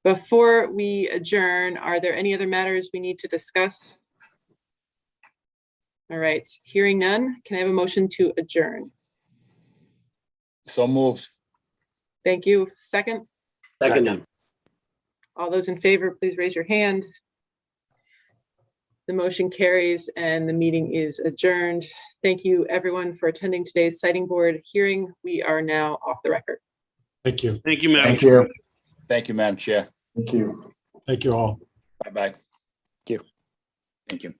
Before we adjourn, are there any other matters we need to discuss? All right, hearing none, can I have a motion to adjourn? So moved. Thank you. Second? Second. All those in favor, please raise your hand. The motion carries and the meeting is adjourned. Thank you, everyone, for attending today's citing board hearing. We are now off the record. Thank you. Thank you, Madam Thank Chair. you. Thank you, Madam Chair. Thank you. Thank you all. Bye-bye. Thank you.